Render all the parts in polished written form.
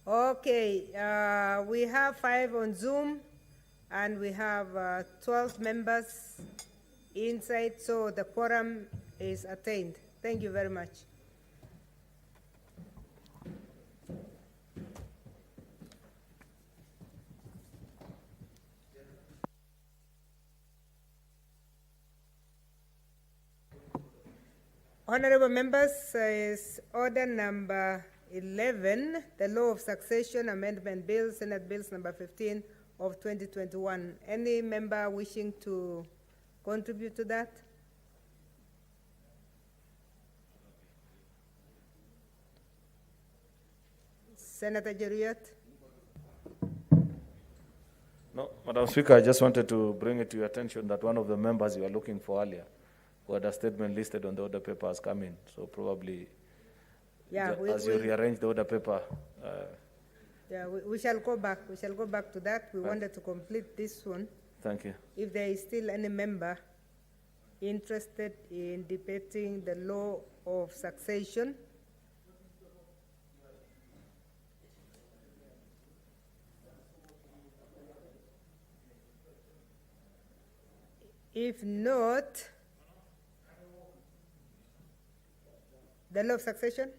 Okay, we have 5 on Zoom, and we have 12 members inside, so the quorum is attained. Thank you very much. Honorable members, is order number 11, the Law of Succession Amendment Bill, Senate Bills number 15 of 2021. Any member wishing to contribute to that? Senator Jeruyot? No, Madam Speaker, I just wanted to bring it to your attention that one of the members you were looking for earlier, who had a statement listed on the order paper, has come in. So probably, Yeah, as you rearrange the order paper. Yeah, we shall go back. We shall go back to that. We wanted to complete this one. Thank you. If there is still any member interested in debating the law of succession, if not, the law of succession?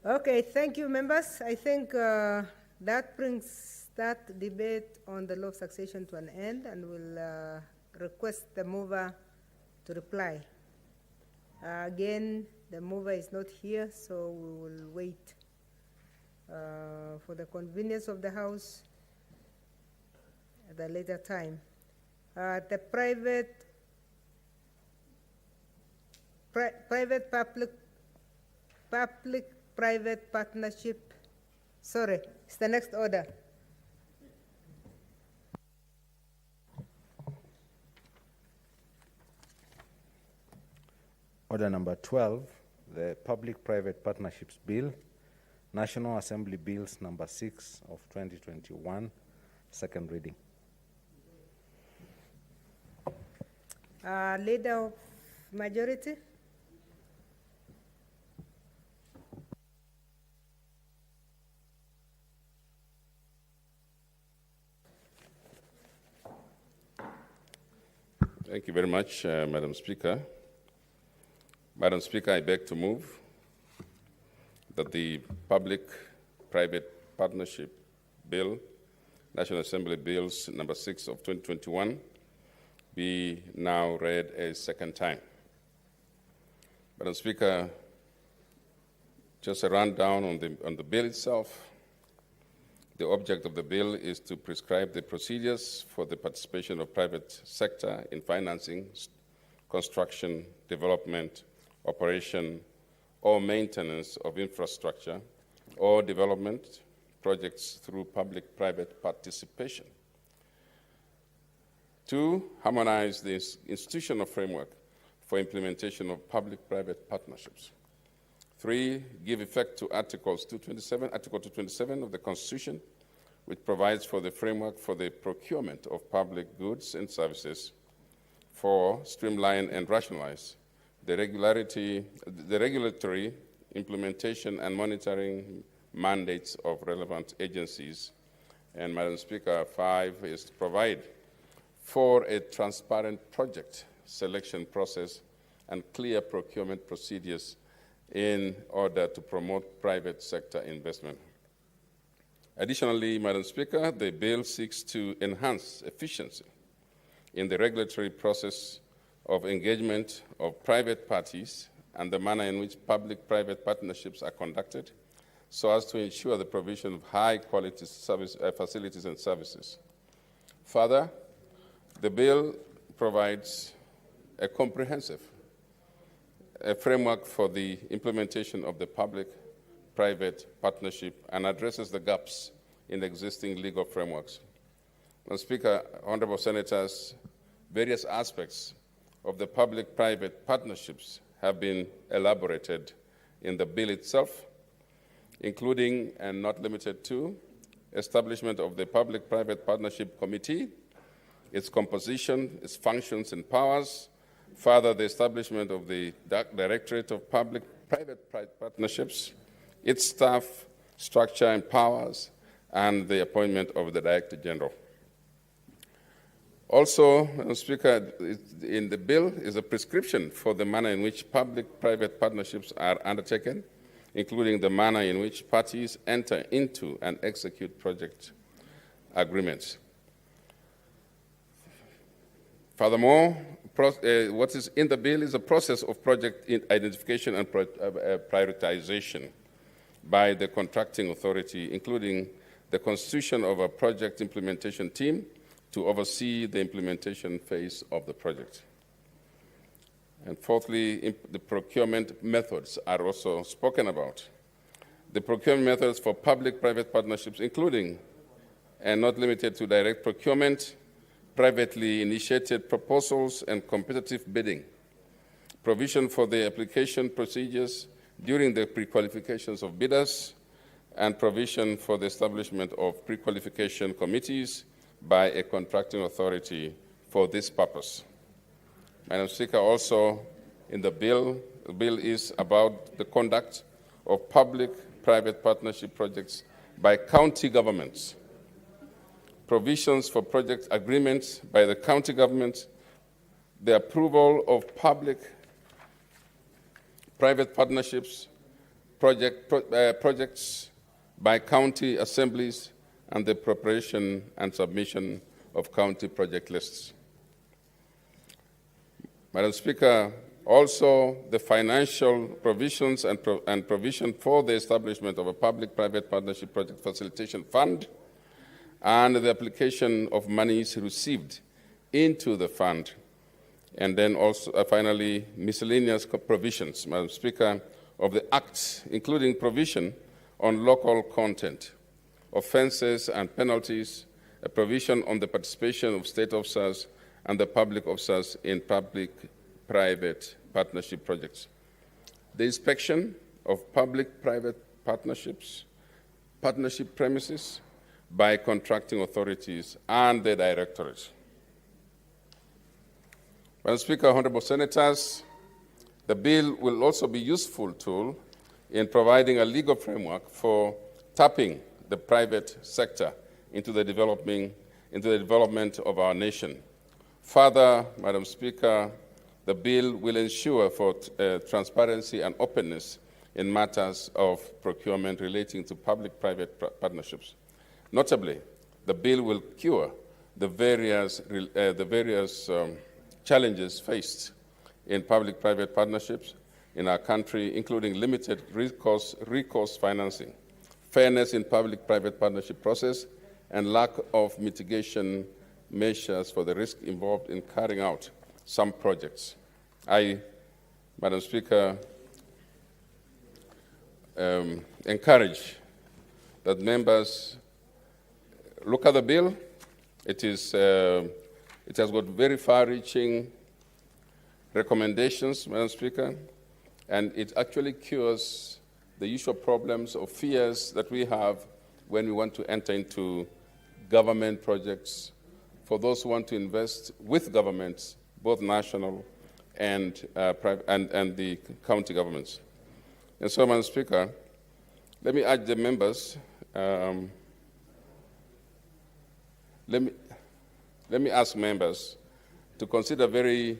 Okay, thank you, members. I think that brings that debate on the law of succession to an end, and we'll request the mover to reply. Again, the mover is not here, so we will wait for the convenience of the House at a later time. The public-private partnership, sorry, it's the next order. Order number 12, the Public-Private Partnerships Bill, National Assembly Bills number 6 of 2021, second reading. Leader of majority? Thank you very much, Madam Speaker. Madam Speaker, I beg to move that the Public-Private Partnership Bill, National Assembly Bills number 6 of 2021, be now read a second time. Madam Speaker, just a rundown on the bill itself. The object of the bill is to prescribe the procedures for the participation of private sector in financing, construction, development, operation, or maintenance of infrastructure or development projects through public-private participation. 2, harmonize the institutional framework for implementation of public-private partnerships. 3, give effect to Article 227 of the Constitution, which provides for the framework for the procurement of public goods and services. 4, streamline and rationalize the regulatory implementation and monitoring mandates of relevant agencies. And Madam Speaker, 5 is to provide for a transparent project selection process and clear procurement procedures in order to promote private sector investment. Additionally, Madam Speaker, the bill seeks to enhance efficiency in the regulatory process of engagement of private parties and the manner in which public-private partnerships are conducted, so as to ensure the provision of high-quality facilities and services. Further, the bill provides a comprehensive framework for the implementation of the public-private partnership and addresses the gaps in existing legal frameworks. Madam Speaker, honorable senators, various aspects of the public-private partnerships have been elaborated in the bill itself, including and not limited to establishment of the Public-Private Partnership Committee its composition, its functions and powers, further the establishment of the Directorate of Public-Private Partnerships, its staff, structure and powers, and the appointment of the Director General. Also, Madam Speaker, in the bill is a prescription for the manner in which public-private partnerships are undertaken, including the manner in which parties enter into and execute project agreements. Furthermore, what is in the bill is a process of project identification and prioritization by the contracting authority, including the constitution of a project implementation team to oversee the implementation phase of the project. And fourthly, the procurement methods are also spoken about. The procurement methods for public-private partnerships, including and not limited to direct procurement, privately initiated proposals, and competitive bidding, provision for the application procedures during the pre-qualifications of bidders, and provision for the establishment of pre-qualification committees by a contracting authority for this purpose. Madam Speaker, also in the bill is about the conduct of public-private partnership projects by county governments, provisions for project agreements by the county government, the approval of public-private partnerships, projects by county assemblies, and the preparation and submission of county project lists. Madam Speaker, also the financial provisions and provision for the establishment of a public-private partnership project facilitation fund, and the application of monies received into the fund. And then also, finally, miscellaneous provisions, Madam Speaker, of the Act, including provision on local content, offences and penalties, a provision on the participation of state officers and the public officers in public-private partnership projects, the inspection of public-private partnerships, partnership premises by contracting authorities and the directorate. Madam Speaker, honourable senators, the bill will also be a useful tool in providing a legal framework for tapping the private sector into the development of our nation. Further, Madam Speaker, the bill will ensure for transparency and openness in matters of procurement relating to public-private partnerships. Notably, the bill will cure the various challenges faced in public-private partnerships in our country, including limited recourse financing, fairness in public-private partnership process, and lack of mitigation measures for the risk involved in carrying out some projects. I, Madam Speaker, encourage that members look at the bill. It has got very far-reaching recommendations, Madam Speaker, and it actually cures the usual problems or fears that we have when we want to enter into government projects for those who want to invest with governments, both national and the county governments. And so, Madam Speaker, let me urge the members, let me ask members to consider very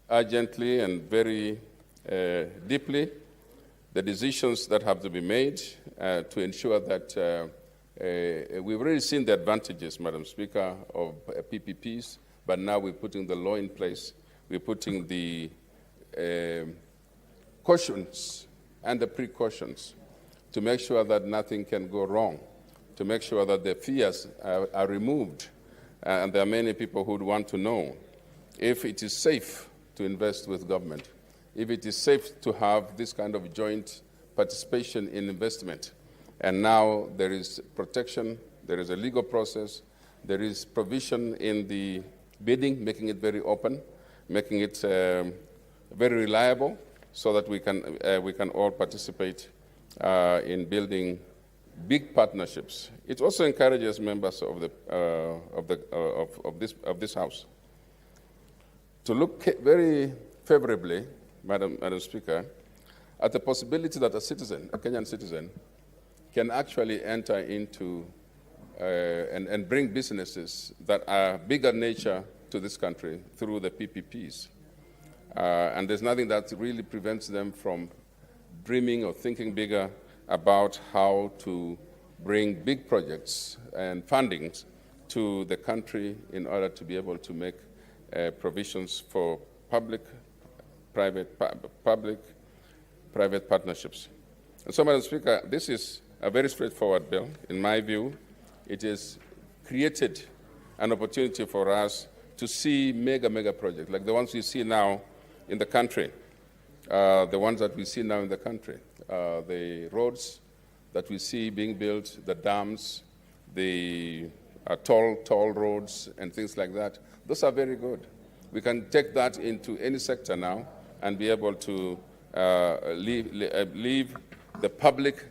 urgently and very deeply the decisions that have to be made to ensure that we've already seen the advantages, Madam Speaker, of PPPs, but now we're putting the law in place. We're putting the cautions and the precautions to make sure that nothing can go wrong, to make sure that the fears are removed. And there are many people who would want to know if it is safe to invest with government, if it is safe to have this kind of joint participation in investment. And now there is protection, there is a legal process, there is provision in the bidding, making it very open, making it very reliable, so that we can all participate in building big partnerships. It also encourages members of this House to look very favorably, Madam Speaker, at the possibility that a citizen, a Kenyan citizen, can actually enter into and bring businesses that are bigger nature to this country through the PPPs. And there's nothing that really prevents them from dreaming or thinking bigger about how to bring big projects and fundings to the country in order to be able to make provisions for public-private partnerships. And so, Madam Speaker, this is a very straightforward bill. In my view, it has created an opportunity for us to see mega projects, like the ones we see now in the country, the roads that we see being built, the dams, the toll roads, and things like that. Those are very good. We can take that into any sector now and be able to leave the public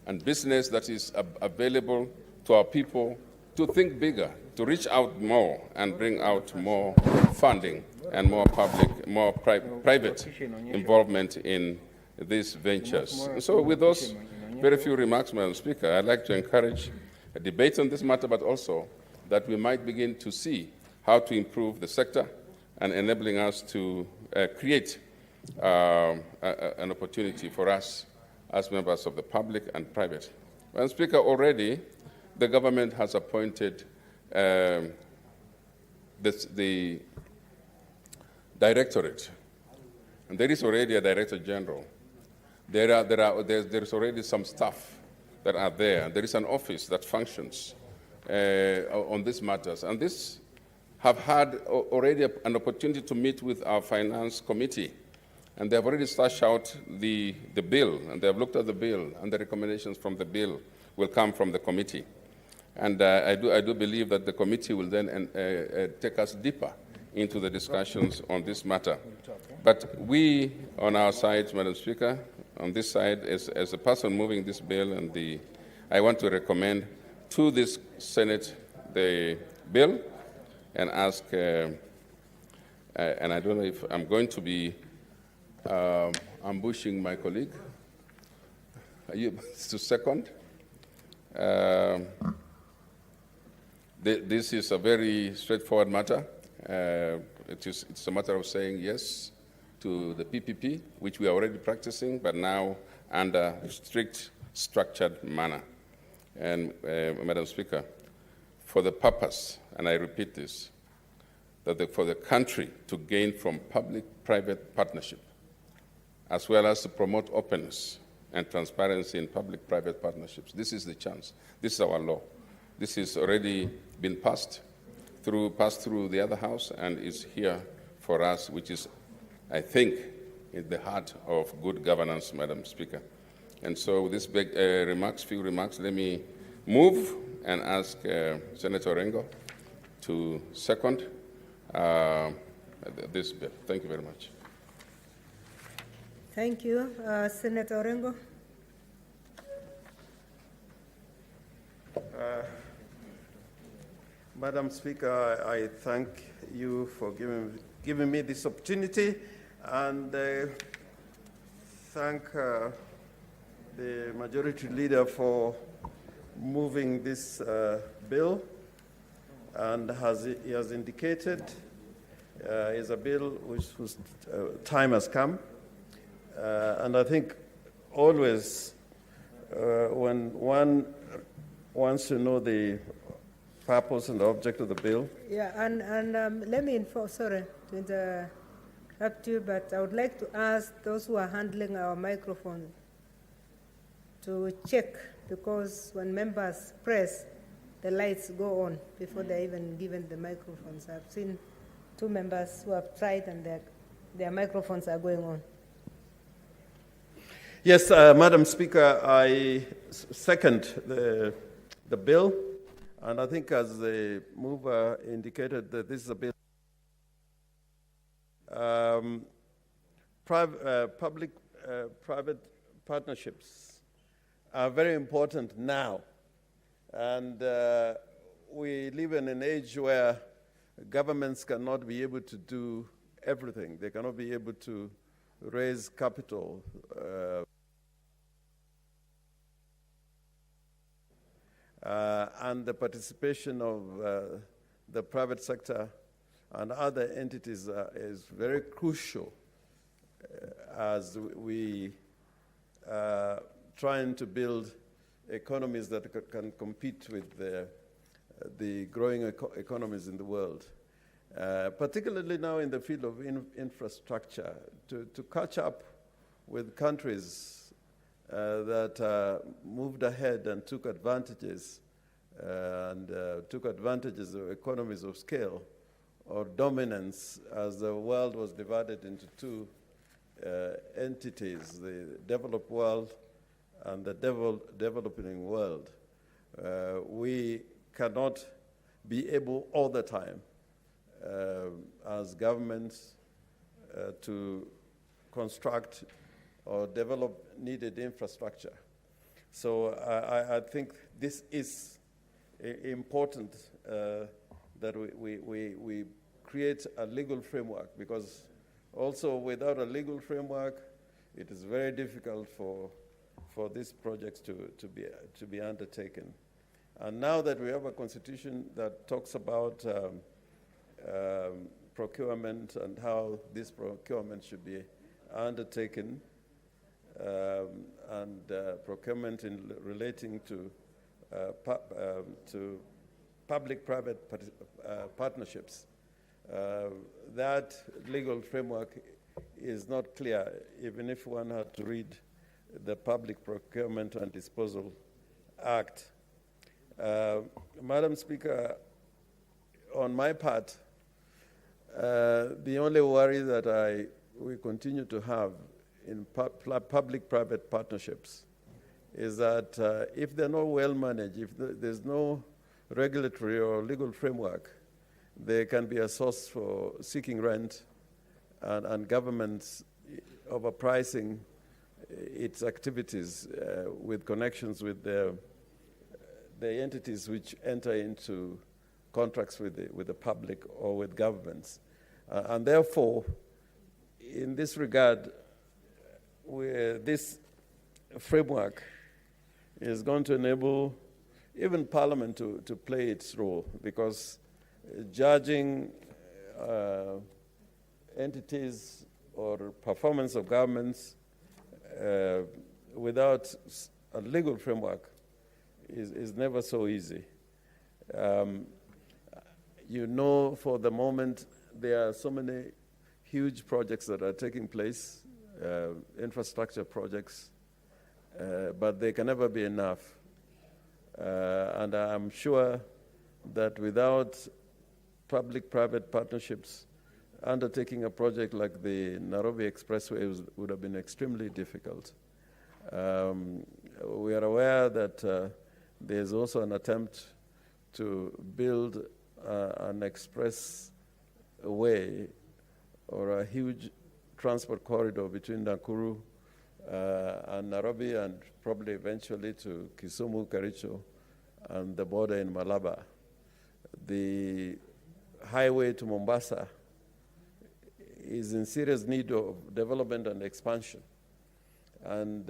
and business that is available to our people to think bigger, to reach out more and bring out more funding and more private involvement in these ventures. So with those very few remarks, Madam Speaker, I'd like to encourage a debate on this matter, but also that we might begin to see how to improve the sector and enabling us to create an opportunity for us as members of the public and private. Madam Speaker, already the government has appointed the directorate, and there is already a director general. There's already some staff that are there. There is an office that functions on these matters, and this have had already an opportunity to meet with our finance committee, and they have already stashed out the bill, and they have looked at the bill, and the recommendations from the bill will come from the committee. And I do believe that the committee will then take us deeper into the discussions on this matter. But we, on our side, Madam Speaker, on this side, as a person moving this bill, I want to recommend to this Senate the bill and ask, and I don't know if I'm going to be ambushing my colleague. Are you to second? This is a very straightforward matter. It's a matter of saying yes to the PPP, which we are already practicing, but now under a strict, structured manner. And, Madam Speaker, for the purpose, and I repeat this, that for the country to gain from public-private partnership, as well as to promote openness and transparency in public-private partnerships. This is the chance. This is our law. This has already been passed through the other house and is here for us, which is, I think, in the heart of good governance, Madam Speaker. And so with these few remarks, let me move and ask Senator Orengo to second this bill. Thank you very much. Thank you. Senator Orengo. Madam Speaker, I thank you for giving me this opportunity, and thank the Majority Leader for moving this bill. And as he has indicated, is a bill whose time has come. And I think always when one wants to know the purpose and the object of the bill. Yeah, and let me inform, sorry to interrupt you, but I would like to ask those who are handling our microphone to check, because when members press, the lights go on before they're even given the microphones. I've seen 2 members who have tried and their microphones are going on. Yes, Madam Speaker, I second the bill, and I think as the mover indicated that this is a bill public-private partnerships are very important now. And we live in an age where governments cannot be able to do everything. They cannot be able to raise capital. And the participation of the private sector and other entities is very crucial as we trying to build economies that can compete with the growing economies in the world. Particularly now in the field of infrastructure, to catch up with countries that moved ahead and took advantages of economies of scale or dominance as the world was divided into two entities, the developed world and the developing world. We cannot be able all the time as governments to construct or develop needed infrastructure. So I think this is important that we create a legal framework, because also without a legal framework, it is very difficult for these projects to be undertaken. And now that we have a constitution that talks about procurement and how this procurement should be undertaken, and procurement in relating to public-private partnerships, that legal framework is not clear, even if one had to read the Public Procurement and Disposal Act. Madam Speaker, on my part, the only worry that we continue to have in public-private partnerships is that if they're not well managed, if there's no regulatory or legal framework, they can be a source for seeking rent and governments overpricing its activities with connections with the entities which enter into contracts with the public or with governments. And therefore, in this regard, this framework is going to enable even Parliament to play its role, because judging entities or performance of governments without a legal framework is never so easy. You know, for the moment, there are so many huge projects that are taking place, infrastructure projects, but they can never be enough. And I'm sure that without public-private partnerships, undertaking a project like the Nairobi Expressway would have been extremely difficult. We are aware that there's also an attempt to build an express way or a huge transport corridor between Nakuru and Nairobi, and probably eventually to Kisumu, Kericho, and the border in Malaba. The highway to Mombasa is in serious need of development and expansion. And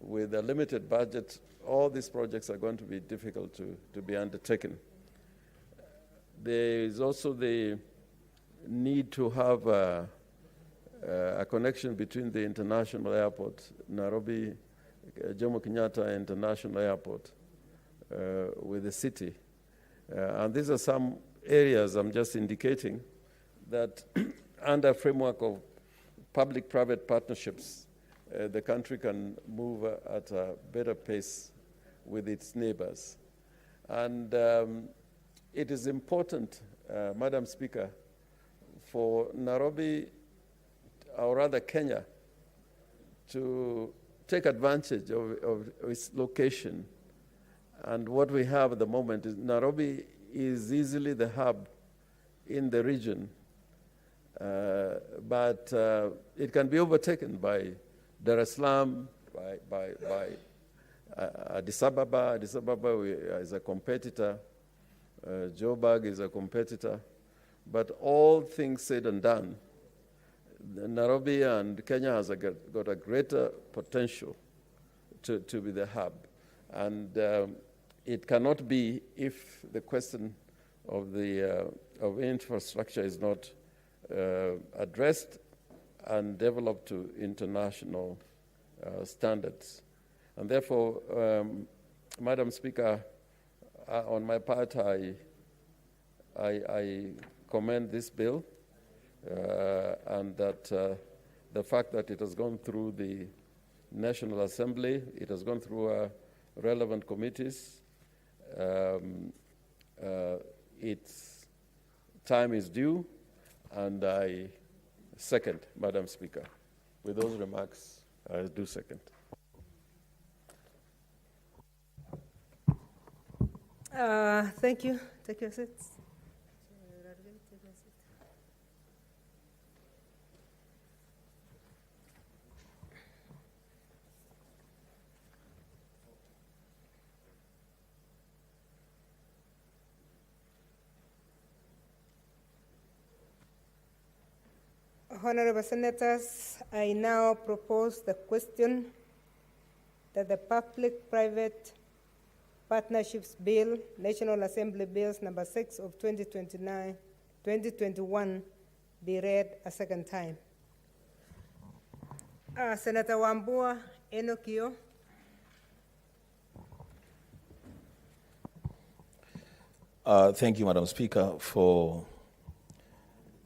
with a limited budget, all these projects are going to be difficult to be undertaken. There is also the need to have a connection between the international airport, Nairobi, Jomo Kenyatta International Airport, with the city. And these are some areas I'm just indicating that under a framework of public-private partnerships, the country can move at a better pace with its neighbors. And it is important, Madam Speaker, for Nairobi, or rather Kenya, to take advantage of its location. And what we have at the moment is Nairobi is easily the hub in the region, but it can be overtaken by Dar es Salaam, by Addis Ababa is a competitor, Joburg is a competitor, but all things said and done, Nairobi and Kenya has got a greater potential to be the hub. And it cannot be if the question of infrastructure is not addressed and developed to international standards. And therefore, Madam Speaker, on my part, I commend this bill and that the fact that it has gone through the National Assembly, it has gone through relevant committees. Its time is due, and I second, Madam Speaker. With those remarks, I do second. Thank you. Take your seats. Honorable Senators, I now propose the question that the Public-Private Partnerships Bill, National Assembly Bills number 6 of 2021 be read a second time. Senator Wambua Enokio. Thank you, Madam Speaker, for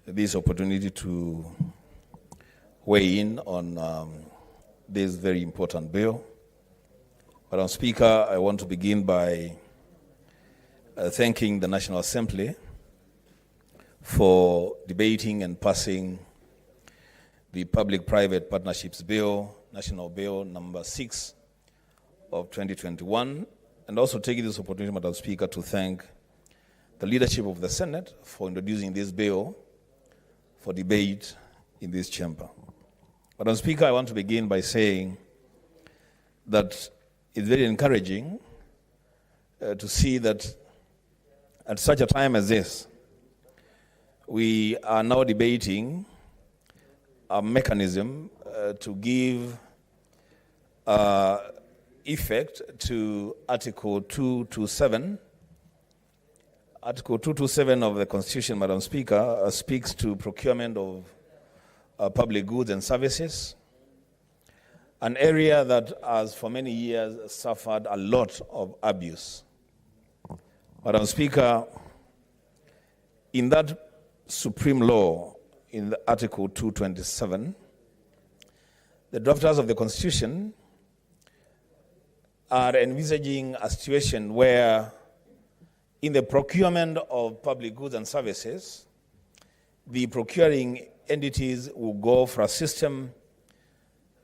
this opportunity to weigh in on this very important bill. Madam Speaker, I want to begin by thanking the National Assembly for debating and passing the Public-Private Partnerships Bill, National Bill number 6 of 2021, and also taking this opportunity, Madam Speaker, to thank the leadership of the Senate for introducing this bill for debate in this chamber. Madam Speaker, I want to begin by saying that it's very encouraging to see that at such a time as this, we are now debating a mechanism to give effect to Article 227. Article 227 of the Constitution, Madam Speaker, speaks to procurement of public goods and services, an area that has for many years suffered a lot of abuse. Madam Speaker, in that supreme law, in the Article 227, the drafters of the Constitution are envisaging a situation where in the procurement of public goods and services, the procuring entities will go for a system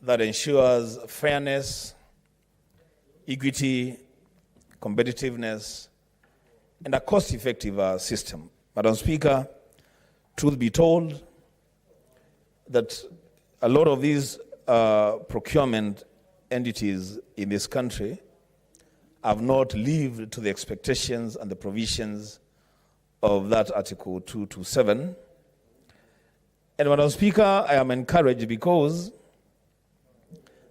that ensures fairness, equity, competitiveness, and a cost-effective system. Madam Speaker, truth be told, that a lot of these procurement entities in this country have not lived to the expectations and the provisions of that Article 227. And Madam Speaker, I am encouraged because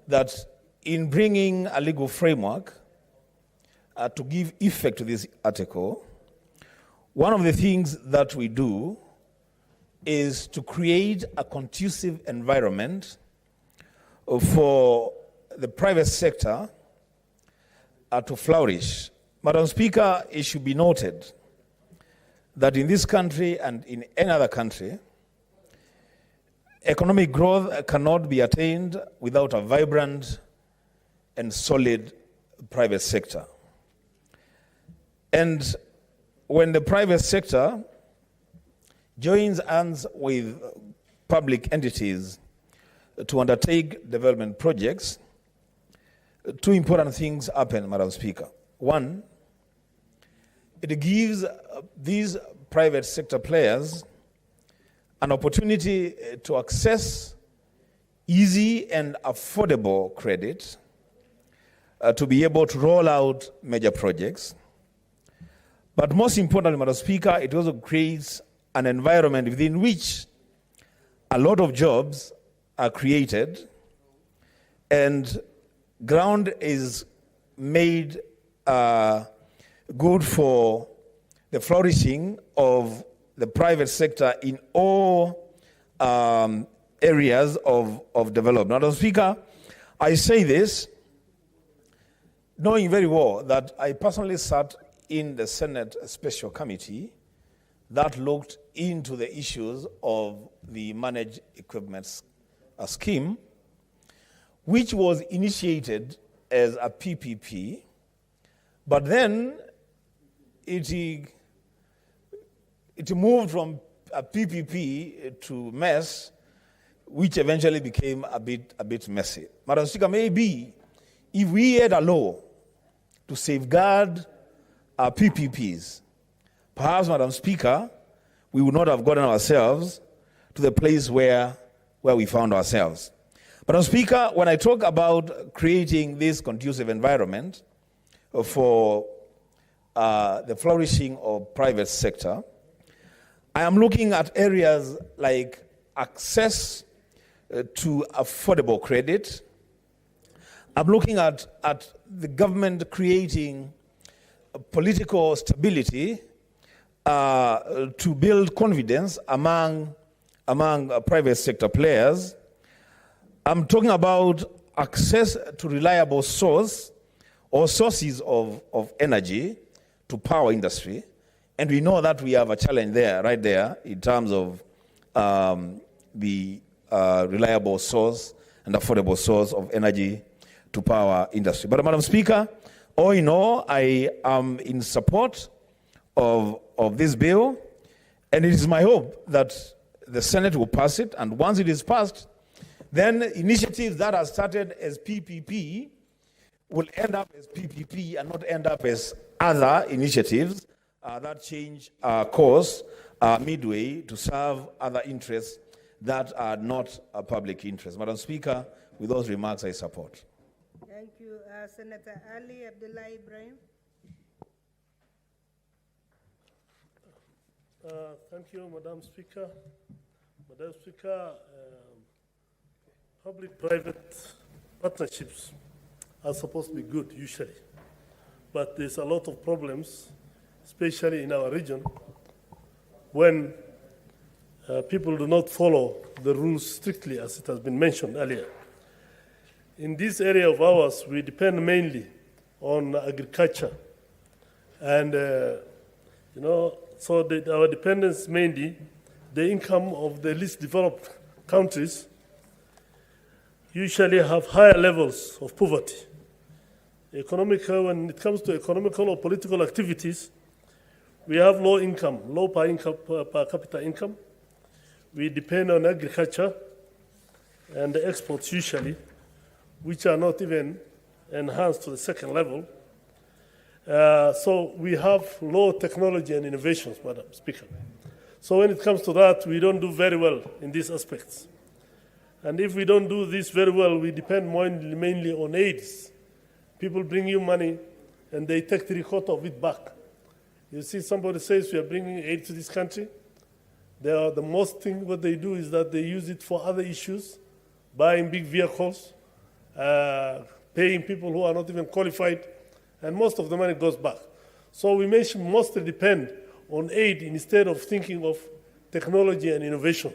that in bringing a legal framework to give effect to this article, one of the things that we do is to create a conducive environment for the private sector to flourish. Madam Speaker, it should be noted that in this country and in any other country, economic growth cannot be attained without a vibrant and solid private sector. And when the private sector joins hands with public entities to undertake development projects, two important things happen, Madam Speaker. One, it gives these private sector players an opportunity to access easy and affordable credit to be able to roll out major projects. But most importantly, Madam Speaker, it also creates an environment within which a lot of jobs are created and ground is made good for the flourishing of the private sector in all areas of development. Madam Speaker, I say this knowing very well that I personally sat in the Senate Special Committee that looked into the issues of the managed equipment scheme, which was initiated as a PPP, but then it moved from a PPP to MES, which eventually became a bit messy. Madam Speaker, maybe if we had a law to safeguard our PPPs, perhaps, Madam Speaker, we would not have gotten ourselves to the place where we found ourselves. Madam Speaker, when I talk about creating this conducive environment for the flourishing of private sector, I am looking at areas like access to affordable credit. I'm looking at the government creating political stability to build confidence among private sector players. I'm talking about access to reliable source or sources of energy to power industry. And we know that we have a challenge there, right there, in terms of the reliable source and affordable source of energy to power industry. But Madam Speaker, all in all, I am in support of this bill, and it is my hope that the Senate will pass it, and once it is passed, then initiatives that are started as PPP will end up as PPP and not end up as other initiatives that change course midway to serve other interests that are not a public interest. Madam Speaker, with those remarks, I support. Thank you. Senator Ali Abdullah Ibrahim. Thank you, Madam Speaker. Madam Speaker, public-private partnerships are supposed to be good usually, but there's a lot of problems, especially in our region, when people do not follow the rules strictly, as it has been mentioned earlier. In this area of ours, we depend mainly on agriculture, and so our dependence mainly, the income of the least developed countries usually have higher levels of poverty. When it comes to economical or political activities, we have low per capita income. We depend on agriculture and the exports usually, which are not even enhanced to the second level. So we have low technology and innovations, Madam Speaker. So when it comes to that, we don't do very well in these aspects. And if we don't do this very well, we depend mainly on aids. People bring you money, and they take 3/4 of it back. You see, somebody says we are bringing aid to this country. The most thing what they do is that they use it for other issues, buying big vehicles, paying people who are not even qualified, and most of the money goes back. So we mostly depend on aid instead of thinking of technology and innovation.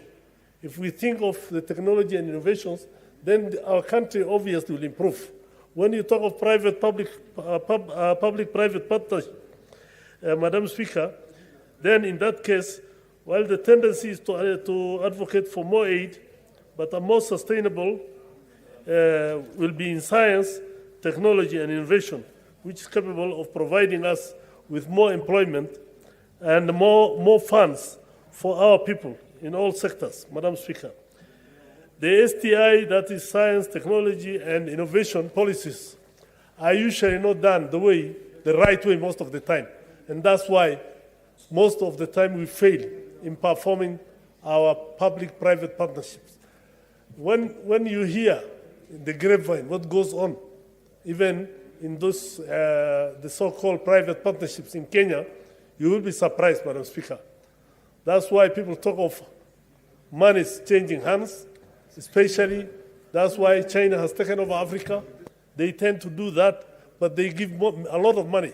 If we think of the technology and innovations, then our country obviously will improve. When you talk of public-private partnership, Madam Speaker, then in that case, while the tendency is to advocate for more aid, but a more sustainable will be in science, technology, and innovation, which is capable of providing us with more employment and more funds for our people in all sectors, Madam Speaker. The STI, that is science, technology, and innovation policies, are usually not done the right way most of the time. And that's why most of the time we fail in performing our public-private partnerships. When you hear in the grapevine what goes on, even in those, the so-called private partnerships in Kenya, you will be surprised, Madam Speaker. That's why people talk of money is changing hands, especially that's why China has taken over Africa. They tend to do that, but they give a lot of money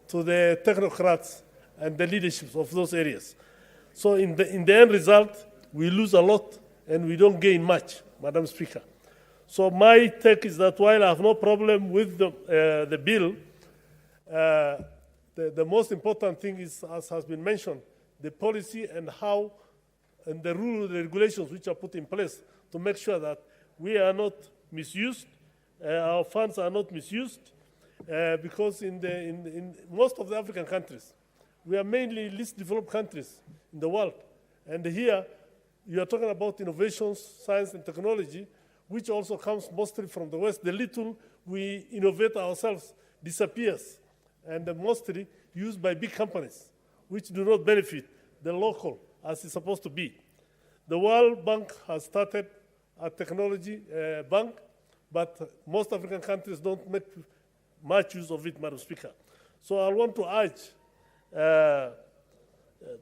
to the technocrats and the leaderships of those areas. So in the end result, we lose a lot and we don't gain much, Madam Speaker. So my take is that while I have no problem with the bill, the most important thing is, as has been mentioned, the policy and how, and the rules, the regulations which are put in place to make sure that we are not misused, our funds are not misused, because in most of the African countries, we are mainly least developed countries in the world. And here, you are talking about innovations, science and technology, which also comes mostly from the West. The little we innovate ourselves disappears, and mostly used by big companies, which do not benefit the local as it's supposed to be. The World Bank has started a technology bank, but most African countries don't make much use of it, Madam Speaker. So I want to urge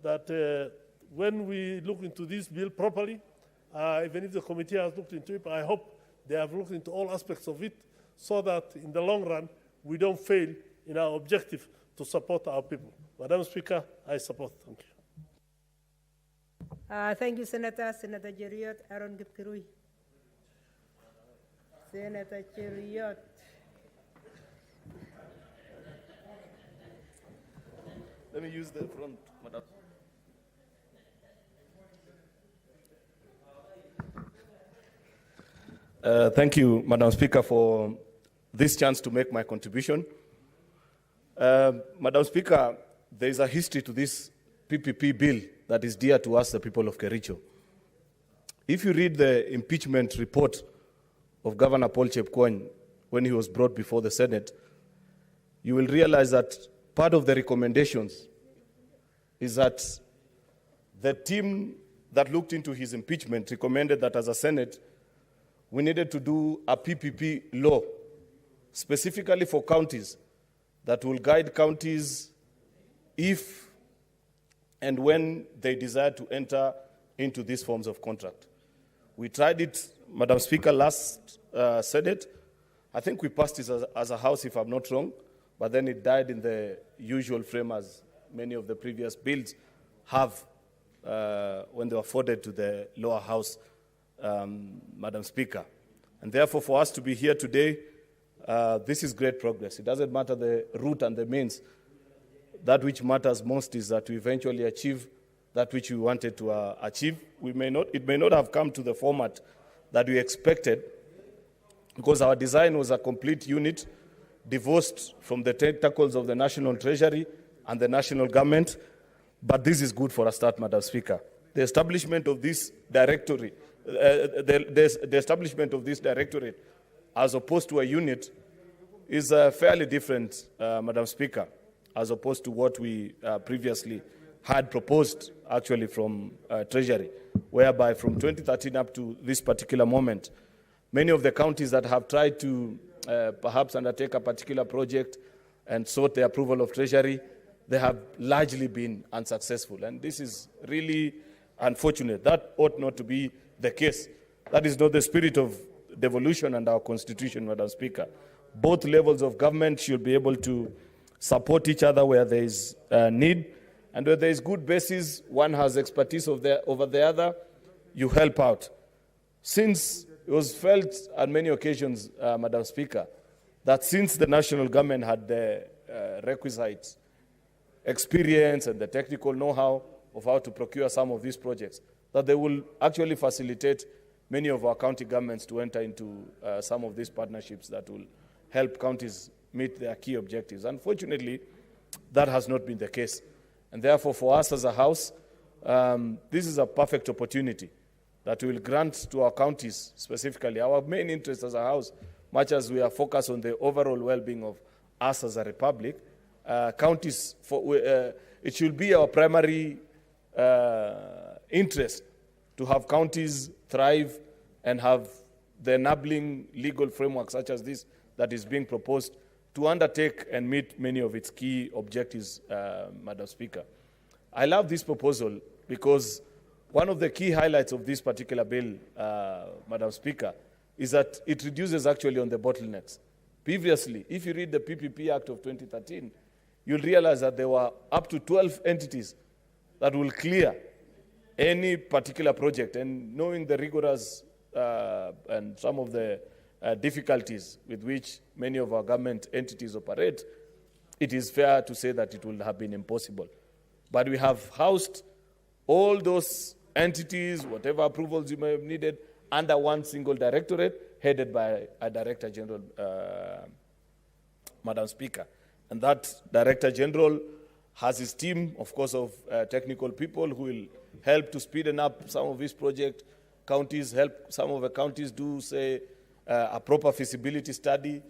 that when we look into this bill properly, even if the committee has looked into it, I hope they have looked into all aspects of it so that in the long run, we don't fail in our objective to support our people. Madam Speaker, I support. Thank you. Thank you, Senator. Senator Cheriot, Aaron Kipkirui. Senator Cheriot. Let me use the front, Madam. Thank you, Madam Speaker, for this chance to make my contribution. Madam Speaker, there is a history to this PPP bill that is dear to us, the people of Kericho. If you read the impeachment report of Governor Paul Chepkwony when he was brought before the Senate, you will realize that part of the recommendations is that the team that looked into his impeachment recommended that as a Senate, we needed to do a PPP law, specifically for counties, that will guide counties if and when they desire to enter into these forms of contract. We tried it, Madam Speaker, last Senate. I think we passed it as a House, if I'm not wrong, but then it died in the usual frame as many of the previous bills have when they were forwarded to the lower house, Madam Speaker. And therefore, for us to be here today, this is great progress. It doesn't matter the route and the means. That which matters most is that we eventually achieve that which we wanted to achieve. It may not have come to the format that we expected, because our design was a complete unit divorced from the tentacles of the National Treasury and the national government. But this is good for a start, Madam Speaker. The establishment of this directorate, the establishment of this directorate as opposed to a unit is fairly different, Madam Speaker, as opposed to what we previously had proposed actually from Treasury, whereby from 2013 up to this particular moment, many of the counties that have tried to perhaps undertake a particular project and sought the approval of Treasury, they have largely been unsuccessful. And this is really unfortunate. That ought not to be the case. That is not the spirit of devolution and our Constitution, Madam Speaker. Both levels of government should be able to support each other where there is need, and where there is good basis, one has expertise over the other, you help out. Since it was felt on many occasions, Madam Speaker, that since the national government had the requisite experience and the technical know-how of how to procure some of these projects, that they will actually facilitate many of our county governments to enter into some of these partnerships that will help counties meet their key objectives. Unfortunately, that has not been the case. And therefore, for us as a House, this is a perfect opportunity that we will grant to our counties specifically. Our main interest as a House, much as we are focused on the overall well-being of us as a republic, counties, it should be our primary interest to have counties thrive and have the enabling legal framework such as this that is being proposed to to undertake and meet many of its key objectives, Madam Speaker. I love this proposal because one of the key highlights of this particular bill, Madam Speaker, is that it reduces actually on the bottlenecks. Previously, if you read the PPP Act of 2013, you'll realize that there were up to 12 entities that will clear any particular project, and knowing the rigorous and some of the difficulties with which many of our government entities operate, it is fair to say that it would have been impossible. But we have housed all those entities, whatever approvals you may have needed, under one single directorate headed by a Director General, Madam Speaker. And that Director General has his team, of course, of technical people who will help to speeden up some of these projects. Counties help some of the counties do, say, a proper feasibility study,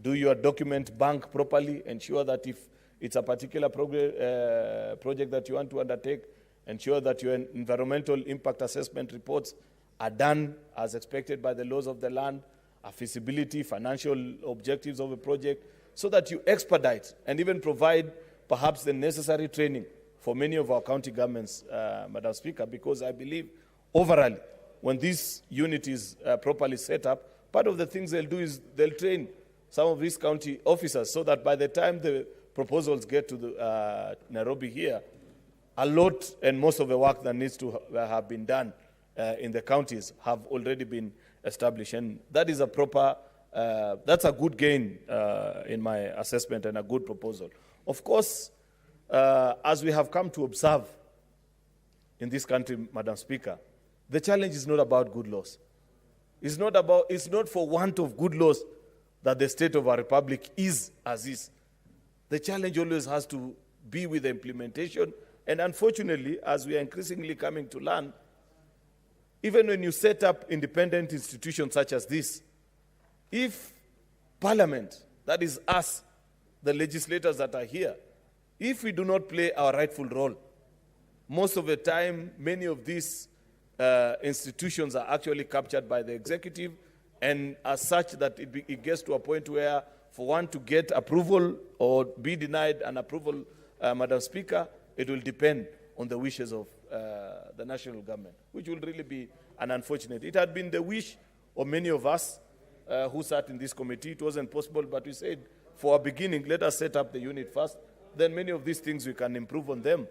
do your document bank properly, ensure that if it's a particular project that you want to undertake, ensure that your environmental impact assessment reports are done as expected by the laws of the land, a feasibility, financial objectives of a project, so that you expedite and even provide perhaps the necessary training for many of our county governments, Madam Speaker, because I believe overall, when this unit is properly set up, part of the things they'll do is they'll train some of these county officers so that by the time the proposals get to the, Nairobi here, a lot and most of the work that needs to have been done in the counties have already been established. And that is a proper, that's a good gain in my assessment and a good proposal. Of course, as we have come to observe in this country, Madam Speaker, the challenge is not about good laws. It's not for want of good laws that the state of our republic is as is. The challenge always has to be with the implementation. And unfortunately, as we are increasingly coming to learn, even when you set up independent institutions such as this, if Parliament, that is us, the legislators that are here, if we do not play our rightful role, most of the time, many of these institutions are actually captured by the executive, and as such that it gets to a point where for one to get approval or be denied an approval, Madam Speaker, it will depend on the wishes of the national government, which will really be an unfortunate. It had been the wish of many of us who sat in this committee. It wasn't possible, but we said, for a beginning, let us set up the unit first. Then many of these things we can improve on them.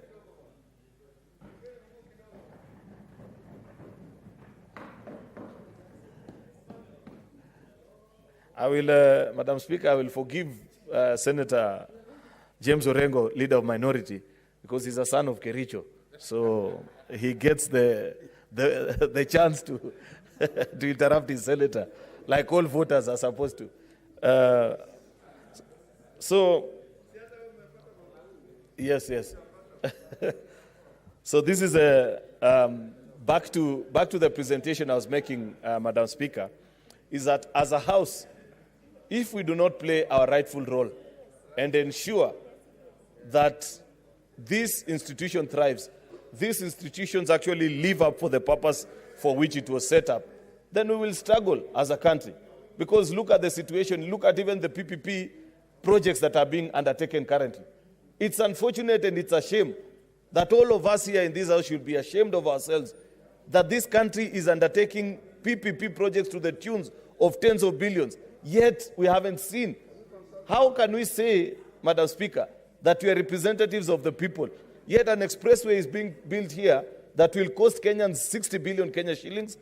I will, Madam Speaker, I will forgive Senator James Orengo, leader of minority, because he's a son of Kericho. So he gets the chance to, to interrupt his senator, like all voters are supposed to. So, yes. So this is back to the presentation I was making, Madam Speaker, is that as a House, if we do not play our rightful role and ensure that this institution thrives, these institutions actually live up for the purpose for which it was set up, then we will struggle as a country. Because look at the situation, look at even the PPP projects that are being undertaken currently. It's unfortunate and it's a shame that all of us here in this house should be ashamed of ourselves that this country is undertaking PPP projects to the tunes of tens of billions, yet we haven't seen. How can we say, Madam Speaker, that we are representatives of the people, yet an expressway is being built here that will cost Kenyans 60 billion Kenya shillings,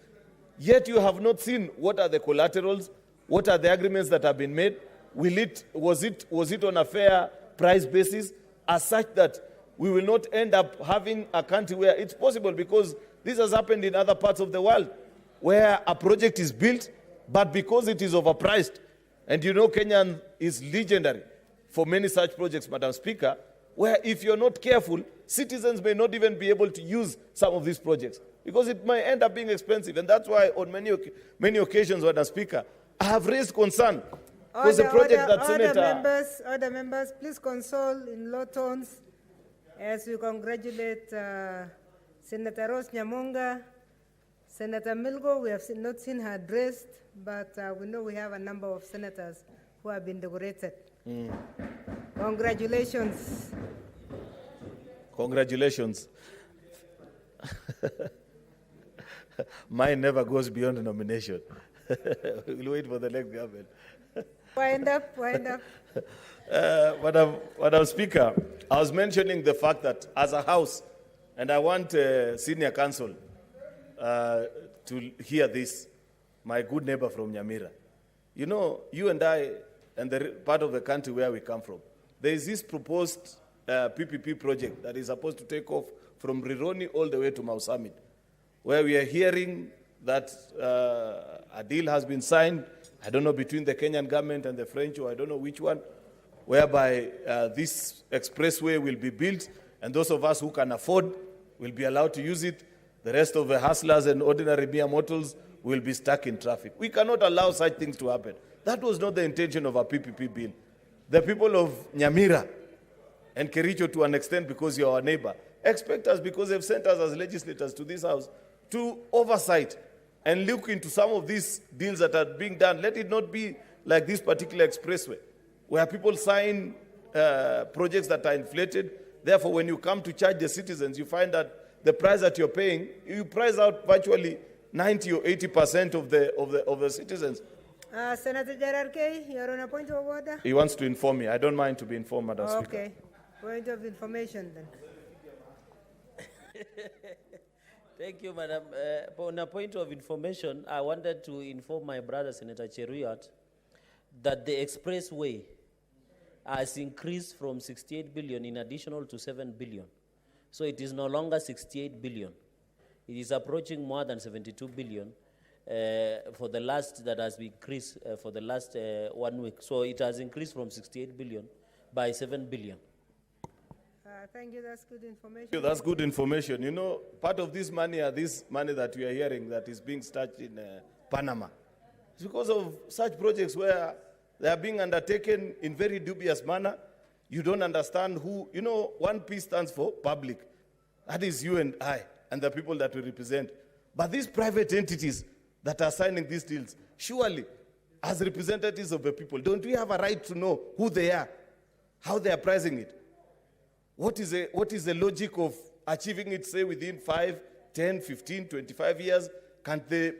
yet you have not seen what are the collaterals, what are the agreements that have been made, was it on a fair price basis, as such that we will not end up having a country where it's possible, because this has happened in other parts of the world, where a project is built, but because it is overpriced, and you know Kenya is legendary for many such projects, Madam Speaker, where if you're not careful, citizens may not even be able to use some of these projects, because it might end up being expensive. And that's why on many occasions, Madam Speaker, I have raised concern. Because the project that Senator... Order members, please console in low tones as we congratulate Senator Rose Nyamunga. Senator Milgo, we have not seen her dressed, but we know we have a number of senators who have been decorated. Congratulations. Congratulations. Mine never goes beyond nomination. We'll wait for the next government. Wind up, wind up. Madam Speaker, I was mentioning the fact that as a House, and I want Senior Counsel to hear this, my good neighbor from Nyamira. You know, you and I, and the part of the country where we come from, there is this proposed PPP project that is supposed to take off from Rironi all the way to Mau Summit, where we are hearing that a deal has been signed, I don't know, between the Kenyan government and the French, or I don't know which one, whereby this expressway will be built, and those of us who can afford will be allowed to use it. The rest of the hustlers and ordinary mere mortals will be stuck in traffic. We cannot allow such things to happen. That was not the intention of a PPP bill. The people of Nyamira and Kericho, to an extent, because you're our neighbor, expect us, because they've sent us as legislators to this House, to oversight and look into some of these deals that are being done. Let it not be like this particular expressway, where people sign projects that are inflated. Therefore, when you come to charge the citizens, you find that the price that you're paying, you price out virtually 90 or 80% of the citizens. Senator Gerard Kay, you're on a point of order. He wants to inform me. I don't mind to be informed, Madam Speaker. Okay, point of information then. Thank you, Madam. On a point of information, I wanted to inform my brother, Senator Cheruiyot, that the expressway has increased from 68 billion in additional to 7 billion. So it is no longer 68 billion. It is approaching more than 72 billion for the last, that has been increased for the last 1 week. So it has increased from 68 billion by 7 billion. Thank you, that's good information. Thank you, that's good information. You know, part of this money that we are hearing that is being stashed in Panama, it's because of such projects where they are being undertaken in very dubious manner. You don't understand who, you know, 1P stands for public. That is you and I and the people that we represent. But these private entities that are signing these deals, surely, as representatives of the people, don't we have a right to know who they are, how they are pricing it? What is the logic of achieving it, say, within 5, 10, 15, 25 years? Can't the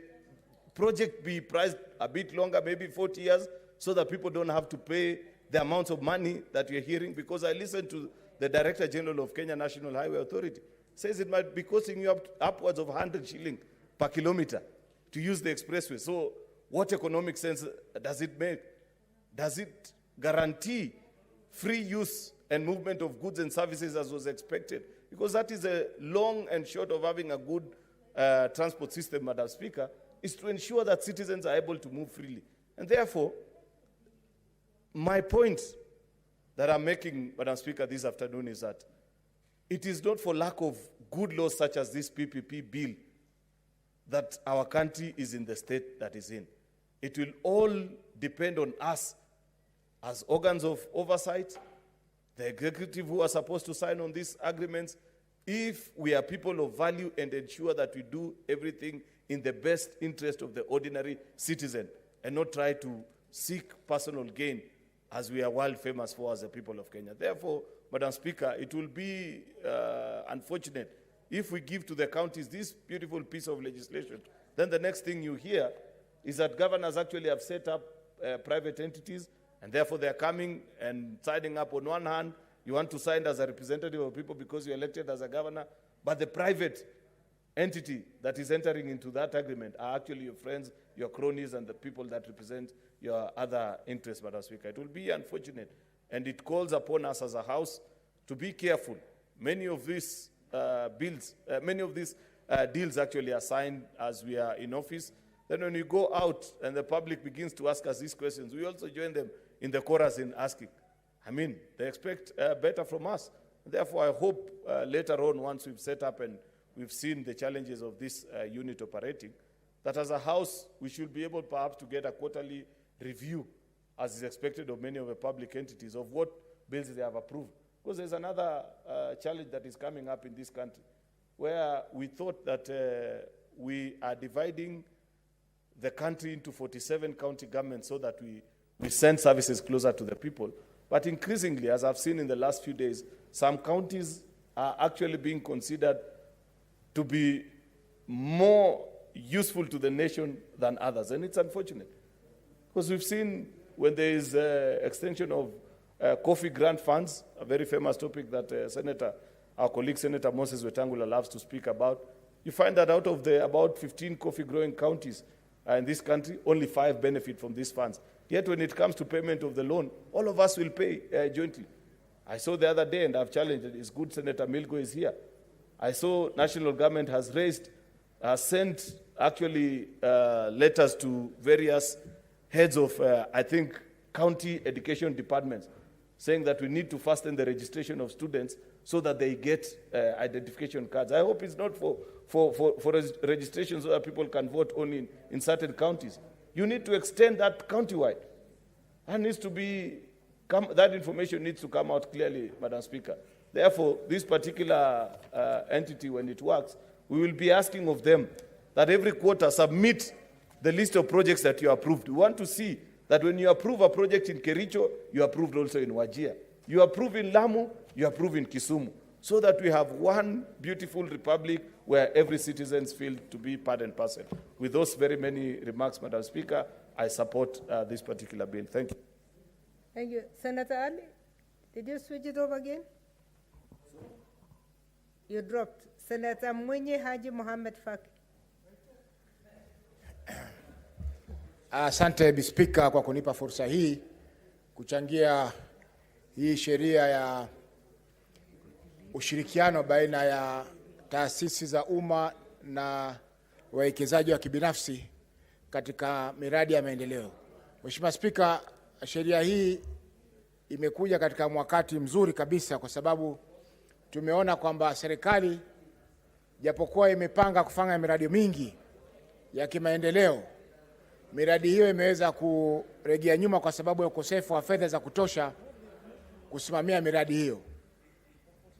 project be priced a bit longer, maybe 40 years, so that people don't have to pay the amounts of money that we're hearing? Because I listened to the Director General of Kenya National Highway Authority, says it might be costing you upwards of 100 shilling per kilometer to use the expressway. So what economic sense does it make? Does it guarantee free use and movement of goods and services as was expected? Because that is a long and short of having a good transport system, Madam Speaker, is to ensure that citizens are able to move freely. And therefore, my point that I'm making, Madam Speaker, this afternoon is that it is not for lack of good laws such as this PPP bill that our country is in the state that is in. It will all depend on us as organs of oversight, the executive who are supposed to sign on these agreements, if we are people of value and ensure that we do everything in the best interest of the ordinary citizen and not try to seek personal gain as we are world famous for as the people of Kenya. Therefore, Madam Speaker, it will be unfortunate if we give to the counties this beautiful piece of legislation. Then the next thing you hear is that governors actually have set up private entities, and therefore they're coming and signing up. On one hand, you want to sign as a representative of people because you're elected as a governor, but the private entity that is entering into that agreement are actually your friends, your cronies, and the people that represent your other interests, Madam Speaker. It will be unfortunate, and it calls upon us as a House to be careful. Many of these deals actually are signed as we are in office. Then when we go out and the public begins to ask us these questions, we also join them in the chorus in asking. I mean, they expect better from us. Therefore, I hope later on, once we've set up and we've seen the challenges of this unit operating, that as a House, we should be able perhaps to get a quarterly review, as is expected of many of the public entities, of what bills they have approved. Because there's another challenge that is coming up in this country, where we thought that we are dividing the country into 47 county governments so that we send services closer to the people. But increasingly, as I've seen in the last few days, some counties are actually being considered to be more useful to the nation than others, and it's unfortunate. Because we've seen when there is extension of coffee grant funds, a very famous topic that our colleague Senator Moses Wetangula loves to speak about, you find that out of the about 15 coffee growing counties in this country, only 5 benefit from these funds. Yet when it comes to payment of the loan, all of us will pay jointly. I saw the other day, and I've challenged it, it's good Senator Milgo is here. I saw national government has sent actually letters to various heads of, I think, county education departments, saying that we need to fasten the registration of students so that they get identification cards. I hope it's not for registration so that people can vote only in certain counties. You need to extend that countywide. And needs to be, that information needs to come out clearly, Madam Speaker. Therefore, this particular entity, when it works, we will be asking of them that every quarter submit the list of projects that you approved. We want to see that when you approve a project in Kericho, you approved also in Wajir. You approve in Lamu, you approve in Kisumu, so that we have one beautiful republic where every citizen feels to be part and parcel. With those very many remarks, Madam Speaker, I support this particular bill. Thank you. Thank you. Senator Ali, did you switch it over again? You dropped. Senator Mwenye Haji Mohamed Faki. Asante Bispika kwa kunipa fursa hii kuchangia hii sheria ya ushirikiano baina ya taasisi za umma na wawekezaji wa kibinafsi katika miradi ya maendeleo. Mheshimiwa Spika, sheria hii imekuja katika wakati mzuri kabisa kwa sababu tumeona kwamba serikali japokuwa imepanga kufanya miradi mingi ya kimaendeleo, miradi hiyo imeweza kurejea nyuma kwa sababu ya ukosefu wa fedha za kutosha kusimamia miradi hiyo.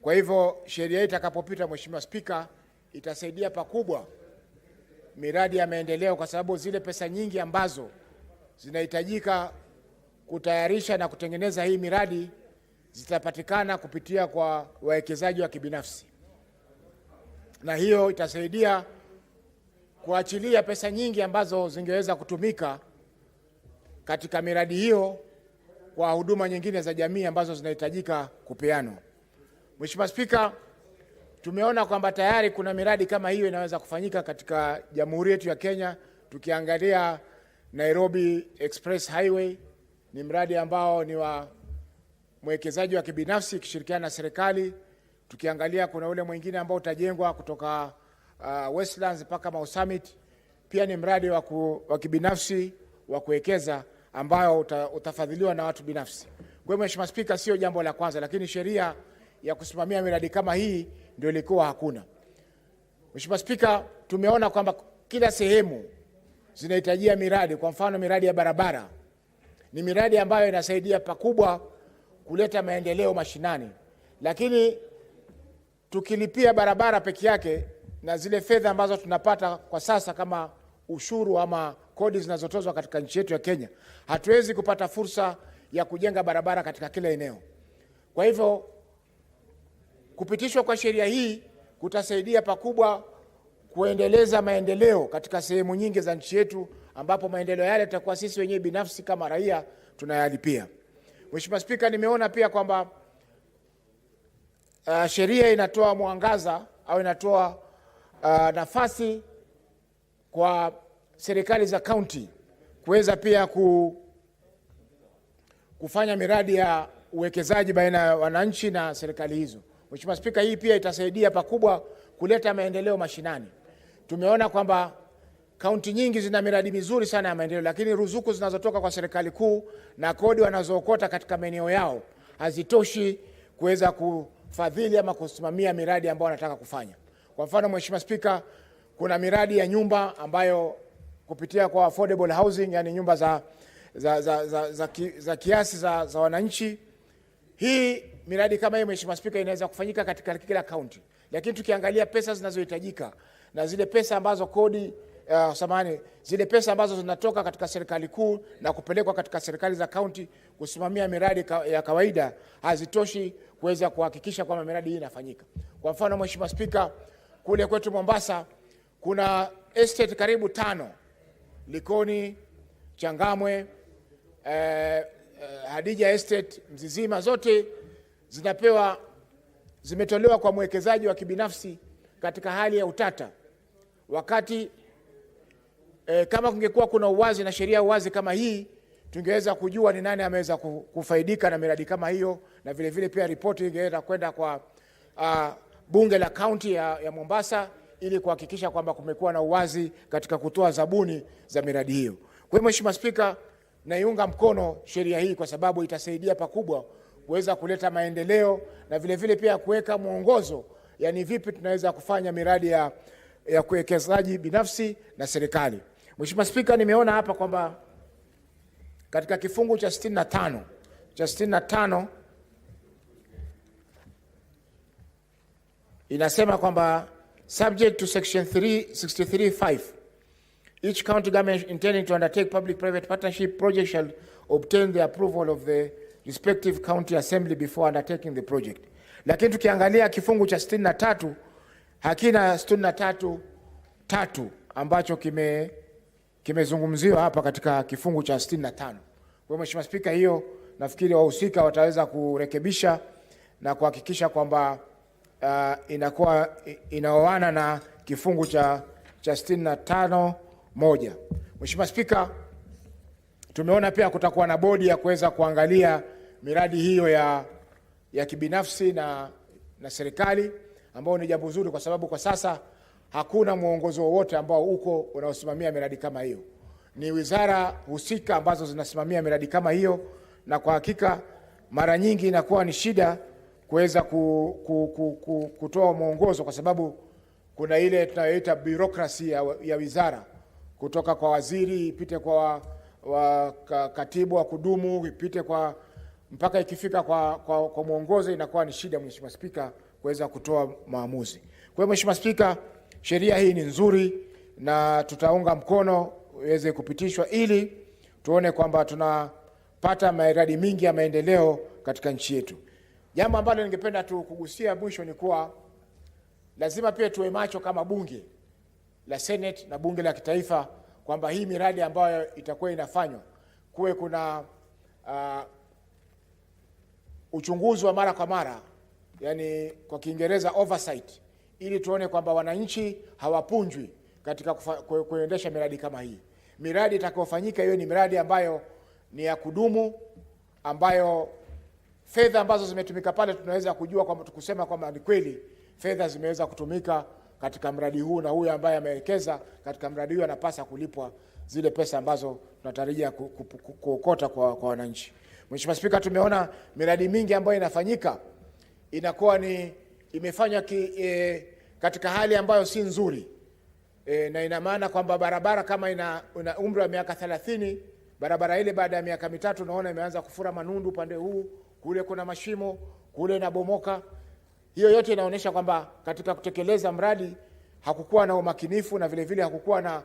Kwa hivyo sheria hii itakapopita, Mheshimiwa Spika, itasaidia pakubwa miradi ya maendeleo kwa sababu zile pesa nyingi ambazo zinahitajika kutayarisha na kutengeneza hii miradi zitapatikana kupitia kwa wawekezaji wa kibinafsi. Na hiyo itasaidia kuachilia pesa nyingi ambazo zingeweza kutumika katika miradi hiyo kwa huduma nyingine za jamii ambazo zinahitajika kupeanwa. Mheshimiwa Spika, tumeona kwamba tayari kuna miradi kama hiyo inaweza kufanyika katika Jamhuri yetu ya Kenya. Tukiangalia Nairobi Express Highway ni mradi ambao ni wa mwekezaji wa kibinafsi kishirikiana na serikali. Tukiangalia kuna ule mwingine ambao utajengwa kutoka Westlands mpaka Mau Summit, pia ni mradi wa kibinafsi wa kuwekeza ambao utafadhiliwa na watu binafsi. Kwa hiyo Mheshimiwa Spika, sio jambo la kwanza, lakini sheria ya kusimamia miradi kama hii ndio ilikuwa hakuna. Mheshimiwa Spika, tumeona kwamba kila sehemu zinahitajia miradi. Kwa mfano miradi ya barabara ni miradi ambayo inasaidia pakubwa kuleta maendeleo mashinani, lakini tukilipia barabara peke yake na zile fedha ambazo tunapata kwa sasa kama ushuru ama kodi zinazotozwa katika nchi yetu ya Kenya, hatuwezi kupata fursa ya kujenga barabara katika kila eneo. Kwa hivyo kupitishwa kwa sheria hii kutasaidia pakubwa kuendeleza maendeleo katika sehemu nyingi za nchi yetu, ambapo maendeleo yale tutakuwa sisi wenyewe binafsi kama raia tunayalipia. Mheshimiwa Spika, nimeona pia kwamba sheria inatoa mwangaza au inatoa nafasi kwa serikali za kaunti kuweza pia kufanya miradi ya uwekezaji baina ya wananchi na serikali hizo. Mheshimiwa Spika, hii pia itasaidia pakubwa kuleta maendeleo mashinani. Tumeona kwamba kaunti nyingi zina miradi mizuri sana ya maendeleo, lakini ruzuku zinazotoka kwa serikali kuu na kodi wanazookota katika maeneo yao hazitoshi kuweza kufadhili ama kusimamia miradi ambayo wanataka kufanya. Kwa mfano Mheshimiwa Spika, kuna miradi ya nyumba ambayo kupitia kwa affordable housing, yani nyumba za kiasi za wananchi. Hii miradi kama hii Mheshimiwa Spika inaweza kufanyika katika kila kaunti, lakini tukiangalia pesa zinazohitajika na zile pesa ambazo kodi zile pesa ambazo zinatoka katika serikali kuu na kupelekwa katika serikali za kaunti kusimamia miradi ya kawaida hazitoshi kuweza kuhakikisha kwamba miradi hii inafanyika. Kwa mfano, Mheshimiwa Spika, kule kwetu Mombasa kuna estate karibu 5, Likoni, Changamwe, Hadija Estate, Mzizima, zote zimetolewa kwa mwekezaji wa kibinafsi katika hali ya utata. Wakati kama kungekuwa kuna uwazi na sheria uwazi kama hii, tungeweza kujua ni nani ameweza kufaidika na miradi kama hiyo, na vile vile pia ripoti ingeweza kwenda kwa bunge la kaunti ya Mombasa ili kuhakikisha kwamba kumekuwa na uwazi katika kutoa zabuni za miradi hiyo. Kwa hiyo Mheshimiwa Spika, naiunga mkono sheria hii kwa sababu itasaidia pakubwa kuweza kuleta maendeleo na vile vile pia kuweka mwongozo, yani vipi tunaweza kufanya miradi ya kuwekezaji binafsi na serikali. Mheshimiwa Spika, nimeona hapa kwamba katika kifungu cha 65 inasema kwamba subject to section 363(5), each county government intending to undertake public-private partnership project shall obtain the approval of the respective county assembly before undertaking the project. Lakini tukiangalia kifungu cha 63 hakina 63(3) ambacho kimezungumziwa hapa katika kifungu cha 65. Kwa Mheshimiwa Spika, hiyo nafikiri wahusika wataweza kurekebisha na kuhakikisha kwamba inakuwa inaoana na kifungu cha 65(1). Mheshimiwa Spika, tumeona pia kutakuwa na bodi ya kuweza kuangalia miradi hiyo ya kibinafsi na serikali, ambao ni jambo zuri kwa sababu kwa sasa hakuna mwongozo wowote ambao uko unaosimamia miradi kama hiyo. Ni wizara husika ambazo zinasimamia miradi kama hiyo, na kwa hakika mara nyingi inakuwa ni shida kuweza kutoa mwongozo kwa sababu kuna ile tunayoita bureaucracy ya wizara, kutoka kwa waziri ipite kwa katibu wa kudumu, ipite mpaka ikifika kwa mwongozo, inakuwa ni shida Mheshimiwa Spika kuweza kutoa maamuzi. Kwa hiyo Mheshimiwa Spika, sheria hii ni nzuri na tutaunga mkono iweze kupitishwa ili tuone kwamba tunapata miradi mingi ya maendeleo katika nchi yetu. Jambo ambalo ningependa tu kugusia mwisho ni kuwa lazima pia tuwe macho kama bunge la Senate na bunge la kitaifa kwamba hii miradi ambayo itakuwa inafanywa kuwe kuna uchunguzi wa mara kwa mara, yani kwa Kiingereza oversight, ili tuone kwamba wananchi hawapunjwi katika kuendesha miradi kama hii. Miradi itakayofanyika hiyo ni miradi ambayo ni ya kudumu, ambayo fedha ambazo zimetumika pale tunaweza kujua kwamba tukusema kwamba ni kweli fedha zimeweza kutumika katika mradi huu, na huyu ambaye amewekeza katika mradi huu anapaswa kulipwa zile pesa ambazo tunatarajia kuokota kwa wananchi. Mheshimiwa Spika, tumeona miradi mingi ambayo inafanyika inakuwa ni imefanywa katika hali ambayo si nzuri, na ina maana kwamba barabara kama ina umri wa miaka 30, barabara ile baada ya miaka 3 naona imeanza kufura manundu pande huu, kule kuna mashimo, kule na bomoka. Hiyo yote inaonyesha kwamba katika kutekeleza mradi hakukuwa na umakinifu na vile vile hakukuwa na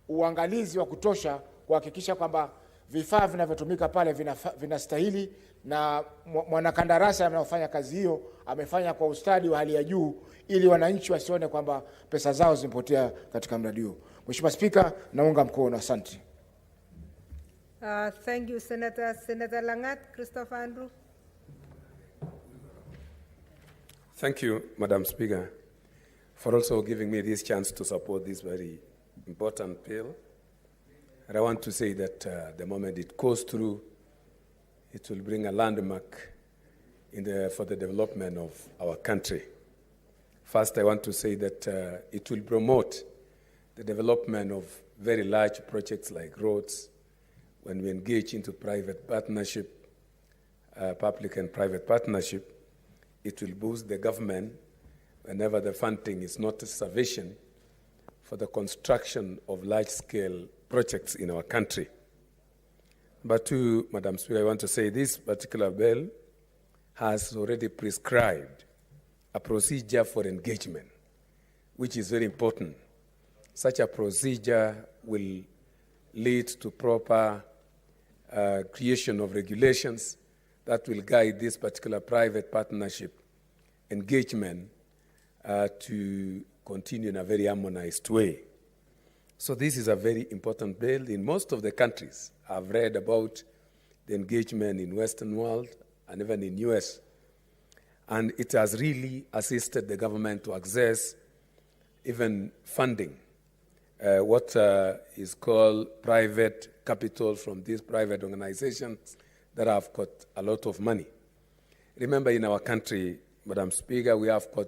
uangalizi wa kutosha kuhakikisha kwamba vifaa vinavyotumika pale vinastahili, na mwanakandarasi anayofanya kazi hiyo amefanya kwa ustadi wa hali ya juu ili wananchi wasione kwamba pesa zao zimepotea katika mradi huo. Mheshimiwa Spika, naunga mkono. Asante. Thank you, Senator. Senator Langat, Christopher Andrew. Thank you, Madam Speaker, for also giving me this chance to support this very important bill. And I want to say that the moment it goes through, it will bring a landmark for the development of our country. First, I want to say that it will promote the development of very large projects like roads. When we engage into private partnership, public and private partnership, it will boost the government whenever the funding is not sufficient for the construction of large-scale projects in our country. But to Madam Speaker, I want to say this particular bill has already prescribed a procedure for engagement, which is very important. Such a procedure will lead to proper creation of regulations that will guide this particular private partnership engagement to continue in a very harmonized way. So this is a very important bill. In most of the countries, I've read about the engagement in Western world and even in US, and it has really assisted the government to access even funding, what is called private capital from these private organizations that have got a lot of money. Remember, in our country, Madam Speaker, we have got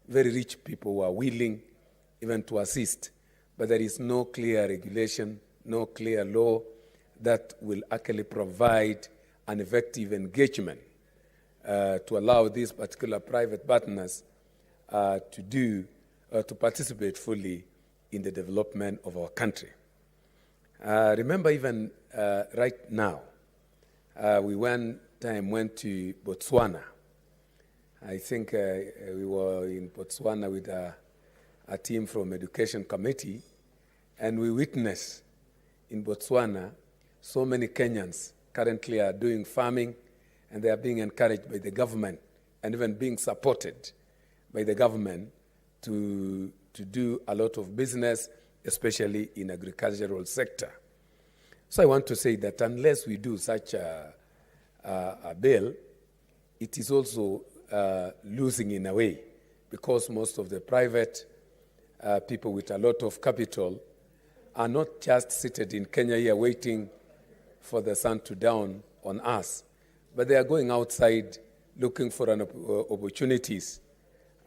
very rich people who are willing even to assist, but there is no clear regulation, no clear law that will actually provide an effective engagement to allow these particular private partners to participate fully in the development of our country. Remember, even right now, we went to Botswana. I think we were in Botswana with a team from Education Committee, and we witnessed in Botswana so many Kenyans currently are doing farming, and they are being encouraged by the government and even being supported by the government to do a lot of business, especially in agricultural sector. So I want to say that unless we do such a bill, it is also losing in a way, because most of the private people with a lot of capital are not just seated in Kenya here waiting for the sun to down on us, but they are going outside looking for opportunities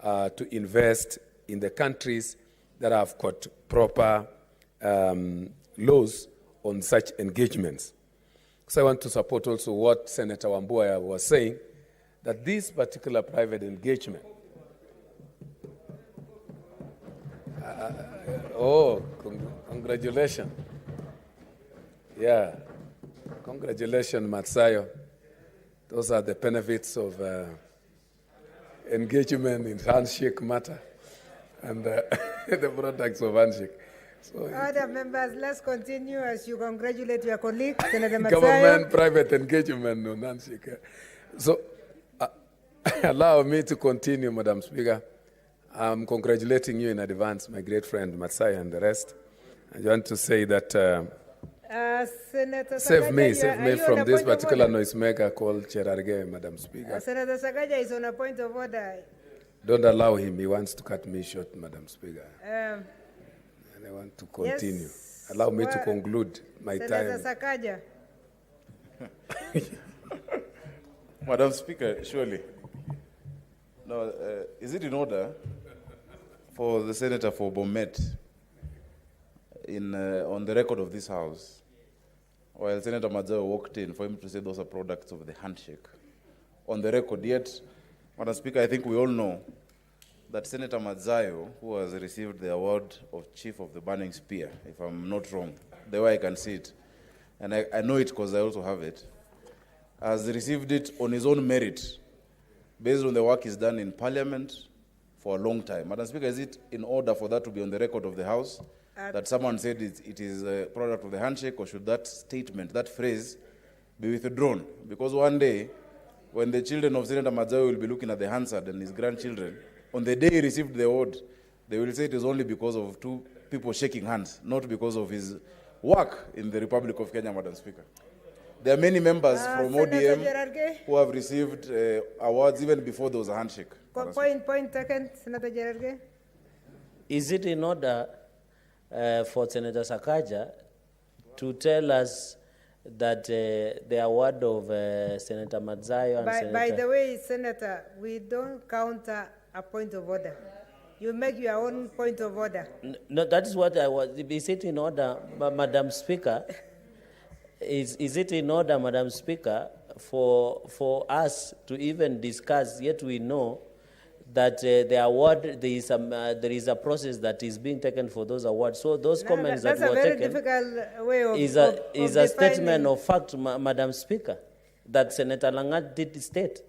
to invest in the countries that have got proper laws on such engagements. So I want to support also what Senator Wambua was saying, that this particular private engagement, congratulations. Yeah, congratulations, Matsayo. Those are the benefits of engagement in handshake matter and the products of handshake. So, other members, let's continue as you congratulate your colleague, Senator Matsayo. Government private engagement on handshake. So, allow me to continue, Madam Speaker. I'm congratulating you in advance, my great friend Matsayo and the rest. I want to say that Senator save Sakaja, me from this particular noisemaker called Cherargei, Madam Speaker. Senator Sakaja is on a point of order. Don't allow him. He wants to cut me short, Madam Speaker. And I want to continue. Yes, allow me to conclude my Senator time. Sakaja. Madam Speaker, surely. Now, is it in order for the Senator for Bomet on the record of this House, while Senator Matsayo walked in, for him to say those are products of the handshake? On the record, yet, Madam Speaker, I think we all know that Senator Matsayo, who has received the award of Chief of the Burning Spear, if I'm not wrong, the way I can see it, and I know it because I also have it, has received it on his own merit, based on the work he's done in Parliament for a long time. Madam Speaker, is it in order for that to be on the record of the House, that someone said it is a product of the handshake, or should that statement, that phrase, be withdrawn? Because one day, when the children of Senator Matsayo will be looking at the Hansard and his grandchildren, on the day he received the award, they will say it is only because of two people shaking hands, not because of his work in the Republic of Kenya, Madam Speaker. There are many members from ODM who have received awards even before there was a handshake. Point taken, Senator Cherargei. Is it in order for Senator Sakaja to tell us that the award of Senator Matsayo and Senator... By the way, Senator, we don't counter a point of order. You make your own point of order. No, that is what I was... Is it in order, Madam Speaker? Is it in order, Madam Speaker, for us to even discuss, yet we know that the award, there is a process that is being taken for those awards. So those comments that were taken... That's a very difficult way of is a statement of fact, Madam Speaker, that Senator Langat did state.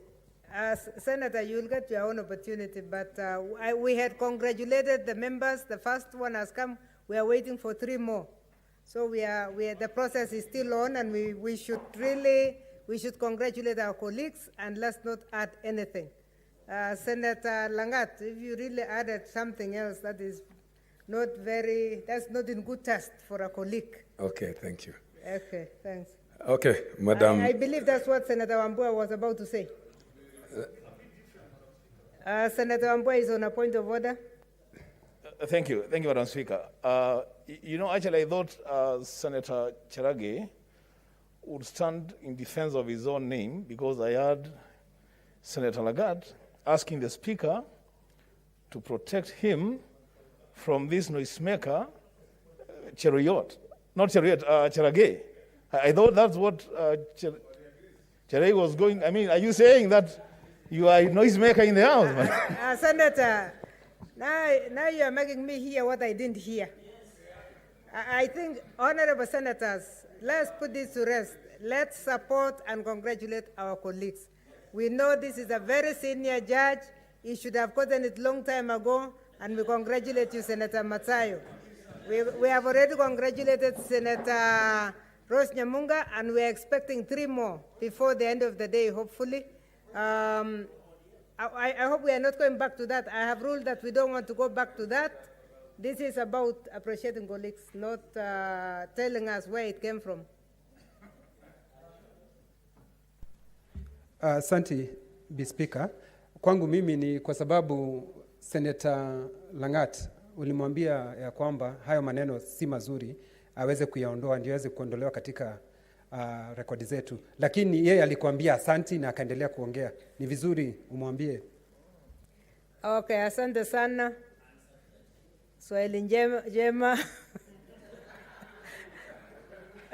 Senator, you'll get your own opportunity, but we had congratulated the members. The first one has come. We are waiting for 3 more. So the process is still on, and we should congratulate our colleagues, and let's not add anything. Senator Langat, if you really added something else that's not in good taste for a colleague. Okay, thank you. Okay, thanks. Okay, Madam. I believe that's what Senator Wambua was about to say. Senator Wambua is on a point of order. Thank you, Madam Speaker. Actually, I thought Senator Cherage would stand in defense of his own name, because I heard Senator Lagat asking the Speaker to protect him from this noisemaker, Cherage. I thought that's what Cherage was going. I mean, are you saying that you are a noisemaker in the House? Senator, now you are making me hear what I didn't hear. I think, honorable senators, let's put this to rest. Let's support and congratulate our colleagues. We know this is a very senior judge. He should have gotten it long time ago, and we congratulate you, Senator Matsayo. We have already congratulated Senator Rose Nyamunga, and we are expecting 3 more before the end of the day, hopefully. I hope we are not going back to that. I have ruled that we don't want to go back to that. This is about appreciating colleagues, not telling us where it came from. Asante, Speaker. Kwangu mimi ni kwa sababu Senator Langat ulimwambia ya kwamba hayo maneno si mazuri, aweze kuyaondoa ndio aweze kuondolewa katika rekodi zetu. Lakini yeye alikuambia asante na akaendelea kuongea. Ni vizuri umwambie. Okay, asante sana. Swahili njema.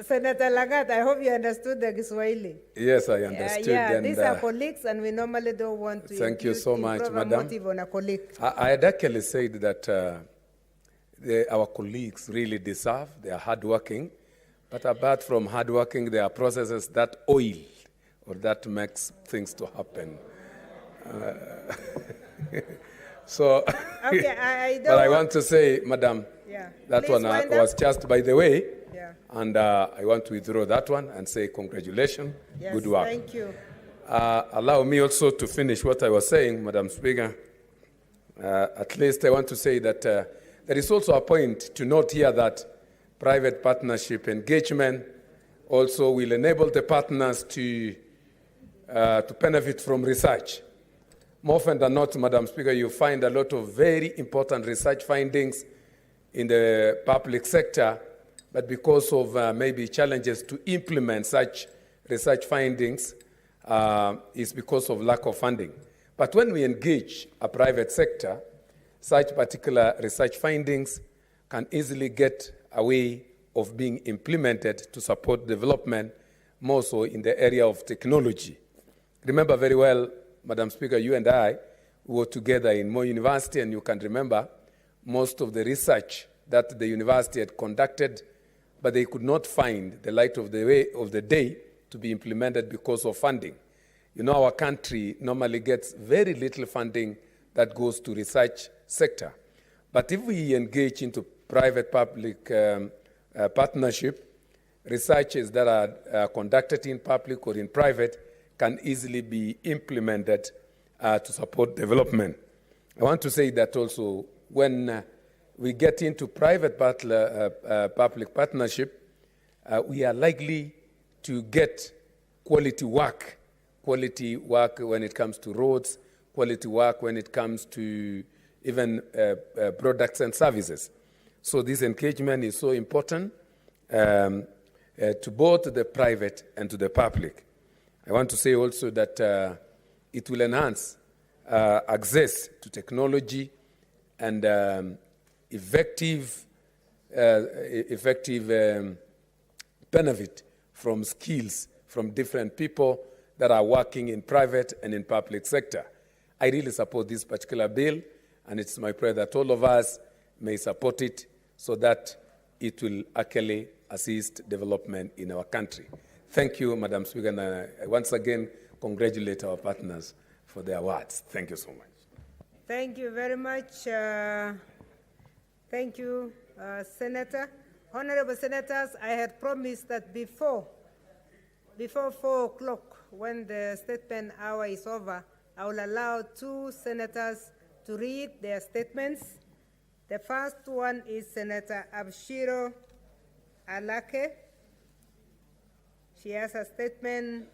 Senator Lagat, I hope you understood the Kiswahili. Yes, I understood. These are colleagues, and we normally don't want to thank you so much, Madam. Motive on a colleague. I had actually said that our colleagues really deserve, they are hardworking, but apart from hardworking, there are processes that oil or that makes things to happen. So, okay, but I want to say, Madam, that please one was just by the way, and I want to withdraw that one and say congratulations, good work. Thank you. Allow me also to finish what I was saying, Madam Speaker. At least I want to say that there is also a point to note here that private partnership engagement also will enable the partners to benefit from research. More often than not, Madam Speaker, you find a lot of very important research findings in the public sector, but because of maybe challenges to implement such research findings is because of lack of funding. But when we engage a private sector, such particular research findings can easily get a way of being implemented to support development, more so in the area of technology. Remember very well, Madam Speaker, you and I were together in Moi University, and you can remember most of the research that the university had conducted, but they could not find the light of the day to be implemented because of funding. You know, our country normally gets very little funding that goes to research sector. But if we engage into private-public partnership, researches that are conducted in public or in private can easily be implemented to support development. I want to say that also when we get into private-public partnership, we are likely to get quality work when it comes to roads, quality work when it comes to even products and services. So this engagement is so important to both the private and to the public. I want to say also that it will enhance access to technology and effective benefit from skills from different people that are working in private and in public sector. I really support this particular bill, and it's my prayer that all of us may support it so that it will actually assist development in our country. Thank you, Madam Speaker, and I once again congratulate our partners for their awards. Thank you so much. Thank you very much. Thank you, Honorable Senators, I had promised that before 4 o'clock, when the statement hour is over, I will allow 2 senators to read their statements. The first one is Senator Abshiro Alake. She has a statement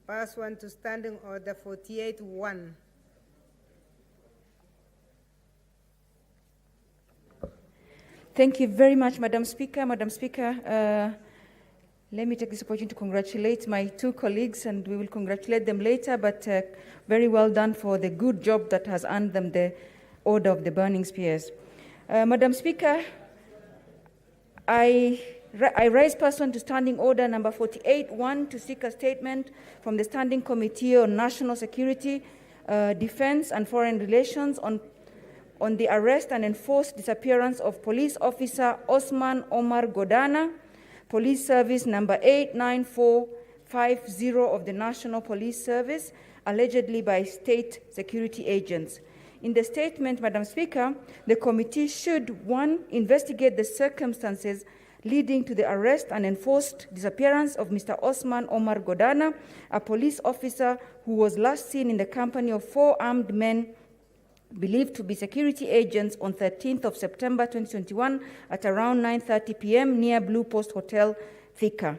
pursuant to Standing Order 48-1. Thank you very much, Madam Speaker. Madam Speaker, let me take this opportunity to congratulate my 2 colleagues, and we will congratulate them later, but very well done for the good job that has earned them the Order of the Burning Spears. Madam Speaker, I rise pursuant to Standing Order number 48-1 to seek a statement from the Standing Committee on National Security, Defense and Foreign Relations on the arrest and enforced disappearance of Police Officer Osman Omar Godana, Police Service number 89450 of the National Police Service, allegedly by state security agents. In the statement, Madam Speaker, the committee should, 1, investigate the circumstances leading to the arrest and enforced disappearance of Mr. Osman Omar Godana, a police officer who was last seen in the company of 4 armed men believed to be security agents on 13th of September 2021 at around 9:30 p.m. near Blue Post Hotel, Thika.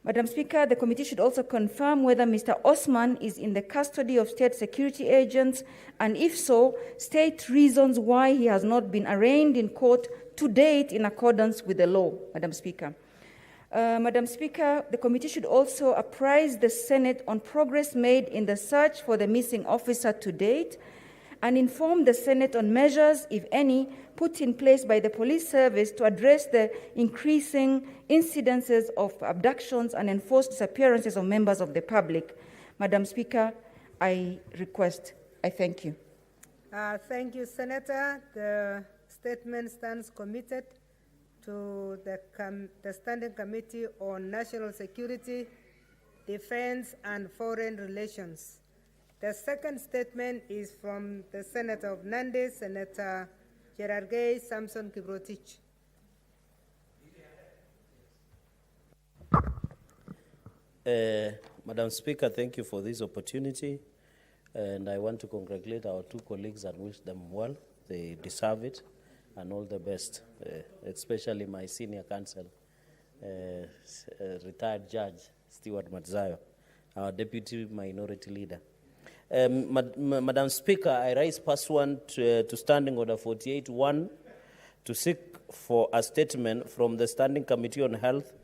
Madam Speaker, the committee should also confirm whether Mr. Osman is in the custody of state security agents, and if so, state reasons why he has not been arraigned in court to date in accordance with the law, Madam Speaker. Madam Speaker, the committee should also apprise the Senate on progress made in the search for the missing officer to date, and inform the Senate on measures, if any, put in place by the police service to address the increasing incidences of abductions and enforced disappearances of members of the public. Madam Speaker, I thank you. Thank you, Senator. The statement stands committed to the Standing Committee on National Security, Defense and Foreign Relations. The second statement is from the Senator of Nandi, Senator Cherargei Samson Kiprotich. Madam Speaker, thank you for this opportunity, and I want to congratulate our 2 colleagues and wish them well. They deserve it, and all the best, especially my senior counsel, retired Judge Stewart Matzayo, our Deputy Minority Leader. Madam Speaker, I rise pursuant to Standing Order 48-1 to seek for a statement from the Standing Committee on Health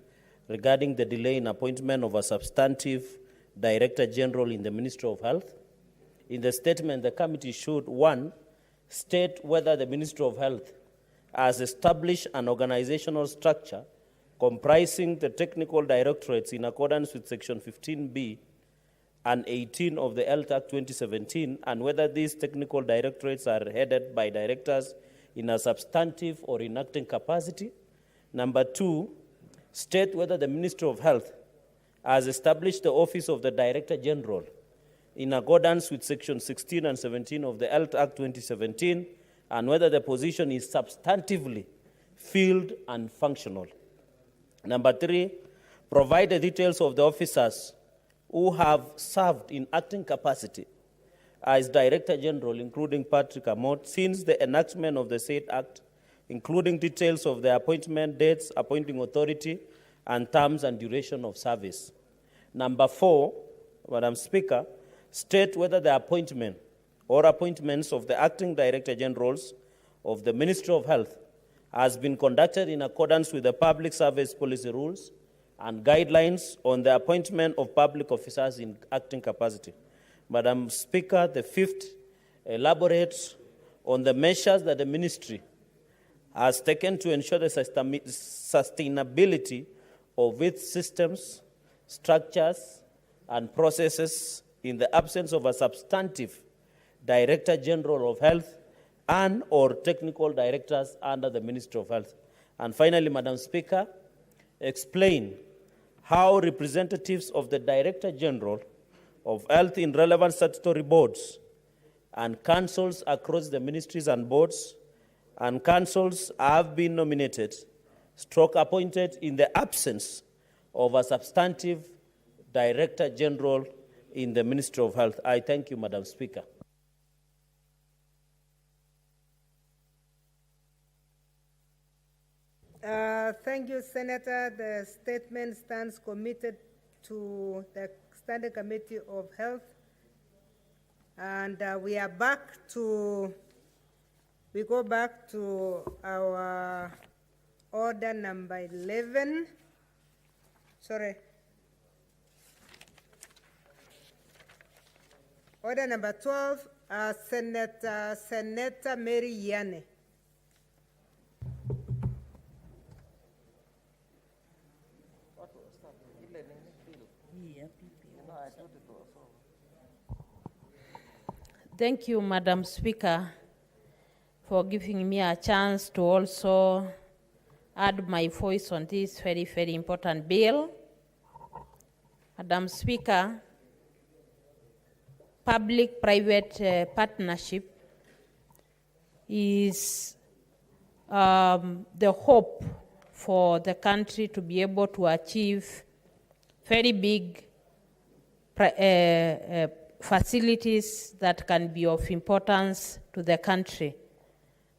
regarding the delay in appointment of a substantive Director General in the Ministry of Health. In the statement, the committee should, 1, state whether the Ministry of Health has established an organizational structure comprising the technical directorates in accordance with Section 15B and 18 of the Health Act 2017, and whether these technical directorates are headed by directors in a substantive or in acting capacity. Number 2, state whether the Ministry of Health has established the Office of the Director General in accordance with Section 16 and 17 of the Health Act 2017, and whether the position is substantively filled and functional. Number 3, provide the details of the officers who have served in acting capacity as Director General, including Patrick Amott, since the enactment of the said Act, including details of the appointment dates, appointing authority, and terms and duration of service. Number 4, Madam Speaker, state whether the appointment or appointments of the acting Director Generals of the Ministry of Health has been conducted in accordance with the Public Service Policy Rules and guidelines on the appointment of public officers in acting capacity. Madam Speaker, the 5th elaborates on the measures that the ministry has taken to ensure the sustainability of its systems, structures, and processes in the absence of a substantive Director General of Health and or technical directors under the Ministry of Health. And finally, Madam Speaker, explain how representatives of the Director General of Health in relevant statutory boards and councils across the ministries and boards and councils have been nominated, stroke appointed in the absence of a substantive Director General in the Ministry of Health. I thank you, Madam Speaker. Thank you, Senator. The statement stands committed to the Standing Committee of Health. And we go back to our order number 11. Sorry. Order number 12, Senator Mary Yane. Thank you, Madam Speaker, for giving me a chance to also add my voice on this very, very important bill. Madam Speaker, public-private partnership is the hope for the country to be able to achieve very big facilities that can be of importance to the country.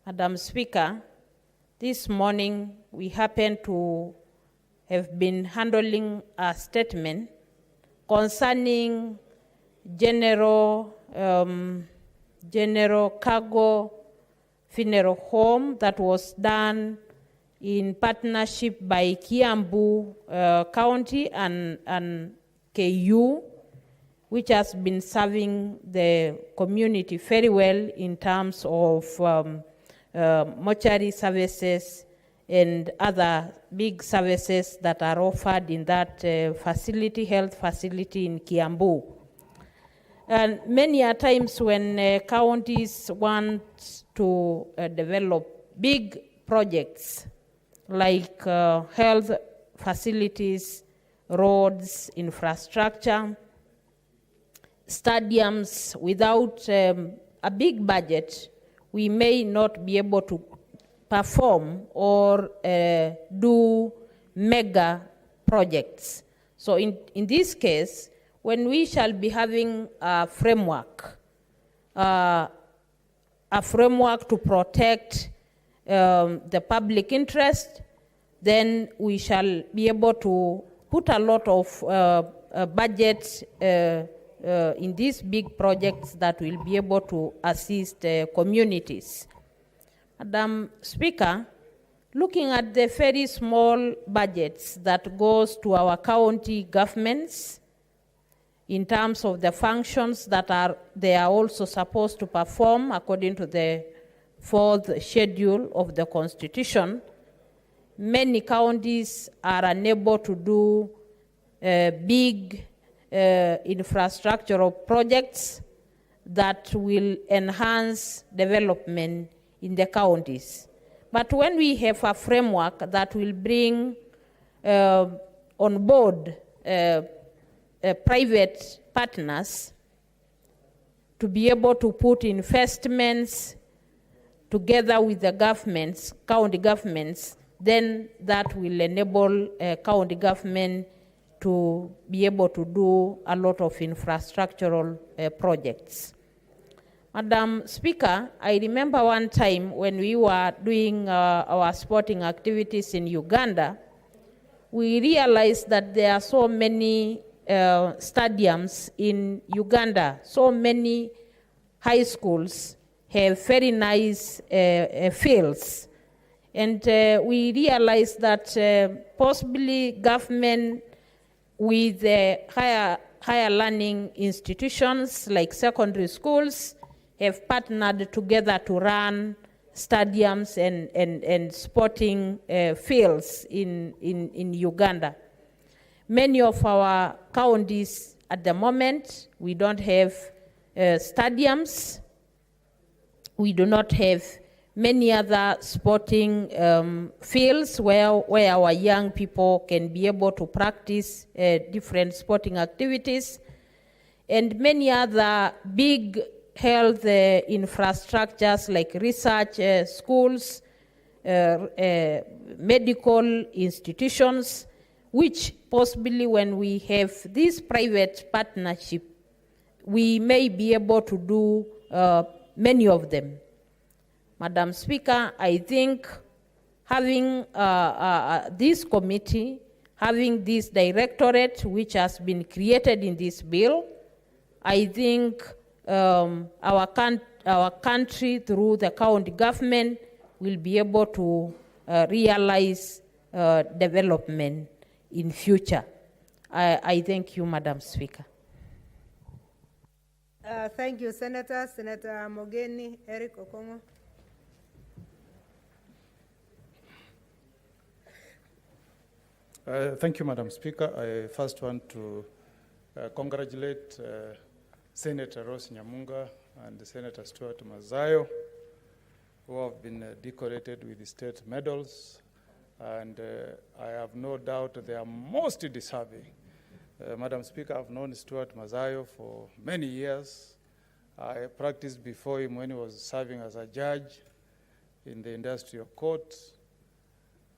Madam Speaker, this morning we happen to have been handling a statement concerning general cargo funeral home that was done in partnership by Kiambu County and KU, which has been serving the community very well in terms of mortuary services and other big services that are offered in that health facility in Kiambu. And many a times when counties want to develop big projects like health facilities, roads, infrastructure, stadiums, without a big budget, we may not be able to perform or do mega projects. So in this case, when we shall be having a framework to protect the public interest, then we shall be able to put a lot of budget in these big projects that will be able to assist communities. Madam Speaker, looking at the very small budgets that goes to our county governments in terms of the functions that they are also supposed to perform according to the 4th schedule of the Constitution, many counties are unable to do big infrastructural projects that will enhance development in the counties. But when we have a framework that will bring on board private partners to be able to put investments together with the governments, county governments, then that will enable county government to be able to do a lot of infrastructural projects. Madam Speaker, I remember one time when we were doing our sporting activities in Uganda, we realized that there are so many stadiums in Uganda, so many high schools have very nice fields. And we realized that possibly government with higher learning institutions like secondary schools have partnered together to run stadiums and sporting fields in Uganda. Many of our counties at the moment, we don't have stadiums. We do not have many other sporting fields where our young people can be able to practice different sporting activities. And many other big health infrastructures like research schools, medical institutions, which possibly when we have this private partnership, we may be able to do many of them. Madam Speaker, I think having this committee, having this directorate which has been created in this bill, I think our country through the county government will be able to realize development in future. I thank you, Madam Speaker. Thank you, Senator. Senator Mogeni, Eric Okongo. Thank you, Madam Speaker. I first want to congratulate Senator Rose Nyamunga and Senator Stuart Mazayo, who have been decorated with the state medals, and I have no doubt they are most deserving. Madam Speaker, I've known Stuart Mazayo for many years. I practiced before him when he was serving as a judge in the industrial court.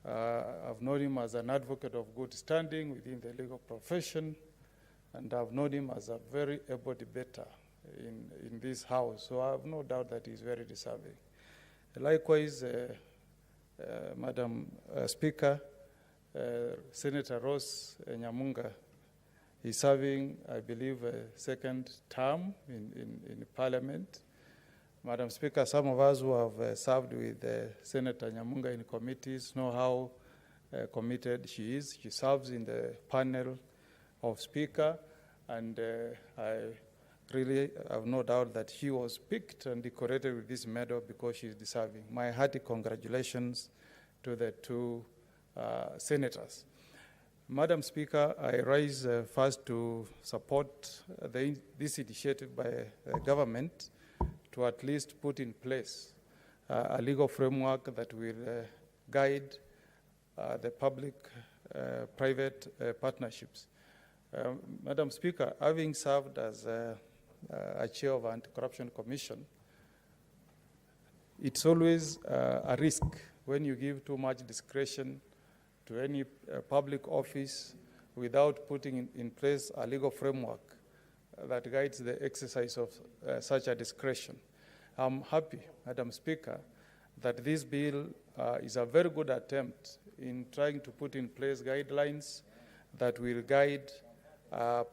I've known him as an advocate of good standing within the legal profession, and I've known him as a very able debater in this house, so I have no doubt that he's very deserving. Likewise, Madam Speaker, Senator Rose Nyamunga is serving, I believe, a second term in Parliament. Madam Speaker, some of us who have served with Senator Nyamunga in committees know how committed she is. She serves in the panel of Speaker, and I really have no doubt that she was picked and decorated with this medal because she is deserving. My hearty congratulations to the two senators. Madam Speaker, I rise first to support this initiative by the government to at least put in place a legal framework that will guide the public-private partnerships. Madam Speaker, having served as a chair of Anti-Corruption Commission, it's always a risk when you give too much discretion to any public office without putting in place a legal framework that guides the exercise of such a discretion. I'm happy, Madam Speaker, that this bill is a very good attempt in trying to put in place guidelines that will guide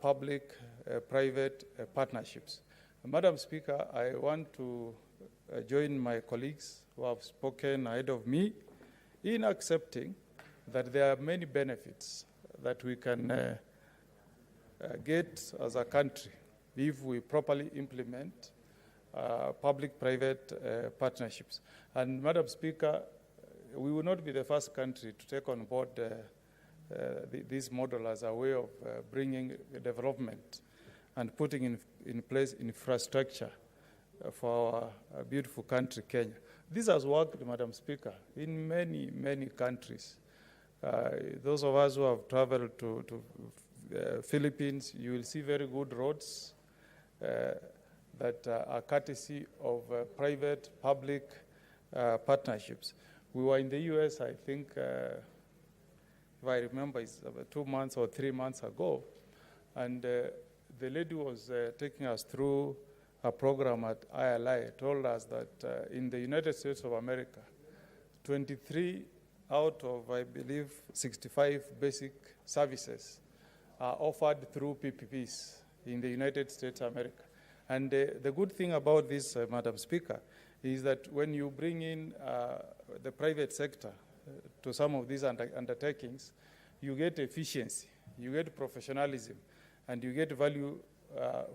public-private partnerships. Madam Speaker, I want to join my colleagues who have spoken ahead of me in accepting that there are many benefits that we can get as a country if we properly implement public-private partnerships. And Madam Speaker, we will not be the first country to take on board this model as a way of bringing development and putting in place infrastructure for our beautiful country, Kenya. This has worked, Madam Speaker, in many, many countries. Those of us who have traveled to Philippines, you will see very good roads that are courtesy of private-public partnerships. We were in the US, I think, if I remember, it's about 2 months or 3 months ago, and the lady was taking us through a program at ILI, told us that in the United States of America, 23 out of, I believe, 65 basic services are offered through PPPs in the United States of America. And the good thing about this, Madam Speaker, is that when you bring in the private sector to some of these undertakings, you get efficiency, you get professionalism, and you get value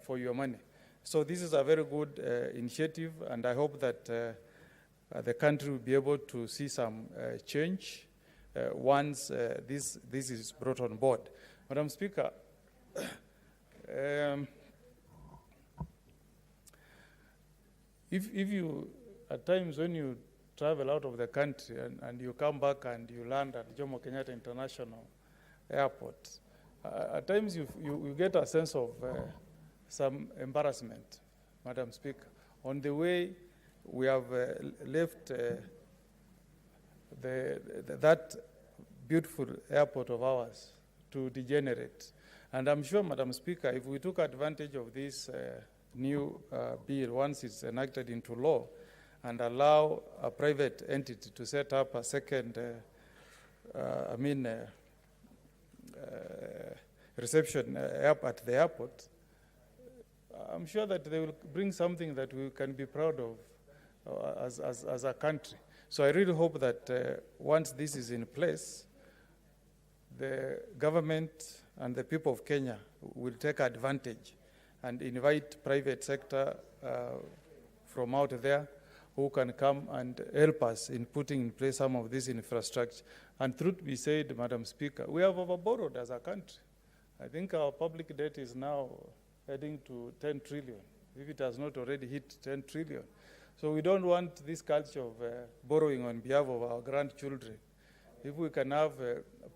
for your money. So this is a very good initiative, and I hope that the country will be able to see some change once this is brought on board. Madam Speaker, if you, at times when you travel out of the country and you come back and you land at Jomo Kenyatta International Airport, at times you get a sense of some embarrassment, Madam Speaker, On the way, we have left that beautiful airport of ours to degenerate. And I'm sure, Madam Speaker, if we took advantage of this new bill, once it's enacted into law, and allow a private entity to set up a second, reception at the airport, I'm sure that they will bring something that we can be proud of as a country. So I really hope that once this is in place, the government and the people of Kenya will take advantage and invite private sector from out there who can come and help us in putting in place some of this infrastructure. And truth be said, Madam Speaker, we have overborrowed as a country. I think our public debt is now heading to 10 trillion, if it has not already hit 10 trillion. So we don't want this culture of borrowing on behalf of our grandchildren. If we can have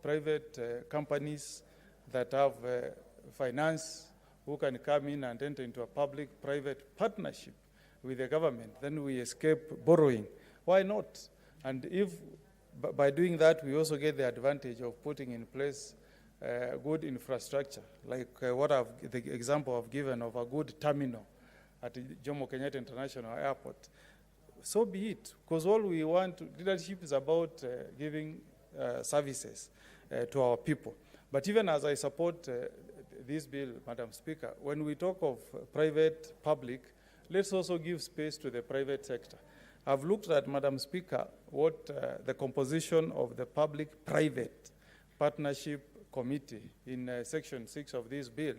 private companies that have finance who can come in and enter into a public-private partnership with the government, then we escape borrowing. Why not? And if by doing that, we also get the advantage of putting in place good infrastructure, like the example I've given of a good terminal at Jomo Kenyatta International Airport. So be it, because all we want, leadership is about giving services to our people. But even as I support this bill, Madam Speaker, when we talk of private, public, let's also give space to the private sector. I've looked at, Madam Speaker, what the composition of the public-private partnership committee in section 6 of this bill.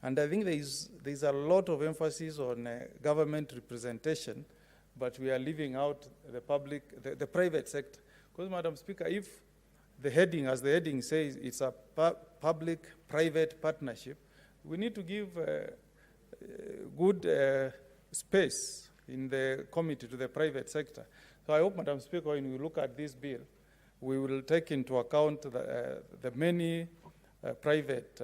And I think there's a lot of emphasis on government representation, but we are leaving out the private sector. Because, Madam Speaker, if the heading, as the heading says, it's a public-private partnership, we need to give good space in the committee to the private sector. So I hope, Madam Speaker, when we look at this bill, we will take into account the many private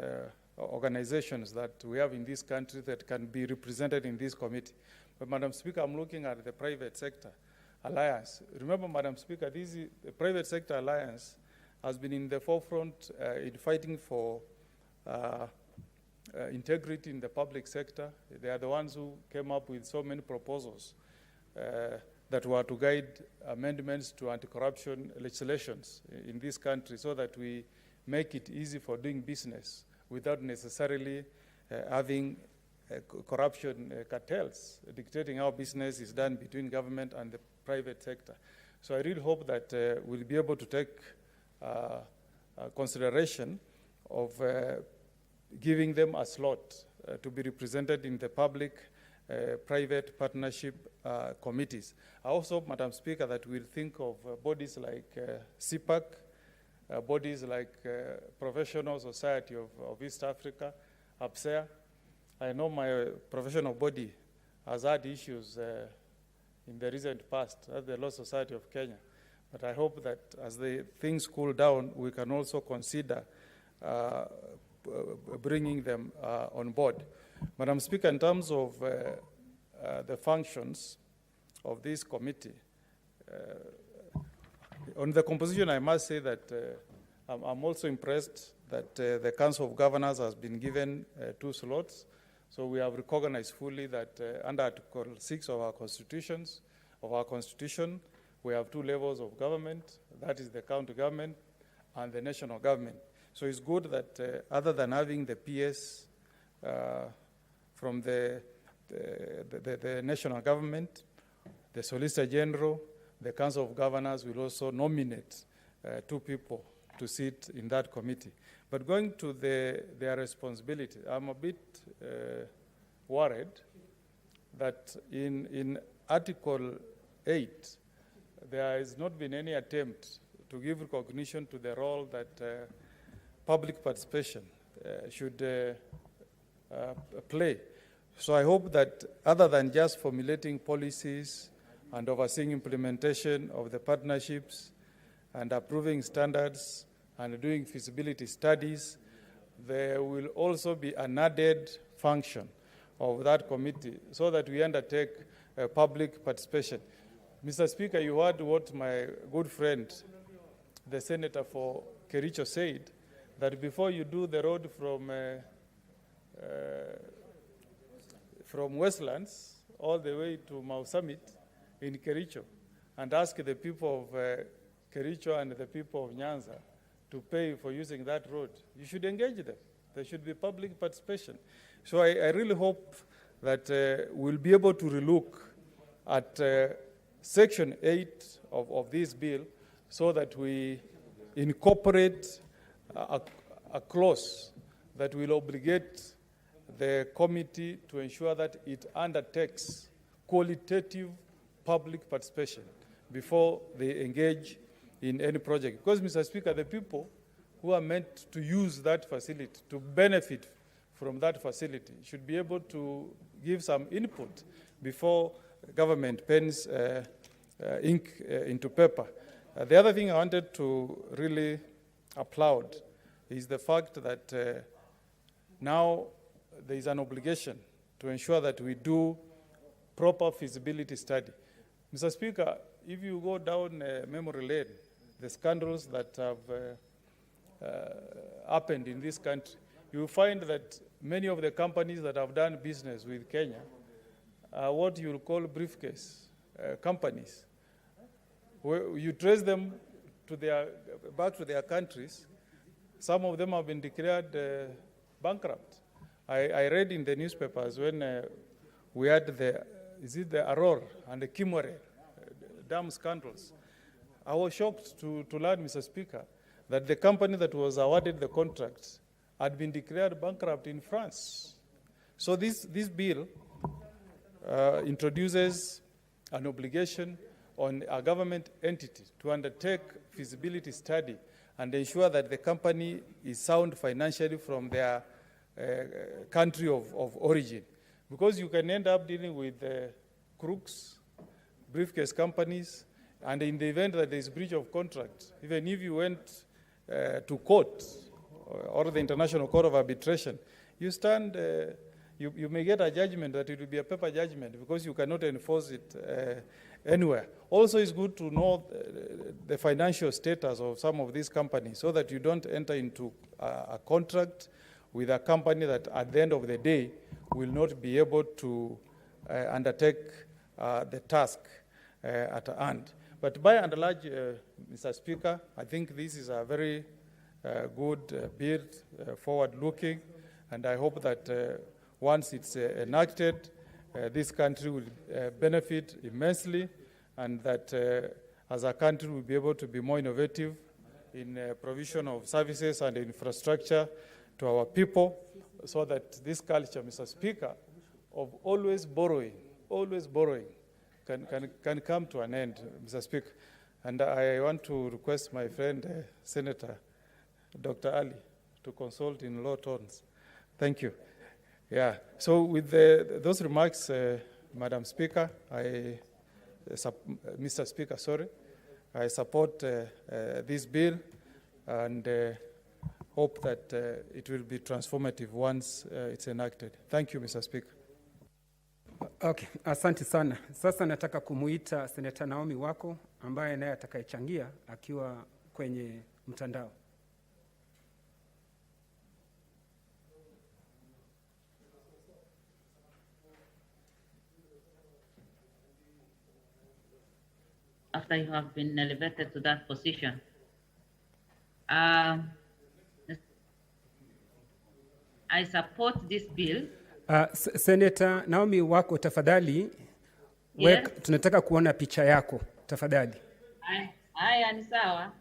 organizations that we have in this country that can be represented in this committee. But, Madam Speaker, I'm looking at the private sector alliance. Remember, Madam Speaker, the private sector alliance has been in the forefront in fighting for integrity in the public sector. They are the ones who came up with so many proposals that were to guide amendments to anti-corruption legislations in this country so that we make it easy for doing business without necessarily having corruption cartels dictating how business is done between government and the private sector. So I really hope that we'll be able to take consideration of giving them a slot to be represented in the public-private partnership committees. I also hope, Madam Speaker, that we'll think of bodies like CPAC, bodies like Professional Society of East Africa, APSEA. I know my professional body has had issues in the recent past, as the Law Society of Kenya. But I hope that as the things cool down, we can also consider bringing them on board. Madam Speaker, in terms of the functions of this committee, on the composition, I must say that I'm also impressed that the Council of Governors has been given 2 slots. So we have recognized fully that under Article 6 of our Constitution, we have 2 levels of government. That is the county government and the national government. So it's good that other than having the PS from the national government, the Solicitor General, the Council of Governors will also nominate 2 people to sit in that committee. But going to their responsibility, I'm a bit worried that in Article 8, there has not been any attempt to give recognition to the role that public participation should play. So I hope that other than just formulating policies and overseeing implementation of the partnerships and approving standards and doing feasibility studies, there will also be an added function of that committee so that we undertake public participation. Mr. Speaker, you heard what my good friend, the senator for Kericho, said, that before you do the road from Westlands all the way to Mau Summit in Kericho, and ask the people of Kericho and the people of Nyanza to pay for using that road, you should engage them. There should be public participation. So I really hope that we'll be able to relook at Section 8 of this bill so that we incorporate a clause that will obligate the committee to ensure that it undertakes qualitative public participation before they engage in any project. Because, Mr. Speaker, the people who are meant to use that facility, to benefit from that facility, should be able to give some input before government pens ink into paper. The other thing I wanted to really applaud is the fact that now there is an obligation to ensure that we do proper feasibility study. Mr. Speaker, if you go down memory lane, the scandals that have happened in this country, you will find that many of the companies that have done business with Kenya are what you will call briefcase companies. Where you trace them to back to their countries. Some of them have been declared bankrupt. I read in the newspapers when we had the Aror and the Kimore dam scandals. I was shocked to learn, Mr. Speaker, that the company that was awarded the contract had been declared bankrupt in France. So this bill introduces an obligation on a government entity to undertake feasibility study and ensure that the company is sound financially from their country of origin. Because you can end up dealing with crooks, briefcase companies, and in the event that there is breach of contract, even if you went to court or the International Court of Arbitration, you stand, you may get a judgment that it will be a paper judgment because you cannot enforce it anywhere. Also, it's good to know the financial status of some of these companies so that you don't enter into a contract with a company that at the end of the day will not be able to undertake the task at hand. But by and large, Mr. Speaker, I think this is a very good bill, forward-looking, and I hope that once it's enacted, this country will benefit immensely, and that as a country we'll be able to be more innovative in provision of services and infrastructure to our people, so that this culture, Mr. Speaker, of always borrowing, can come to an end, Mr. Speaker. And I want to request my friend, Senator Dr. Ali, to consult in low tones. Thank you. Yeah. So with those remarks, Madam Speaker, Mr. Speaker, sorry, I support this bill and hope that it will be transformative once it's enacted. Thank you, Mr. Speaker. Okay, asante sana. Sasa nataka kumuita Seneta Naomi Wako ambaye naye atakayechangia akiwa kwenye mtandao. After you have been elevated to that position. I support this bill. Senator Naomi Wako, tafadhali, Yes. tunataka kuona picha yako, tafadhali. Haya ni sawa,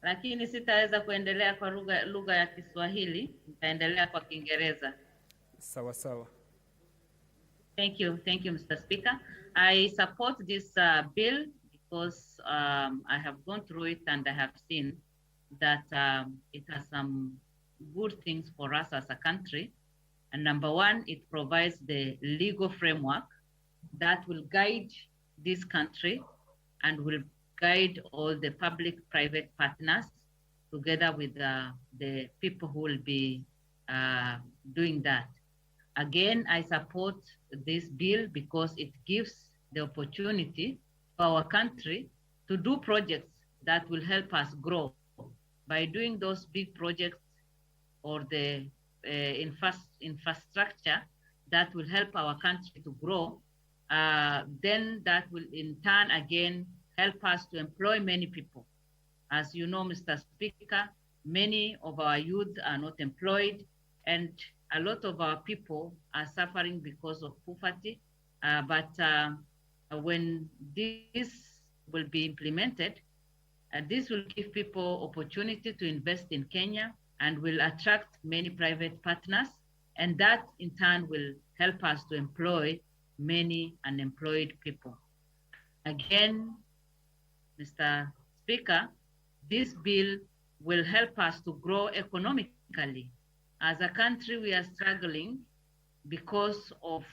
lakini sitaweza kuendelea kwa lugha ya Kiswahili, nitaendelea kwa Kiingereza. Sawa sawa. Thank you, Mr. Speaker. I support this bill because I have gone through it and I have seen that it has some good things for us as a country. And number one, it provides the legal framework that will guide this country and will guide all the public-private partners together with the people who will be doing that. Again, I support this bill because it gives the opportunity for our country to do projects that will help us grow. By doing those big projects or the infrastructure that will help our country to grow, then that will in turn again help us to employ many people. As you know, Mr. Speaker, many of our youth are not employed, and a lot of our people are suffering because of poverty. But when this will be implemented, this will give people opportunity to invest in Kenya and will attract many private partners, and that in turn will help us to employ many unemployed people. Again, Mr. Speaker, this bill will help us to grow economically. As a country, we are struggling because of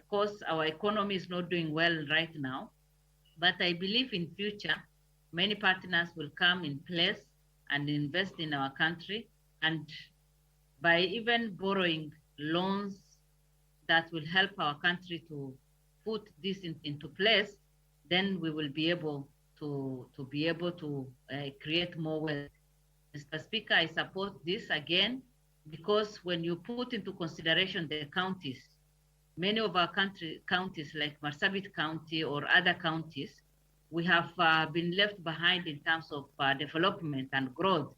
course, our economy is not doing well right now. But I believe in future, many partners will come in place and invest in our country. And by even borrowing loans that will help our country to put this into place, then we will be able to create more wealth. Mr. Speaker, I support this again because when you put into consideration the counties, many of our counties like Marsabit County or other counties, we have been left behind in terms of development and growth.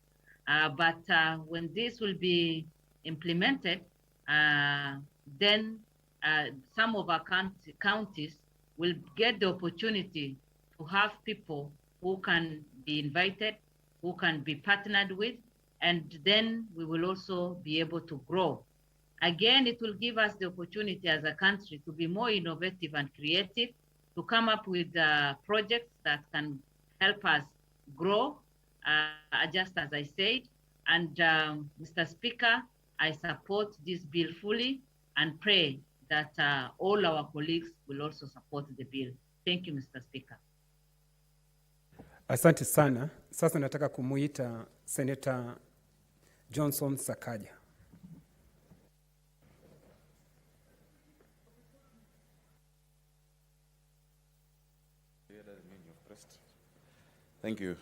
But when this will be implemented, then some of our counties will get the opportunity to have people who can be invited, who can be partnered with, and then we will also be able to grow. Again, it will give us the opportunity as a country to be more innovative and creative, to come up with projects that can help us grow, just as I said. And Mr. Speaker, I support this bill fully and pray that all our colleagues will also support the bill. Thank you, Mr. Speaker. Asante sana. Sasa nataka kumuita Senator Johnson Sakaja. Thank you,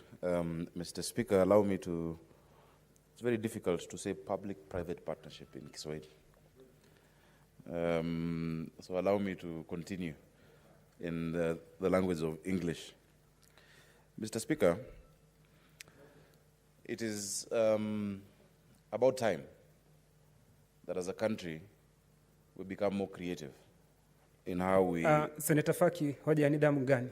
Mr. Speaker. Allow me to, it's very difficult to say public-private partnership in Kiswahili. So allow me to continue in the language of English. Mr. Speaker, it is about time that as a country we become more creative in how we... Senator Faki, hoja ya nidhamu gani?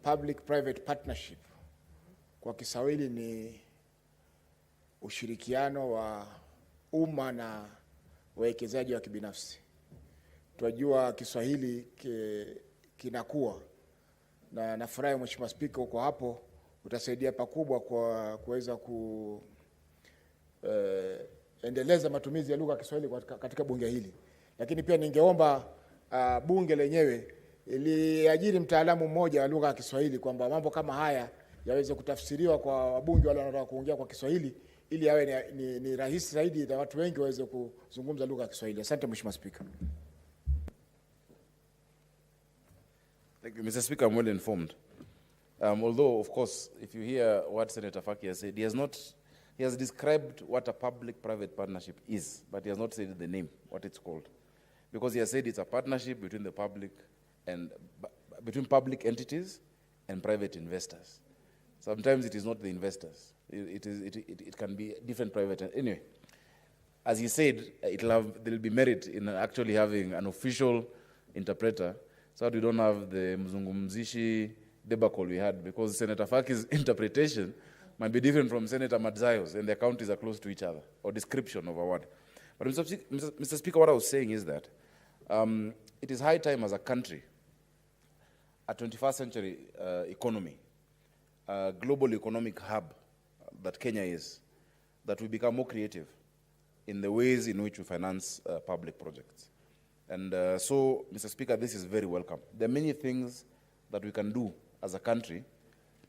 Public-private partnership kwa Kiswahili ni ushirikiano wa umma na wawekezaji wa kibinafsi. Tunajua Kiswahili kinakuwa na nafurahi Mheshimiwa Spika uko hapo, utasaidia pakubwa kwa kuweza endeleza matumizi ya lugha ya Kiswahili katika bunge hili. Lakini pia ningeomba bunge lenyewe iliajiri mtaalamu mmoja wa lugha ya Kiswahili kwamba mambo kama haya yaweze kutafsiriwa kwa wabunge wale wanataka kuongea kwa Kiswahili ili yawe ni rahisi zaidi na watu wengi waweze kuzungumza lugha ya Kiswahili. Asante Mheshimiwa Spika. Thank you, Mr. Speaker. I'm well informed. Although, of course, if you hear what Senator Faki has said, he has described what a public-private partnership is, but he has not said the name, what it's called. Because he has said it's a partnership between the public and between public entities and private investors. Sometimes it is not the investors. It can be different private. Anyway, as he said, there will be merit in actually having an official interpreter, so that we don't have the Mzungumzishi debacle we had, because Senator Faki's interpretation might be different from Senator Madzayo's, and their counties are close to each other, or description of a word. But Mr. Speaker, what I was saying is that it is high time as a country, a 21st century economy, a global economic hub that Kenya is, that we become more creative in the ways in which we finance public projects. And so, Mr. Speaker, this is very welcome. There are many things that we can do as a country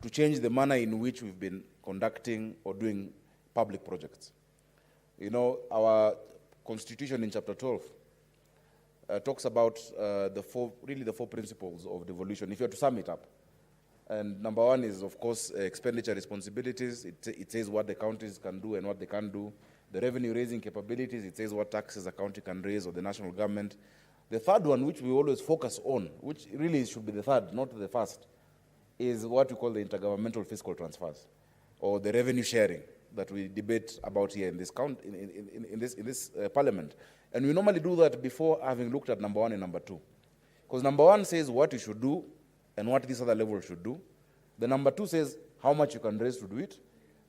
to change the manner in which we've been conducting or doing public projects. You know, our constitution in chapter 12 talks about the four principles of devolution, if you have to sum it up. And number one is, of course, expenditure responsibilities. It says what the counties can do and what they can't do. The revenue raising capabilities, it says what taxes a county can raise or the national government. The third one, which we always focus on, which really should be the third, not the first, is what we call the intergovernmental fiscal transfers, or the revenue sharing that we debate about here in this parliament. And we normally do that before having looked at number one and number two. Because number one says what you should do and what this other level should do. The number two says how much you can raise to do it.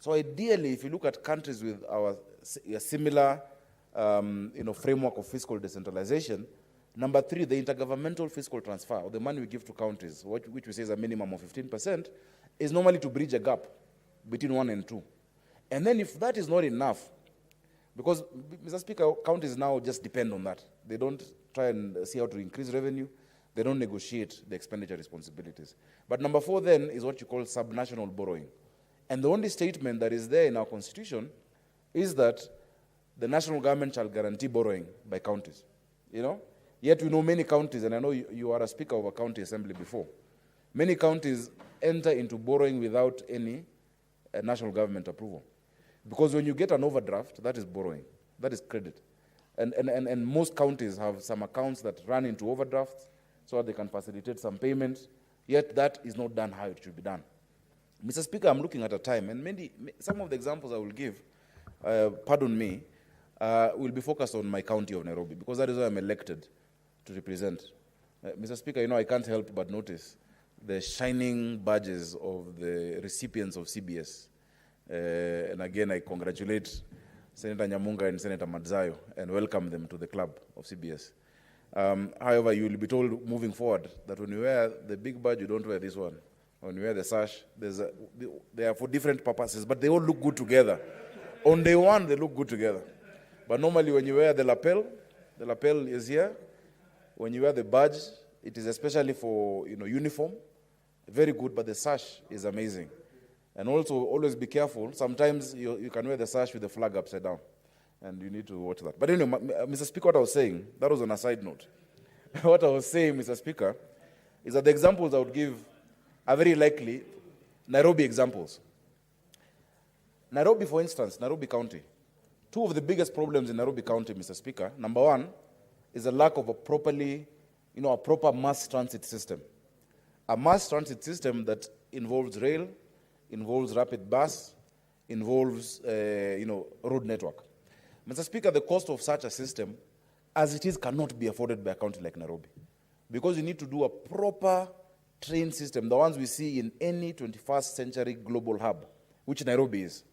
So ideally, if you look at countries with our similar framework of fiscal decentralization, number three, the intergovernmental fiscal transfer, or the money we give to countries, which we say is a minimum of 15%, is normally to bridge a gap between 1 and 2. And then if that is not enough, because, Mr. Speaker, counties now just depend on that. They don't try and see how to increase revenue. They don't negotiate the expenditure responsibilities. But number 4 then is what you call subnational borrowing. And the only statement that is there in our constitution is that the national government shall guarantee borrowing by counties. You know? Yet we know many counties, and I know you are a speaker of a county assembly before, many counties enter into borrowing without any national government approval. Because when you get an overdraft, that is borrowing, that is credit. And most counties have some accounts that run into overdrafts so that they can facilitate some payments, yet that is not done how it should be done. Mr. Speaker, I'm looking at a time, and some of the examples I will give, pardon me, will be focused on my county of Nairobi, because that is where I'm elected to represent. Mr. Speaker, I can't help but notice the shining badges of the recipients of CBS. And again, I congratulate Senator Nyamunga and Senator Madzayo and welcome them to the club of CBS. However, you will be told moving forward that when you wear the big badge, you don't wear this one. When you wear the sash, they are for different purposes, but they all look good together. On day one, they look good together. But normally when you wear the lapel is here. When you wear the badge, it is especially for uniform, very good, but the sash is amazing. And also, always be careful. Sometimes you can wear the sash with the flag upside down, and you need to watch that. But anyway, Mr. Speaker, what I was saying, that was on a side note. What I was saying, Mr. Speaker, is that the examples I would give are very likely Nairobi examples. Nairobi, for instance, Nairobi County. Two of the biggest problems in Nairobi County, Mr. Speaker, number one is a lack of a proper mass transit system. A mass transit system that involves rail, involves rapid bus, involves road network. Mr. Speaker, the cost of such a system, as it is, cannot be afforded by a county like Nairobi, because you need to do a proper train system, the ones we see in any 21st century global hub, which Nairobi is.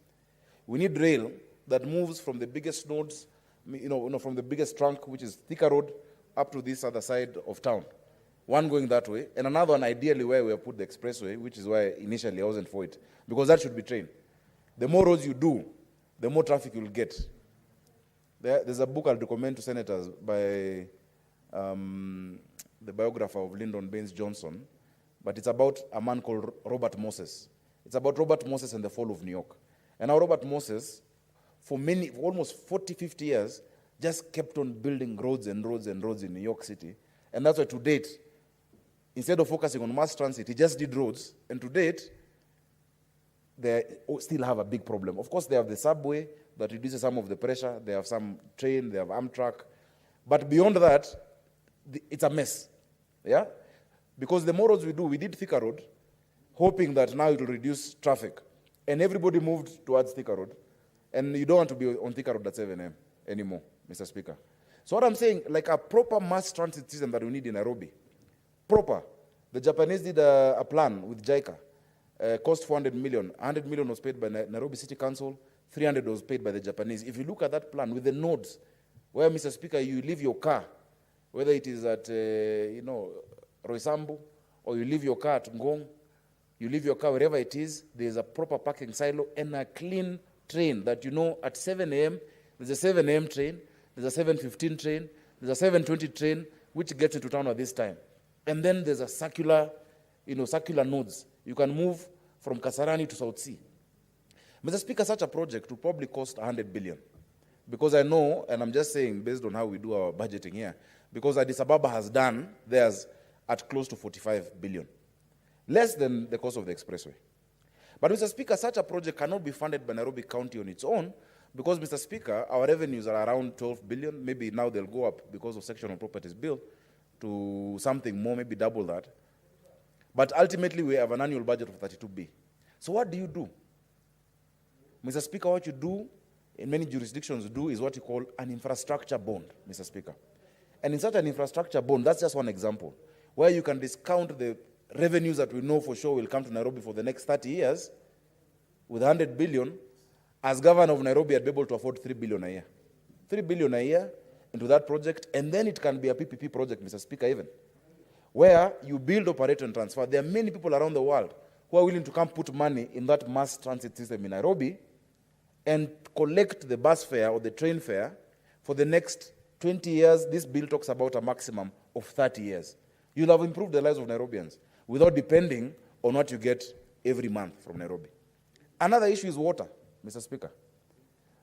We need rail that moves from the biggest nodes, from the biggest trunk, which is Thika Road, up to this other side of town. One going that way, and another one ideally where we have put the expressway, which is why initially I wasn't for it, because that should be train. The more roads you do, the more traffic you'll get. There's a book I'll recommend to senators by the biographer of Lyndon Baines Johnson, but it's about a man called Robert Moses. It's about Robert Moses and the fall of New York. And now Robert Moses, for almost 40, 50 years, just kept on building roads and roads and roads in New York City. And that's why to date, instead of focusing on mass transit, he just did roads. And to date, they still have a big problem. Of course, they have the subway that reduces some of the pressure. They have some train, they have Amtrak. But beyond that, it's a mess. Yeah? Because the more roads we do, we did Thika Road, hoping that now it will reduce traffic. And everybody moved towards Thika Road. And you don't want to be on Thika Road at 7 a.m. anymore, Mr. Speaker. So what I'm saying, like a proper mass transit system that we need in Nairobi, proper. The Japanese did a plan with JICA, cost 400 million. 100 million was paid by Nairobi City Council, 300 was paid by the Japanese. If you look at that plan with the nodes, where, Mr. Speaker, you leave your car, whether it is at, Roysambu, or you leave your car at Ngong, you leave your car wherever it is, there's a proper parking silo and a clean train that at 7 a.m., there's a 7 a.m. train, there's a 7:15 train, there's a 7:20 train, which gets into town at this time. And then there's a circular nodes. You can move from Kasarani to South Sea. Mr. Speaker, such a project would probably cost 100 billion. Because I know, and I'm just saying based on how we do our budgeting here, because Addis Ababa has done theirs at close to 45 billion. Less than the cost of the expressway. But Mr. Speaker, such a project cannot be funded by Nairobi County on its own, because, Mr. Speaker, our revenues are around 12 billion. Maybe now they'll go up because of sectional properties bill to something more, maybe double that. But ultimately, we have an annual budget of 32B. So what do you do? Mr. Speaker, what you do, in many jurisdictions do, is what you call an infrastructure bond, Mr. Speaker. And in such an infrastructure bond, that's just one example, where you can discount the revenues that we know for sure will come to Nairobi for the next 30 years with 100 billion. As governor of Nairobi, I'd be able to afford 3 billion a year. 3 billion a year into that project, and then it can be a PPP project, Mr. Speaker, even, where you build, operate, and transfer. There are many people around the world who are willing to come put money in that mass transit system in Nairobi and collect the bus fare or the train fare for the next 20 years. This bill talks about a maximum of 30 years. You'll have improved the lives of Nairobians without depending on what you get every month from Nairobi. Another issue is water, Mr. Speaker.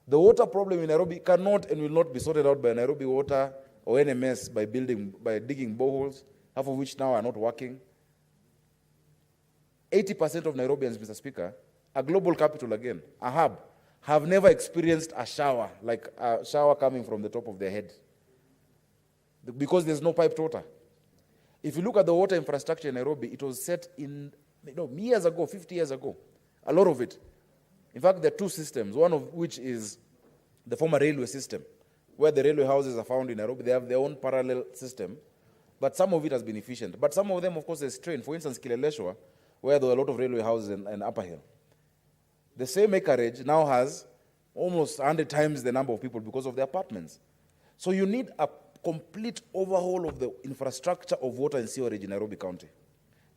The water problem in Nairobi cannot and will not be sorted out by Nairobi Water or NMS by digging boreholes, half of which now are not working. 80% of Nairobians, Mr. Speaker, a global capital again, a hub, have never experienced a shower, like a shower coming from the top of their head, because there's no piped water. If you look at the water infrastructure in Nairobi, it was set in years ago, 50 years ago, a lot of it. In fact, there are two systems, one of which is the former railway system, where the railway houses are found in Nairobi. They have their own parallel system, but some of it has been efficient. But some of them, of course, there's strain. For instance, Kileleshwa, where there are a lot of railway houses and Upper Hill. The same acreage now has almost 100 times the number of people because of the apartments. So you need a complete overhaul of the infrastructure of water and sewerage in Nairobi County.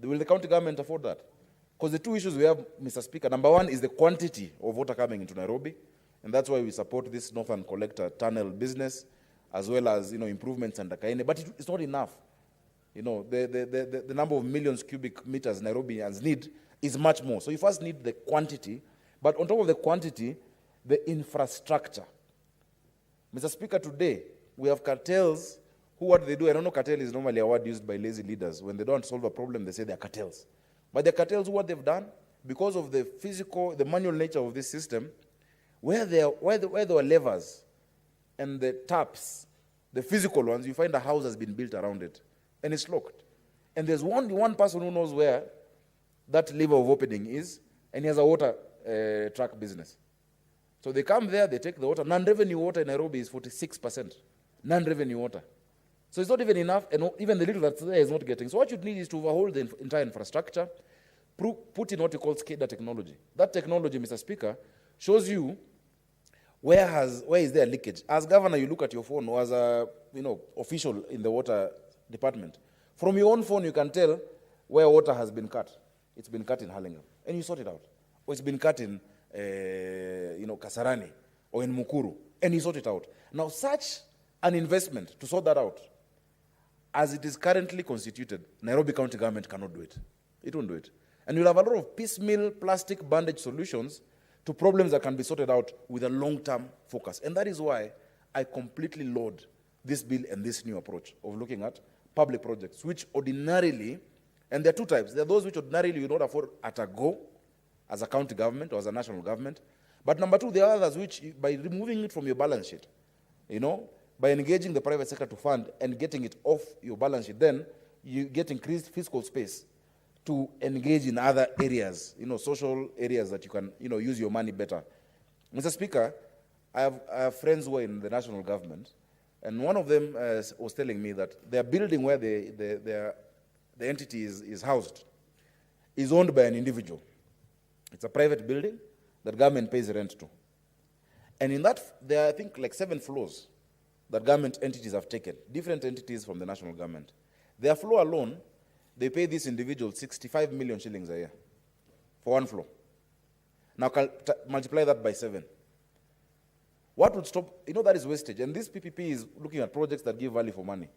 Will the county government afford that? Because the two issues we have, Mr. Speaker, number one is the quantity of water coming into Nairobi, and that's why we support this Northern Collector Tunnel business, as well as improvements under Kaine. But it's not enough. The number of millions cubic meters Nairobians need is much more. So you first need the quantity, but on top of the quantity, the infrastructure. Mr. Speaker, today we have cartels who, what they do, I don't know, cartel is normally a word used by lazy leaders. When they don't solve a problem, they say they're cartels. But the cartels, what they've done, because of the manual nature of this system, where there were levers and the taps, the physical ones, you find a house has been built around it, and it's locked. And there's only one person who knows where that lever of opening is, and he has a water truck business. So they come there, they take the water. Non-revenue water in Nairobi is 46%. Non-revenue water. So it's not even enough, and even the little that's there is not getting. So what you need is to overhaul the entire infrastructure, put in what you call SCADA technology. That technology, Mr. Speaker, shows you where is there leakage. As governor, you look at your phone, or as a official in the water department. From your own phone, you can tell where water has been cut. It's been cut in Hurlingham, and you sort it out. Or it's been cut in Kasarani or in Mukuru, and you sort it out. Now, such an investment to sort that out, as it is currently constituted, Nairobi County government cannot do it. It won't do it. And you'll have a lot of piecemeal plastic bandage solutions to problems that can be sorted out with a long-term focus. And that is why I completely laud this bill and this new approach of looking at public projects, which ordinarily, and there are two types. There are those which ordinarily you don't afford at a go, as a county government or as a national government. But number two, there are others which, by removing it from your balance sheet, by engaging the private sector to fund and getting it off your balance sheet, then you get increased fiscal space to engage in other areas, social areas that you can, use your money better. Mr. Speaker, I have friends who are in the national government, and one of them was telling me that their building where the entity is housed is owned by an individual. It's a private building that government pays rent to. And in that, there are, I think, like 7 floors that government entities have taken, different entities from the national government. Their floor alone, they pay this individual 65 million shillings a year for one floor. Now multiply that by 7. What would stop, that is wastage. And this PPP is looking at projects that give value for money.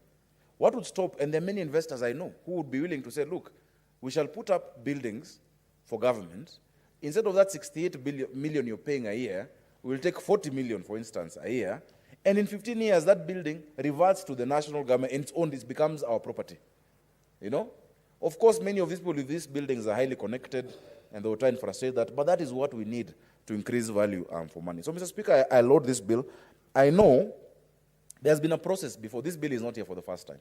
What would stop, and there are many investors I know who would be willing to say, look, we shall put up buildings for government, instead of that 68 million you're paying a year, we'll take 40 million, for instance, a year, and in 15 years, that building reverts to the national government and it's owned, it becomes our property. You know? Of course, many of these people with these buildings are highly connected and they will try and frustrate that, but that is what we need to increase value for money. So, Mr. Speaker, I load this bill. I know there's been a process before. This bill is not here for the first time.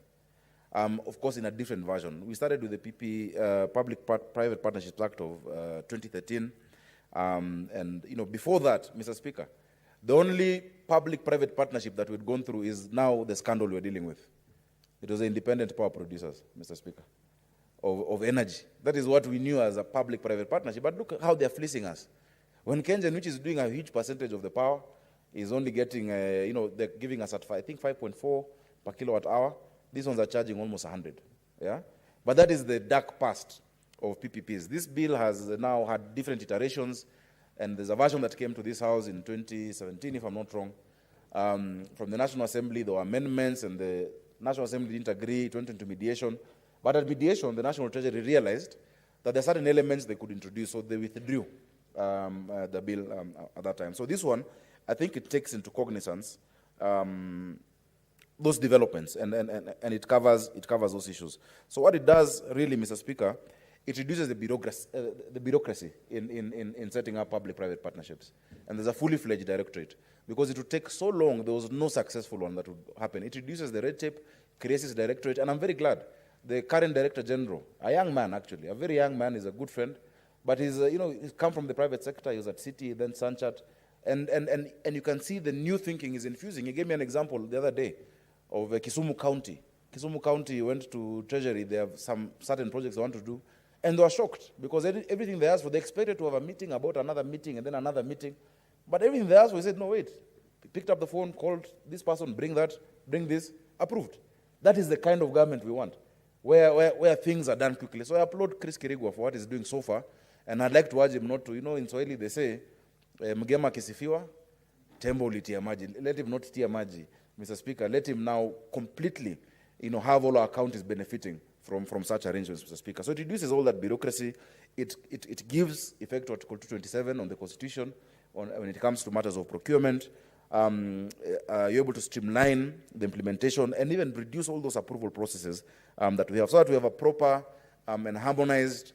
Of course, in a different version. We started with the Public-Private Partnerships Act of 2013. And, you know, before that, Mr. Speaker, the only public-private partnership that we'd gone through is now the scandal we're dealing with. It was the independent power producers, Mr. Speaker, of energy. That is what we knew as a public-private partnership. But look how they're fleecing us. When Kenyan, which is doing a huge percentage of the power, is only getting, you know, they're giving us at, I think, 5.4 per kilowatt hour. These ones are charging almost 100. Yeah? But that is the dark past of PPPs. This bill has now had different iterations, and there's a version that came to this House in 2017, if I'm not wrong. From the National Assembly, there were amendments, and the National Assembly didn't agree, it went into mediation. But at mediation, the National Treasury realized that there are certain elements they could introduce, so they withdrew the bill at that time. So this one, I think it takes into cognizance those developments, and it covers those issues. So what it does, really, Mr. Speaker, it reduces the bureaucracy in setting up public-private partnerships. And there's a fully fledged directorate. Because it would take so long, there was no successful one that would happen. It reduces the red tape, creates this directorate, and I'm very glad. The current Director General, a young man actually, a very young man, is a good friend, but he's, you know, he's come from the private sector. He was at City, then Sanchat, and you can see the new thinking is infusing. He gave me an example the other day of Kisumu County. Kisumu County went to Treasury. They have some certain projects they want to do, and they were shocked because everything they asked for, they expected to have a meeting about another meeting and then another meeting, but everything they asked for, he said, no, wait. He picked up the phone, called this person, bring that, bring this, approved. That is the kind of government we want, where things are done quickly. So I applaud Chris Kirigwa for what he's doing so far, and I'd like to urge him not to, you know, in Swahili they say, mgema kisifiwa, tembo litia maji. Let him not tia maji, Mr. Speaker. Let him now completely, you know, have all our counties benefiting from such arrangements, Mr. Speaker. So it reduces all that bureaucracy. It gives effect to Article 227 on the Constitution when it comes to matters of procurement. You're able to streamline the implementation and even reduce all those approval processes that we have, so that we have a proper and harmonized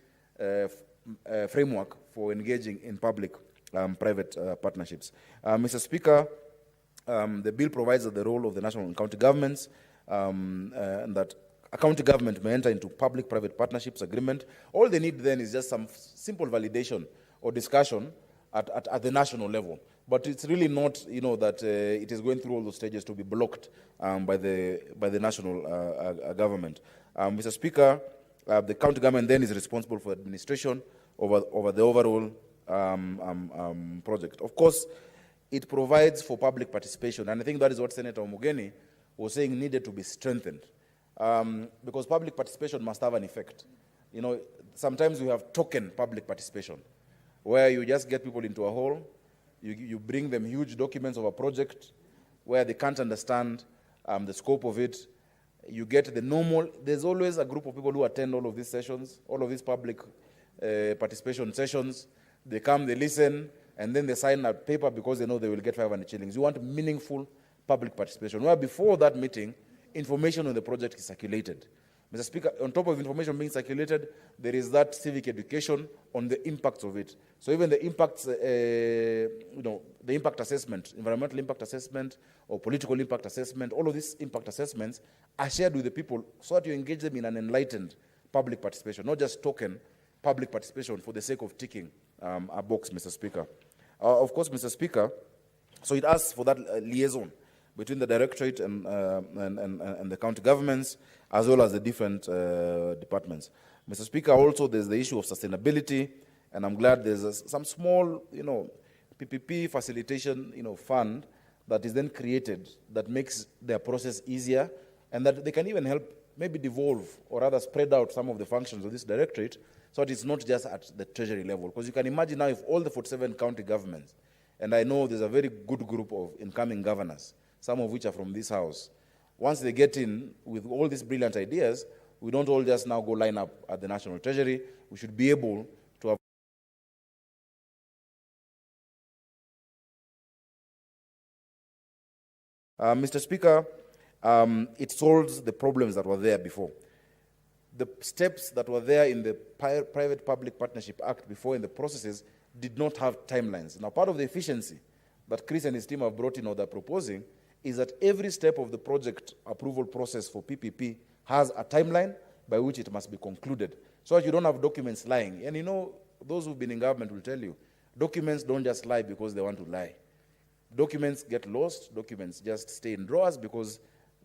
framework for engaging in public-private partnerships. Mr. Speaker, the bill provides that the role of the national and county governments, and that a county government may enter into public-private partnerships agreement. All they need then is just some simple validation or discussion at the national level. But it's really not, you know, that it is going through all those stages to be blocked by the national government. Mr. Speaker, the county government then is responsible for administration over the overall project. Of course, it provides for public participation, and I think that is what Senator Omugeni was saying needed to be strengthened, because public participation must have an effect. You know, sometimes we have token public participation, where you just get people into a hall, you bring them huge documents of a project where they can't understand the scope of it. You get the normal, there's always a group of people who attend all of these sessions, all of these public participation sessions. They come, they listen, and then they sign a paper because they know they will get 500 shillings. You want meaningful public participation, where before that meeting, information on the project is circulated. Mr. Speaker, on top of information being circulated, there is that civic education on the impacts of it. So even the impacts, you know, the impact assessment, environmental impact assessment, or political impact assessment, all of these impact assessments are shared with the people so that you engage them in an enlightened public participation, not just token public participation for the sake of ticking a box, Mr. Speaker. Of course, Mr. Speaker, so it asks for that liaison between the directorate and the county governments, as well as the different departments. Mr. Speaker, also there's the issue of sustainability, and I'm glad there's some small, you know, PPP facilitation, you know, fund that is then created that makes their process easier, and that they can even help maybe devolve or rather spread out some of the functions of this directorate, so that it's not just at the treasury level. Because you can imagine now if all the 47 county governments, and I know there's a very good group of incoming governors, some of which are from this house, once they get in with all these brilliant ideas, we don't all just now go line up at the National Treasury. We should be able Mr. Speaker, it solves the problems that were there before. The steps that were there in the Private-Public Partnership Act before in the processes did not have timelines. Now, part of the efficiency that Chris and his team have brought in or they're proposing is that every step of the project approval process for PPP has a timeline by which it must be concluded, so that you don't have documents lying. And you know, those who've been in government will tell you, documents don't just lie because they want to lie. Documents get lost, documents just stay in drawers because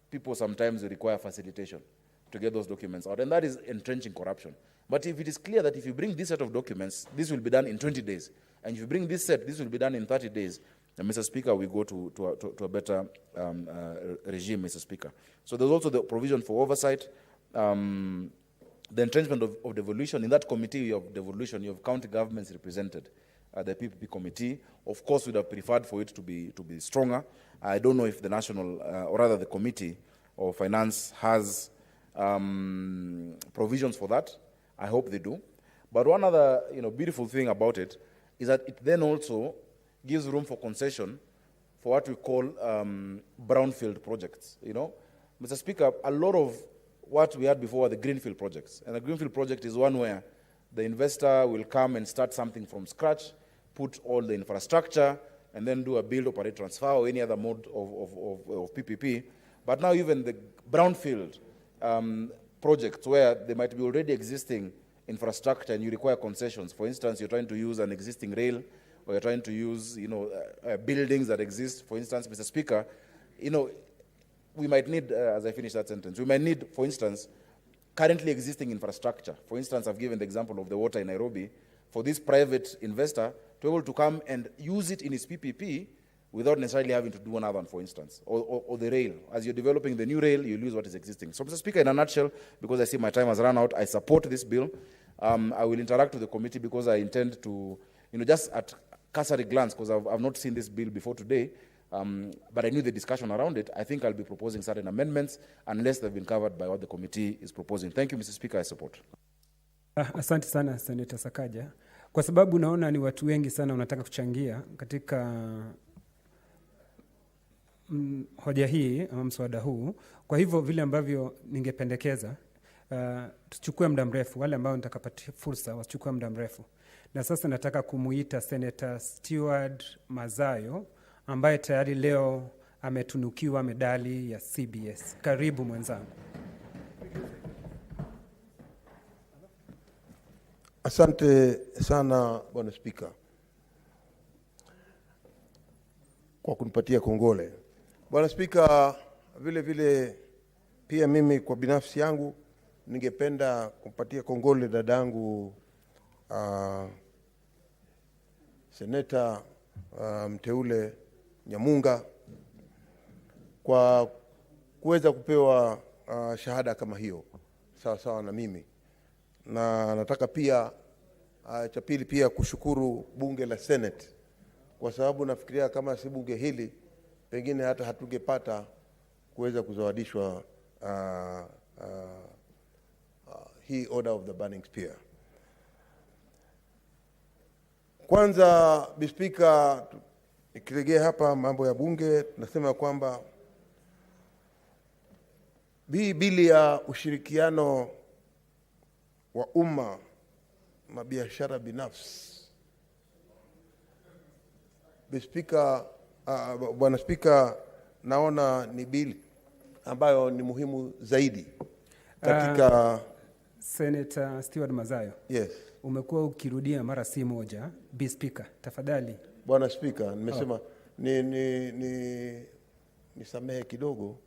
people sometimes require facilitation to get those documents out, and that is entrenching corruption. But if it is clear that if you bring this set of documents, this will be done in 20 days, and if you bring this set, this will be done in 30 days, and Mr. Speaker, we go to a better regime, Mr. Speaker. So there's also the provision for oversight, the entrenchment of devolution. In that committee of devolution, you have county governments represented. The PPP committee, of course, would have preferred for it to be stronger. I don't know if the national, or rather the committee of finance has provisions for that. I hope they do. But one other, beautiful thing about it is that it then also gives room for concession for what we call brownfield projects. Mr. Speaker, a lot of what we had before were the greenfield projects, and a greenfield project is one where the investor will come and start something from scratch, put all the infrastructure, and then do a build, operate, transfer, or any other mode of PPP. But now even the brownfield projects where there might be already existing infrastructure and you require concessions. For instance, you're trying to use an existing rail, or you're trying to use buildings that exist. For instance, Mr. Speaker, we might need, as I finish that sentence, we might need, for instance, currently existing infrastructure. For instance, I've given the example of the water in Nairobi, for this private investor to be able to come and use it in his PPP without necessarily having to do another one, for instance, or the rail. As you're developing the new rail, you'll use what is existing. So, Mr. Speaker, in a nutshell, because I see my time has run out, I support this bill. I will interact with the committee because I intend to, just at cursory glance, because I've not seen this bill before today, but I knew the discussion around it. I think I'll be proposing certain amendments unless they've been covered by what the committee is proposing. Thank you, Mr. Speaker. I support. Asante sana Senator Sakaja, kwa sababu naona ni watu wengi sana wanataka kuchangia katika hoja hii ama mswada huu. Kwa hivyo vile ambavyo ningependekeza tuchukue muda mrefu, wale ambao nitakapatia fursa wachukue muda mrefu. Na sasa nataka kumuita Senator Stewart Mazayo ambaye tayari leo ametunukiwa medali ya CBS. Karibu mwenzangu. Asante sana Bwana Spika kwa kunipatia kongole. Bwana Spika, vile vile pia mimi kwa binafsi yangu ningependa kumpatia kongole dadangu Seneta mteule Nyamunga kwa kuweza kupewa shahada kama hiyo sawa sawa na mimi. Na nataka pia cha pili pia kushukuru bunge la Senate, kwa sababu nafikiria kama si bunge hili pengine hata hatungepata kuweza kuzawadishwa hii Order of the Burning Spear. Kwanza Bispika, nikirejea hapa mambo ya bunge, nasema kwamba bili ya ushirikiano wa umma na biashara binafsi, Bispika, Bwana Spika, naona ni bili ambayo ni muhimu zaidi katika Senator Stewart Mazayo. Yes. Umekuwa ukirudia mara si moja. Bispika, tafadhali. Bwana Spika, nimesema nisamehe kidogo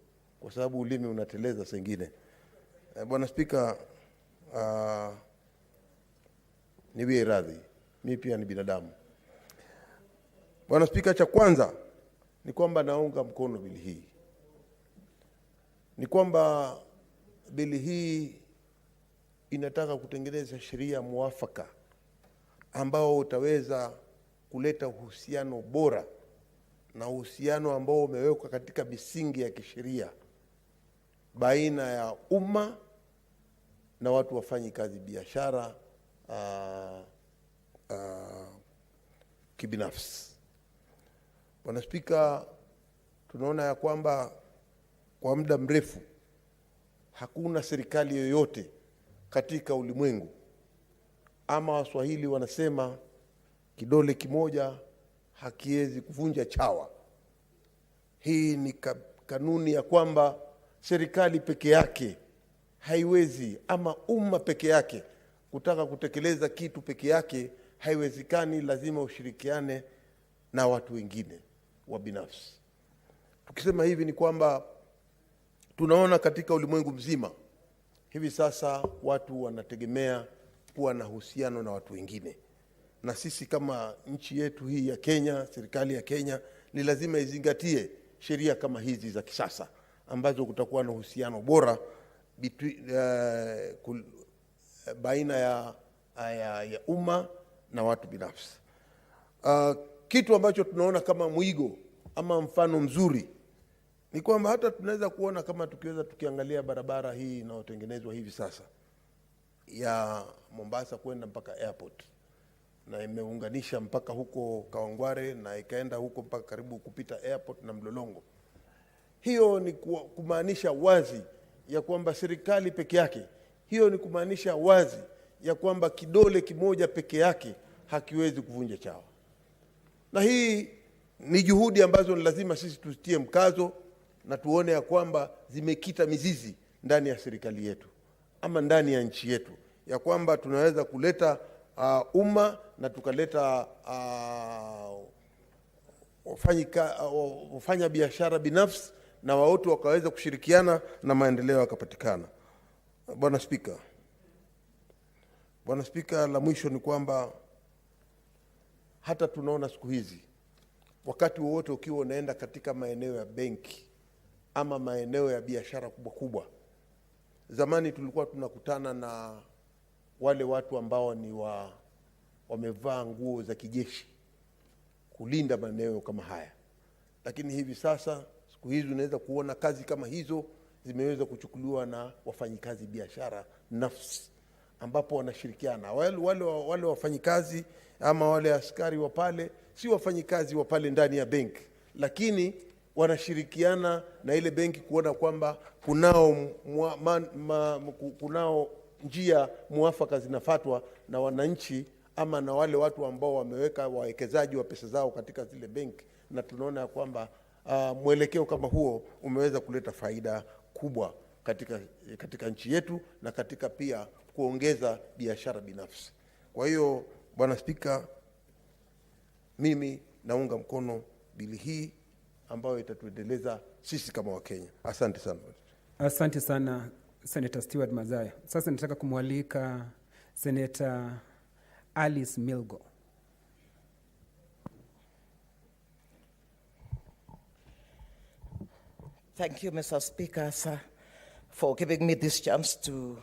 kwa sababu ulimi unateleza sengine. Bwana Spika, niwie radhi. Mimi pia ni binadamu. Bwana Spika, cha kwanza ni kwamba naunga mkono bili hii. Ni kwamba bili hii inataka kutengeneza sheria muafaka ambao utaweza kuleta uhusiano bora na uhusiano ambao umewekwa katika misingi ya kisheria baina ya umma na watu wafanyi kazi biashara kibinafsi. Bwana Spika, tunaona ya kwamba kwa muda mrefu hakuna serikali yoyote katika ulimwengu, ama Waswahili wanasema kidole kimoja hakiwezi kuvunja chawa. Hii ni kanuni ya kwamba serikali peke yake haiwezi, ama umma peke yake kutaka kutekeleza kitu peke yake haiwezekani, lazima ushirikiane na watu wengine wa binafsi. Tukisema hivi ni kwamba tunaona katika ulimwengu mzima hivi sasa watu wanategemea kuwa na uhusiano na watu wengine, na sisi kama nchi yetu hii ya Kenya, serikali ya Kenya ni lazima izingatie sheria kama hizi za kisasa ambazo kutakuwa na uhusiano bora baina ya umma na watu binafsi. Kitu ambacho tunaona kama mwigo ama mfano mzuri ni kwamba hata tunaweza kuona kama tukiangalia barabara hii inayotengenezwa hivi sasa ya Mombasa kwenda mpaka airport, na imeunganisha mpaka huko Kawangware na ikaenda huko mpaka karibu kupita airport na Mlolongo. Hiyo ni kumaanisha wazi ya kwamba serikali peke yake, hiyo ni kumaanisha wazi ya kwamba kidole kimoja peke yake hakiwezi kuvunja chawa. Na hii ni juhudi ambazo ni lazima sisi tuzitie mkazo na tuone ya kwamba zimekita mizizi ndani ya serikali yetu ama ndani ya nchi yetu, ya kwamba tunaweza kuleta umma na tukaleta wafanya biashara binafsi na wote wakaweza kushirikiana na maendeleo yakapatikana. Bwana Spika, la mwisho ni kwamba hata tunaona siku hizi wakati wowote ukiwa unaenda katika maeneo ya benki ama maeneo ya biashara kubwa kubwa, zamani tulikuwa tunakutana na wale watu ambao ni wamevaa nguo za kijeshi kulinda maeneo kama haya, lakini hivi sasa siku hizi unaweza kuona kazi kama hizo zimeweza kuchukuliwa na wafanyikazi biashara nafsi, ambapo wanashirikiana. Wale wafanyikazi ama wale askari wa pale si wafanyikazi wa pale ndani ya benki, lakini wanashirikiana na ile benki kuona kwamba kunao njia muafaka zinafuatwa na wananchi ama na wale watu ambao wameweka wawekezaji wa pesa zao katika zile benki, na tunaona kwamba mwelekeo kama huo umeweza kuleta faida kubwa katika nchi yetu na katika pia kuongeza biashara binafsi. Kwa hiyo Bwana Spika, mimi naunga mkono bili hii ambayo itatuendeleza sisi kama Wakenya. Asante sana. Asante sana Senator Stewart Mazayo. Sasa nataka kumwalika Senator Alice Milgo. Thank you, Mr. Speaker, sir, for giving me this chance to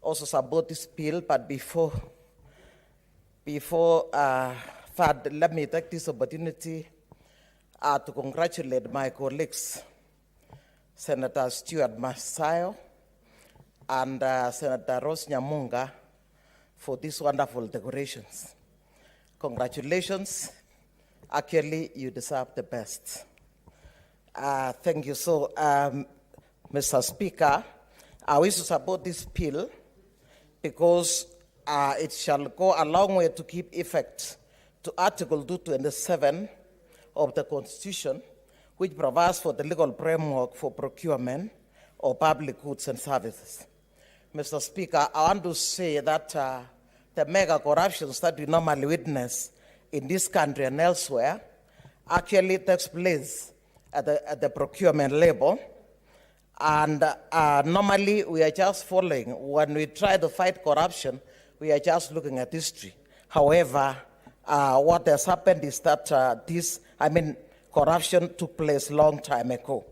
also support this bill. But before that, let me take this opportunity to congratulate my colleagues, Senator Stewart Masayo and Senator Rose Nyamunga, for these wonderful decorations. Congratulations. Actually, you deserve the best. Thank you. So, Mr. Speaker, I wish to support this bill because it shall go a long way to keep effect to Article 227 of the Constitution, which provides for the legal framework for procurement of public goods and services. Mr. Speaker, I want to say that the mega corruptions that we normally witness in this country and elsewhere actually takes place at the procurement level. And normally we are just following. When we try to fight corruption, we are just looking at history. However, what has happened is that corruption took place a long time ago.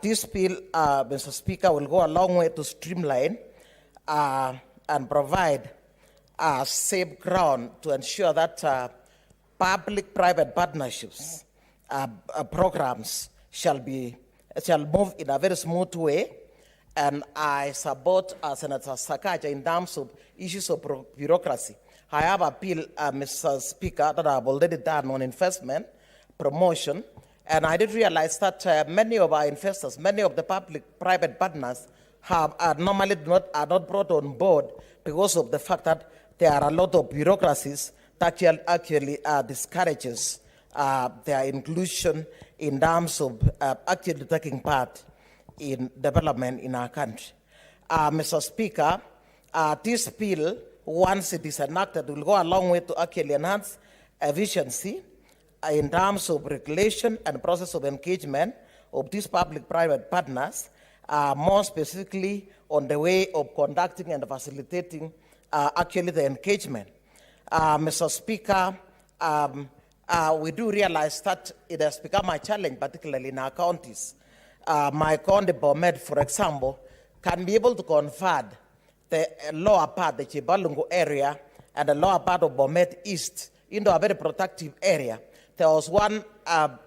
This bill, Mr. Speaker, will go a long way to streamline and provide a safe ground to ensure that public-private partnerships programs shall move in a very smooth way. And I support Senator Sakaja in terms of issues of bureaucracy. I have a bill, Mr. Speaker, that I have already done on investment, promotion, And I did realize that many of our investors, many of the public-private partners are normally not brought on board because of the fact that there are a lot of bureaucracies that actually discourages their inclusion in terms of actually taking part in development in our country. Mr. Speaker, this bill, once it is enacted, will go a long way to actually enhance efficiency in terms of regulation and process of engagement of these public-private partners, more specifically on the way of conducting and facilitating actually the engagement. Mr. Speaker, we do realize that it has become a challenge, particularly in our counties. My county, Bomet, for example, can be able to convert the lower part, the Chibalungu area, and the lower part of Bomet East into a very productive area. There was one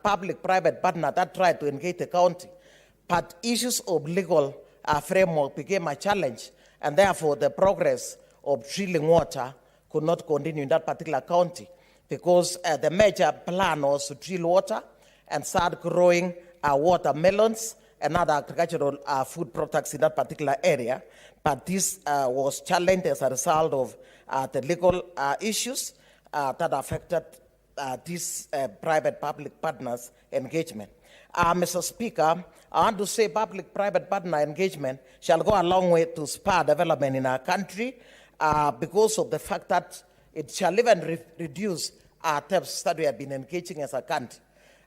public-private partner that tried to engage the county, but issues of legal framework became a challenge, and therefore the progress of drilling water could not continue in that particular county because the major plan was to drill water and start growing watermelons and other agricultural food products in that particular area. But this was challenged as a result of the legal issues that affected this private-public partners engagement. Mr. Speaker, I want to say public-private partner engagement shall go a long way to spur development in our country because of the fact that it shall even reduce our debts that we have been engaging as a country.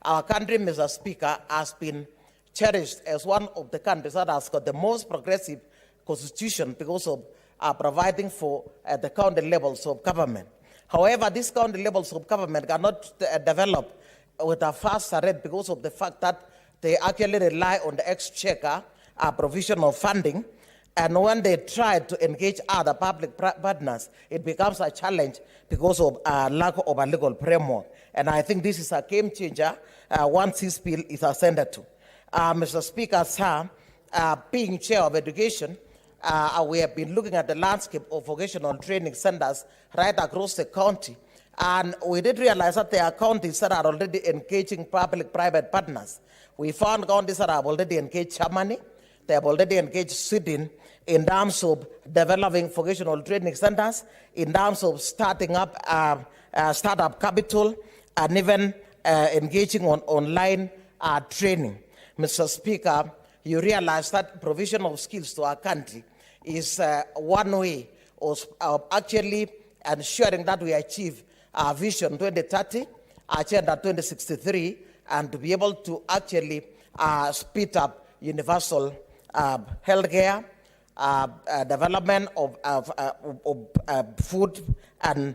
Our country, Mr. Speaker, has been cherished as one of the countries that has got the most progressive constitution because of providing for the county levels of government. However, these county levels of government cannot develop with a faster rate because of the fact that they actually rely on the exchequer provision of funding. And when they try to engage other public partners, it becomes a challenge because of lack of a legal framework. And I think this is a game changer once this bill is ascended to. Mr. Speaker, sir, being chair of education, we have been looking at the landscape of vocational training centers right across the county. And we did realize that there are counties that are already engaging public-private partners. We found counties that have already engaged Germany, they have already engaged Sweden in terms of developing vocational training centers, in terms of starting up startup capital, and even engaging on online training. Mr. Speaker, you realize that provision of skills to our country is one way of actually ensuring that we achieve our Vision 2030, Agenda 2063, and to be able to actually speed up universal healthcare, development of food and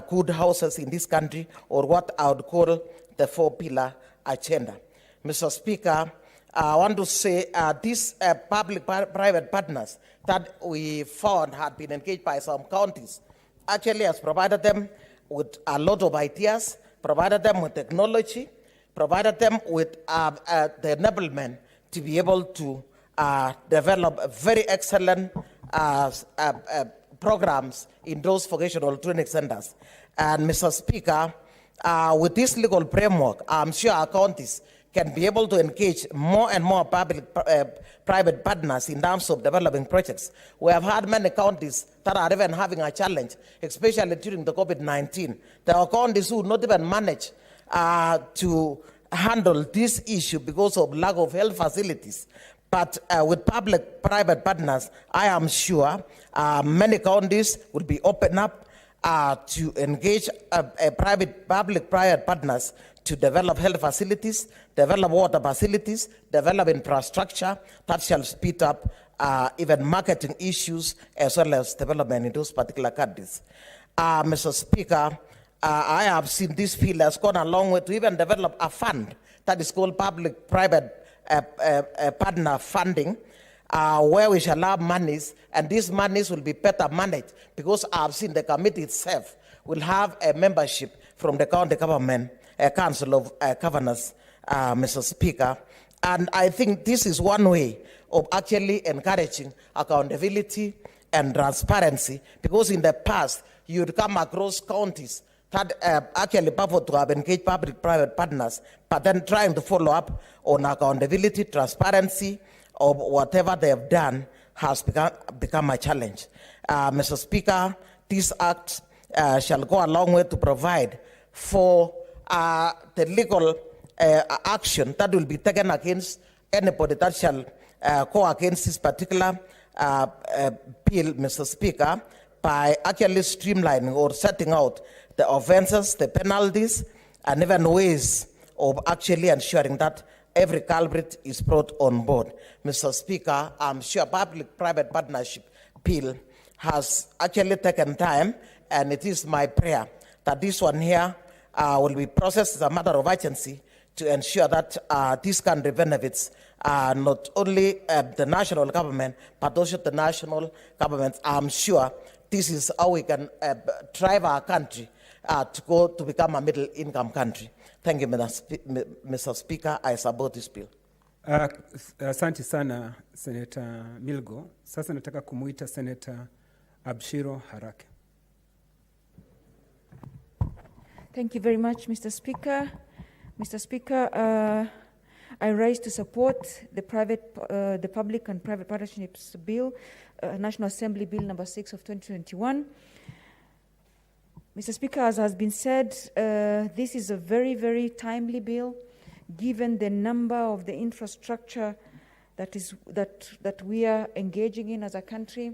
good houses in this country, or what I would call the 4-pillar agenda. Mr. Speaker, I want to say these public-private partners that we found had been engaged by some counties actually has provided them with a lot of ideas, provided them with technology, provided them with the enablement to be able to develop very excellent programs in those vocational training centers. And Mr. Speaker, with this legal framework, I'm sure our counties can be able to engage more and more public-private partners in terms of developing projects. We have had many counties that are even having a challenge, especially during the COVID-19. There are counties who not even manage to handle this issue because of lack of health facilities. But with public-private partners, I am sure many counties will be open up to engage public-private partners to develop health facilities, develop water facilities, develop infrastructure that shall speed up even marketing issues as well as development in those particular countries. Mr. Speaker, I have seen this field has gone a long way to even develop a fund that is called public-private partner funding, where we shall have monies, and these monies will be better managed because I've seen the committee itself will have a membership from the county government, a council of governors, Mr. Speaker. And I think this is one way of actually encouraging accountability and transparency, because in the past, you'd come across counties that actually purport to have engaged public-private partners, but then trying to follow up on accountability, transparency, or whatever they have done has become a challenge. Mr. Speaker, this act shall go a long way to provide for the legal action that will be taken against anybody that shall go against this particular bill, Mr. Speaker, by actually streamlining or setting out the offenses, the penalties, and even ways of actually ensuring that every culprit is brought on board. Mr. Speaker, I'm sure public-private partnership bill has actually taken time, and it is my prayer that this one here will be processed as a matter of urgency to ensure that this country benefits not only the national government, but also the national governments. I'm sure this is how we can drive our country to become a middle-income country. Thank you, Mr. Speaker. I support this bill. Asante sana, Senator Milgo. Sasa nataka kumuita Senator Abshiro Harake. Thank you very much, Mr. Speaker. Mr. Speaker, I rise to support the Public and Private Partnerships Bill, National Assembly Bill number 6 of 2021. Mr. Speaker, as has been said, this is a very, very timely bill, given the number of the infrastructure that we are engaging in as a country,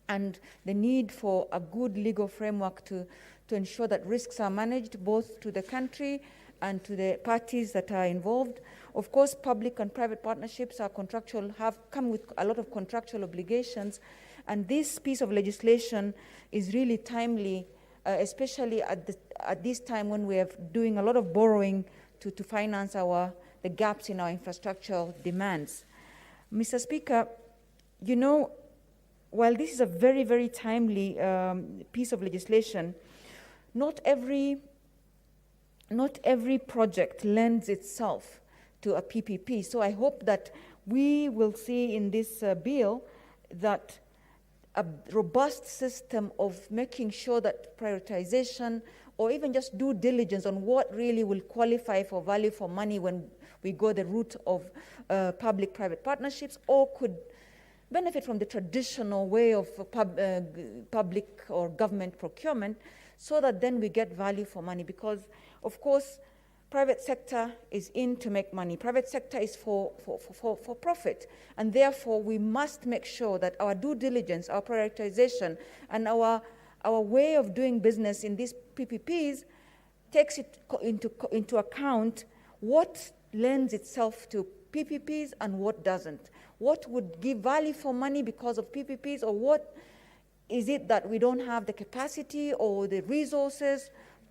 and the need for a good legal framework to ensure that risks are managed both to the country and to the parties that are involved. Of course, public and private partnerships are contractual, have come with a lot of contractual obligations, and this piece of legislation is really timely, especially at this time when we are doing a lot of borrowing to finance the gaps in our infrastructural demands. Mr. Speaker, you know, while this is a very, very timely piece of legislation, not every project lends itself to a PPP. So I hope that we will see in this bill that a robust system of making sure that prioritization or even just due diligence on what really will qualify for value for money when we go the route of public-private partnerships, or could benefit from the traditional way of public or government procurement, so that then we get value for money. Because, of course, private sector is in to make money. Private sector is for profit. And therefore, we must make sure that our due diligence, our prioritization, and our way of doing business in these PPPs takes it into account what lends itself to PPPs and what doesn't. What would give value for money because of PPPs, or what is it that we don't have the capacity or the resources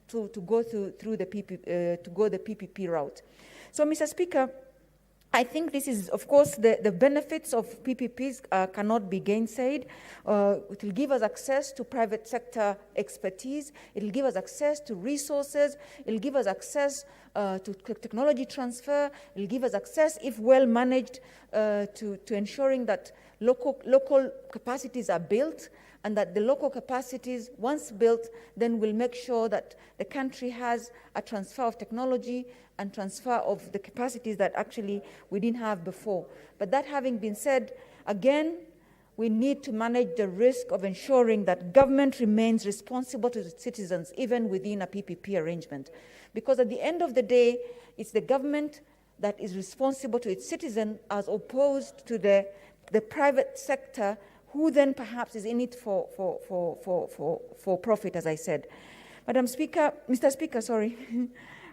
to go through the PPP route. So, Mr. Speaker, I think this is, of course, the benefits of PPPs cannot be gainsaid. It will give us access to private sector expertise. It will give us access to resources. It will give us access to technology transfer. It will give us access, if well managed, to ensuring that local capacities are built, and that the local capacities, once built, then will make sure that the country has a transfer of technology and transfer of the capacities that actually we didn't have before. But that having been said, again, we need to manage the risk of ensuring that government remains responsible to its citizens, even within a PPP arrangement. Because at the end of the day, it's the government that is responsible to its citizen, as opposed to the private sector, who then perhaps is in it for profit, as I said. Mr. Speaker, sorry.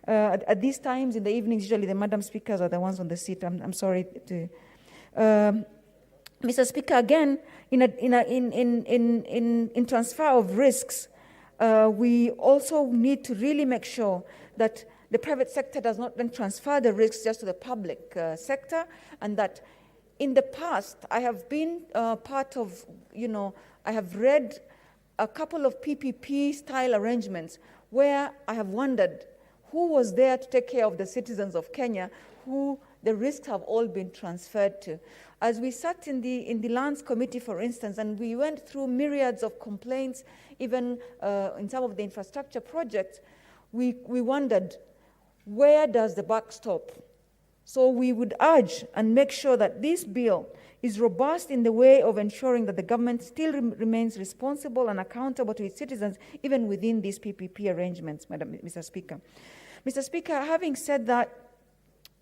At these times in the evenings, usually the Madam Speakers are the ones on the seat. I'm sorry to. Mr. Speaker, again, in transfer of risks, we also need to really make sure that the private sector does not then transfer the risks just to the public sector, and that in the past, I have been part of, I have read a couple of PPP-style arrangements where I have wondered who was there to take care of the citizens of Kenya, who the risks have all been transferred to. As we sat in the Lands Committee, for instance, and we went through myriads of complaints, even in some of the infrastructure projects, we wondered, where does the buck stop? So we would urge and make sure that this bill is robust in the way of ensuring that the government still remains responsible and accountable to its citizens, even within these PPP arrangements, Mr. Speaker. Mr. Speaker, having said that,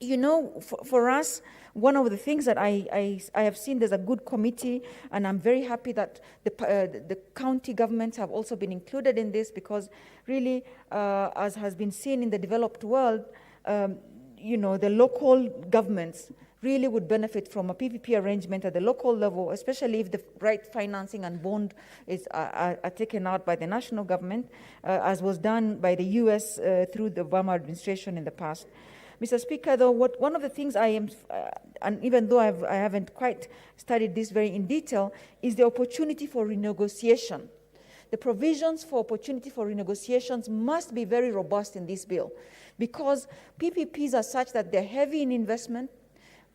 you know, for us, one of the things that I have seen, there's a good committee, and I'm very happy that the county governments have also been included in this, because really, as has been seen in the developed world, you know, the local governments really would benefit from a PPP arrangement at the local level, especially if the right financing and bond are taken out by the national government, as was done by the US through the Obama administration in the past. Mr. Speaker, though, one of the things I am, and even though I haven't quite studied this very in detail, is the opportunity for renegotiation. The provisions for opportunity for renegotiations must be very robust in this bill, because PPPs are such that they're heavy in investment,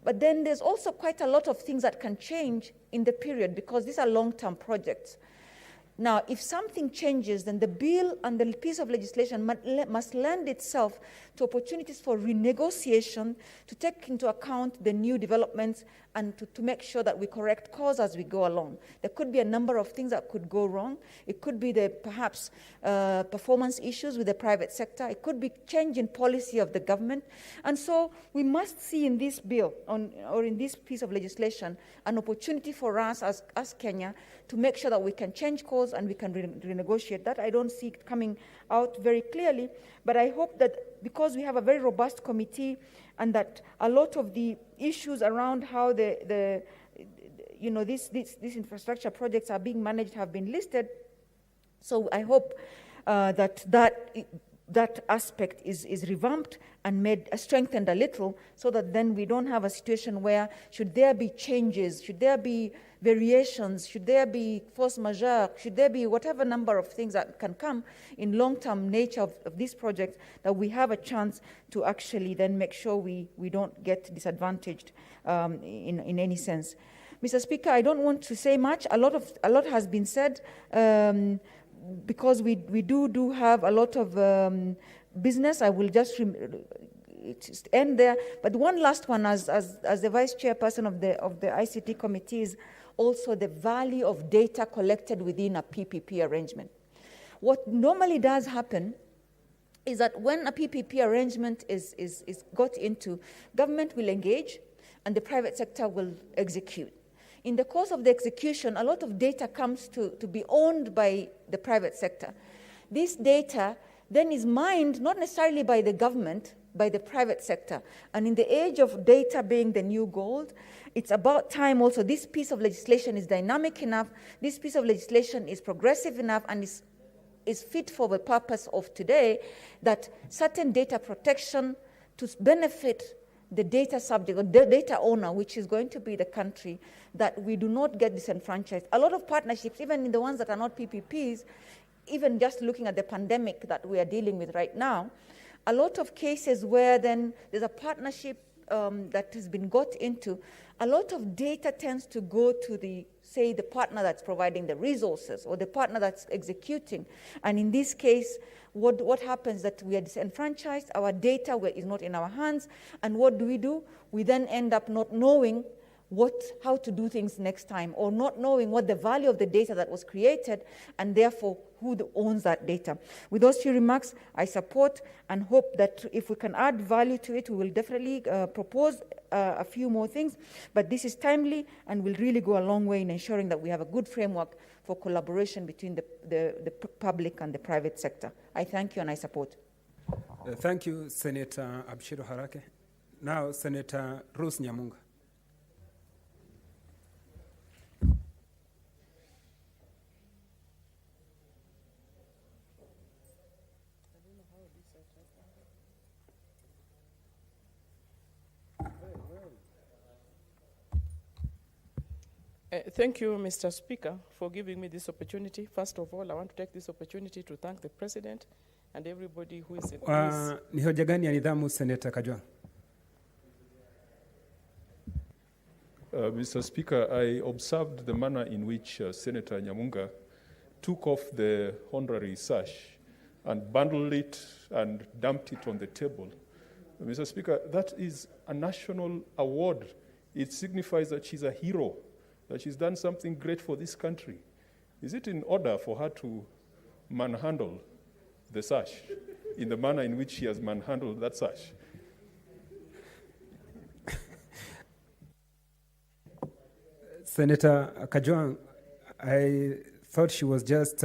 but then there's also quite a lot of things that can change in the period, because these are long-term projects. Now, if something changes, then the bill and the piece of legislation must lend itself to opportunities for renegotiation, to take into account the new developments, and to make sure that we correct course as we go along. There could be a number of things that could go wrong. It could be perhaps performance issues with the private sector. It could be change in policy of the government. And so we must see in this bill, or in this piece of legislation, an opportunity for us as Kenya to make sure that we can change course and we can renegotiate that. I don't see it coming out very clearly, but I hope that because we have a very robust committee, and that a lot of the issues around how these infrastructure projects are being managed have been listed. So I hope that aspect is revamped and strengthened a little, so that then we don't have a situation where, should there be changes, should there be variations, should there be force majeure, should there be whatever number of things that can come in long-term nature of this project, that we have a chance to actually then make sure we don't get disadvantaged in any sense. Mr. Speaker, I don't want to say much. A lot has been said, because we do have a lot of business. I will just end there. But one last one, as the vice chairperson of the ICT committee, is also the value of data collected within a PPP arrangement. What normally does happen is that when a PPP arrangement is got into, government will engage and the private sector will execute. In the course of the execution, a lot of data comes to be owned by the private sector. This data then is mined not necessarily by the government, by the private sector. And in the age of data being the new gold, it's about time also this piece of legislation is dynamic enough, this piece of legislation is progressive enough, and is fit for the purpose of today, that certain data protection to benefit the data subject or the data owner, which is going to be the country, that we do not get disenfranchised. A lot of partnerships, even in the ones that are not PPPs, even just looking at the pandemic that we are dealing with right now, a lot of cases where then there's a partnership that has been got into, a lot of data tends to go to the partner that's providing the resources or the partner that's executing. And in this case, what happens that we are disenfranchised, our data is not in our hands, and what do? We then end up not knowing how to do things next time, or not knowing what the value of the data that was created, and therefore who owns that data. With those few remarks, I support and hope that if we can add value to it, we will definitely propose a few more things, but this is timely and will really go a long way in ensuring that we have a good framework for collaboration between the public and the private sector. I thank you and I support. Thank you, Senator Abshiru Harake. Now, Senator Rose Nyamunga. Thank you, Mr. Speaker, for giving me this opportunity. First of all, I want to take this opportunity to thank the President and everybody who is in this. Ni hoja gani ya nidhamu, Senator Kajwang? Mr. Speaker, I observed the manner in which Senator Nyamunga took off the honorary sash and bundled it and dumped it on the table. Mr. Speaker, that is a national award. It signifies that she's a hero, that she's done something great for this country. Is it in order for her to manhandle the sash in the manner in which she has manhandled that sash? Senator Kajwang, I thought she was just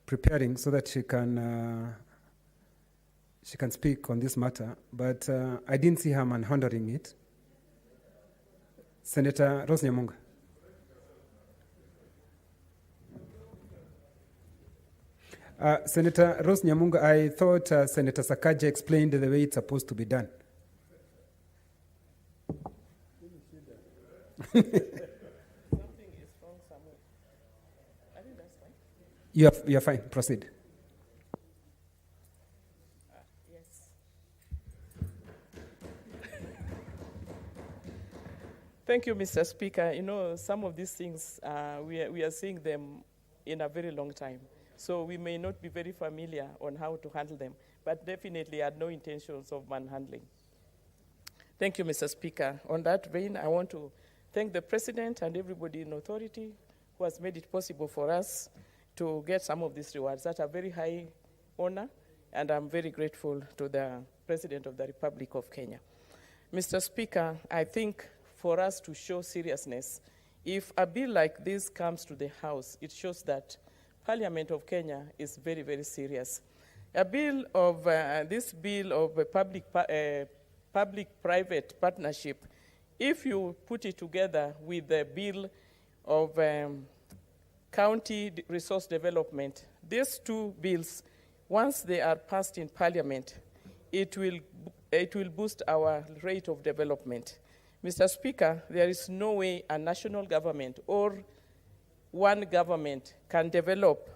preparing so that she can speak on this matter, but I didn't see her manhandling it. Senator Rose Nyamunga. Senator Rose Nyamunga, I thought Senator Sakaja explained the way it's supposed to be done. Something is wrong somewhere. I think that's fine. You're fine. Proceed. Yes. Thank you, Mr. Speaker. You know, some of these things, we are seeing them in a very long time. So we may not be very familiar on how to handle them, but definitely had no intentions of manhandling. Thank you, Mr. Speaker. On that vein, I want to thank the President and everybody in authority who has made it possible for us to get some of these rewards. That's a very high honor, and I'm very grateful to the President of the Republic of Kenya. Mr. Speaker, I think for us to show seriousness, if a bill like this comes to the House, it shows that Parliament of Kenya is very, very serious. A bill of, this bill of a public-private partnership, if you put it together with the bill of county resource development, these two bills, once they are passed in Parliament, it will boost our rate of development. Mr. Speaker, there is no way a national government or one government can develop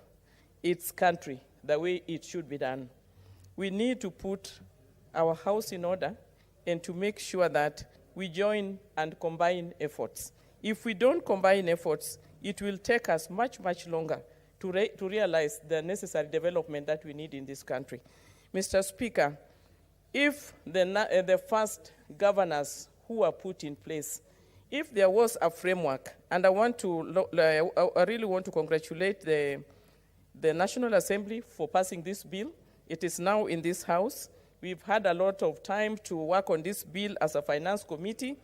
its country the way it should be done. We need to put our house in order and to make sure that we join and combine efforts. If we don't combine efforts, it will take us much, much longer to realize the necessary development that we need in this country. Mr. Speaker, if the first governors who were put in place, if there was a framework, and I really want to congratulate the National Assembly for passing this bill. It is now in this House. We've had a lot of time to work on this bill as a finance committee,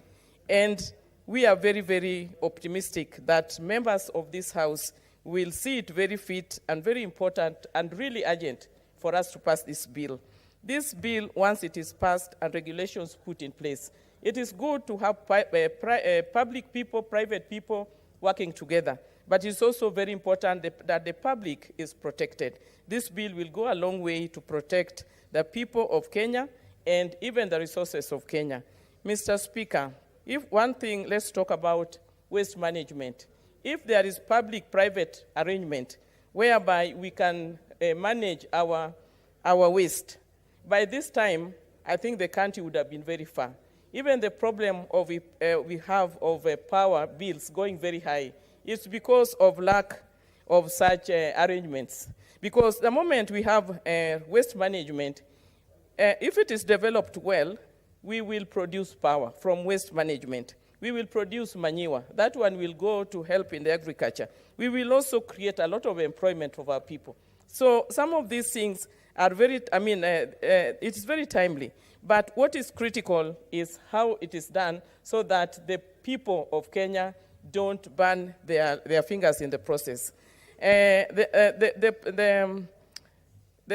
and we are very, very optimistic that members of this House will see it very fit and very important and really urgent for us to pass this bill. This bill, once it is passed and regulations put in place, it is good to have public people, private people working together. But it's also very important that the public is protected. This bill will go a long way to protect the people of Kenya and even the resources of Kenya. Mr. Speaker, if one thing, let's talk about waste management. If there is public-private arrangement whereby we can manage our waste, by this time, I think the country would have been very far. Even the problem of we have of power bills going very high is because of lack of such arrangements. Because the moment we have waste management, if it is developed well, we will produce power from waste management. We will produce manure. That one will go to help in the agriculture. We will also create a lot of employment for our people. So some of these things are very, it's very timely. But what is critical is how it is done so that the people of Kenya don't burn their fingers in the process. The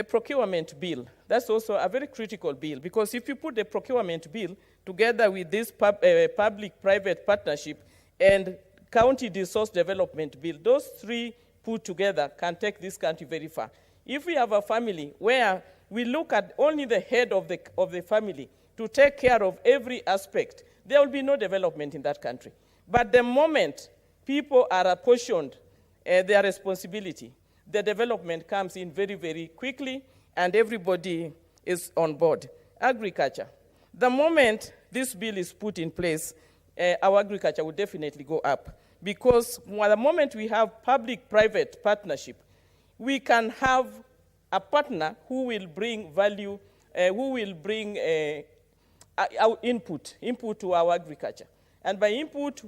procurement bill, that's also a very critical bill, because if you put the procurement bill together with this public-private partnership and county resource development bill, those three put together can take this country very far. If we have a family where we look at only the head of the family to take care of every aspect, there will be no development in that country. But the moment people are apportioned their responsibility, the development comes in very, very quickly, and everybody is on board. Agriculture. The moment this bill is put in place, our agriculture will definitely go up. Because the moment we have public-private partnership, we can have a partner who will bring value, who will bring our input to our agriculture. And by input,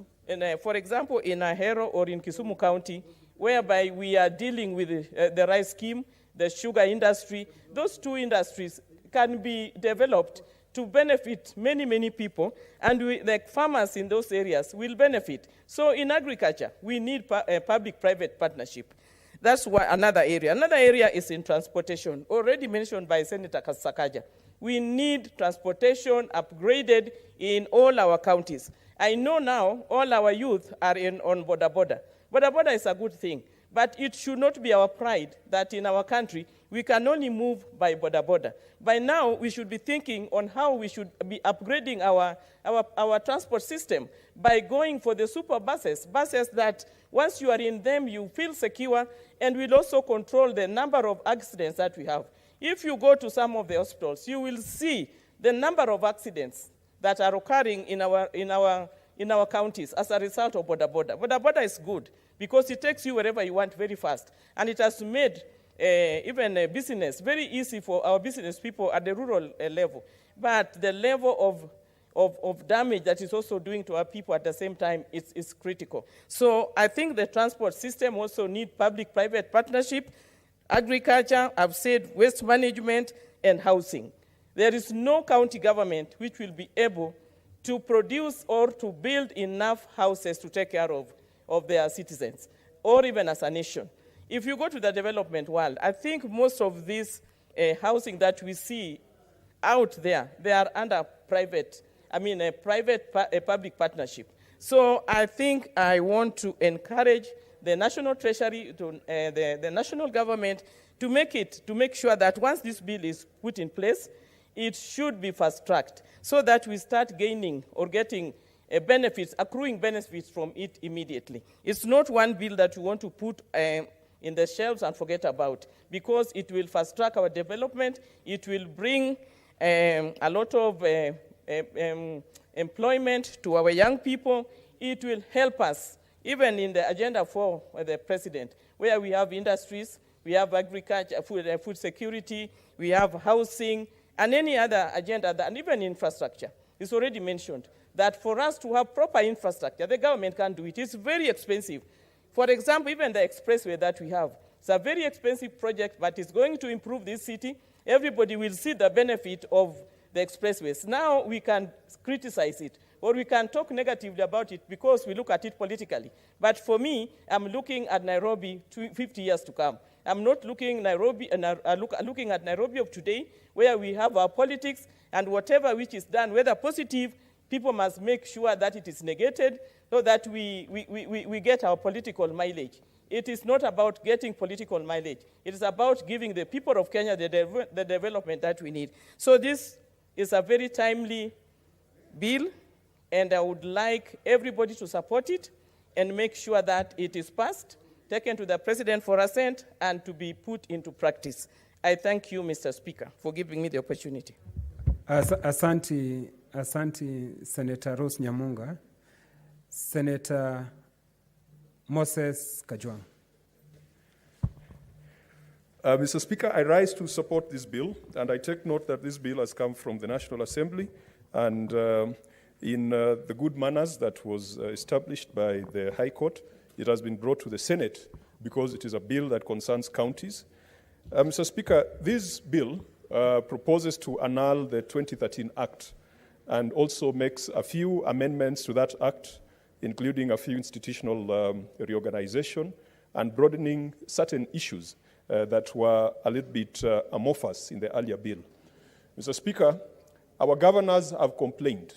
for example, in Ahero or in Kisumu County, whereby we are dealing with the rice scheme, the sugar industry, those two industries can be developed to benefit many, many people, and the farmers in those areas will benefit. So in agriculture, we need a public-private partnership. That's why another area. Another area is in transportation, already mentioned by Senator Sakaja. We need transportation upgraded in all our counties. I know now all our youth are on boda. Boda is a good thing, but it should not be our pride that in our country we can only move by boda. By now, we should be thinking on how we should be upgrading our transport system by going for the super buses that once you are in them, you feel secure, and will also control the number of accidents that we have. If you go to some of the hospitals, you will see the number of accidents that are occurring in our counties as a result of boda. Boda is good because it takes you wherever you want very fast, and it has made even business very easy for our business people at the rural level. But the level of damage that is also doing to our people at the same time is critical. So I think the transport system also needs public-private partnership, agriculture, I've said waste management, and housing. There is no county government which will be able to produce or to build enough houses to take care of their citizens, or even as a nation. If you go to the development world, I think most of this housing that we see out there, they are under a public partnership. So I think I want to encourage the National Treasury, the national government, to make sure that once this bill is put in place, it should be fast-tracked so that we start gaining or getting accruing benefits from it immediately. It's not one bill that we want to put in the shelves and forget about, because it will fast-track our development, it will bring a lot of employment to our young people, it will help us, even in the agenda for the president, where we have industries, we have agriculture, food security, we have housing, and any other agenda, and even infrastructure. It's already mentioned that for us to have proper infrastructure, the government can't do it. It's very expensive. For example, even the expressway that we have, it's a very expensive project, but it's going to improve this city. Everybody will see the benefit of the expressways. Now we can criticize it, or we can talk negatively about it because we look at it politically. But for me, I'm looking at Nairobi 50 years to come. I'm not looking looking at Nairobi of today, where we have our politics, and whatever which is done, whether positive, people must make sure that it is negated so that we get our political mileage. It is not about getting political mileage. It is about giving the people of Kenya the development that we need. So this is a very timely bill, and I would like everybody to support it and make sure that it is passed, taken to the President for assent, and to be put into practice. I thank you, Mr. Speaker, for giving me the opportunity. Asante, Senator Rose Nyamunga. Senator Moses Kajwang. Mr. Speaker, I rise to support this bill, and I take note that this bill has come from the National Assembly, and in the good manners that was established by the High Court, it has been brought to the Senate because it is a bill that concerns counties. Mr. Speaker, this bill proposes to annul the 2013 Act and also makes a few amendments to that Act, including a few institutional reorganization and broadening certain issues that were a little bit amorphous in the earlier bill. Mr. Speaker, our governors have complained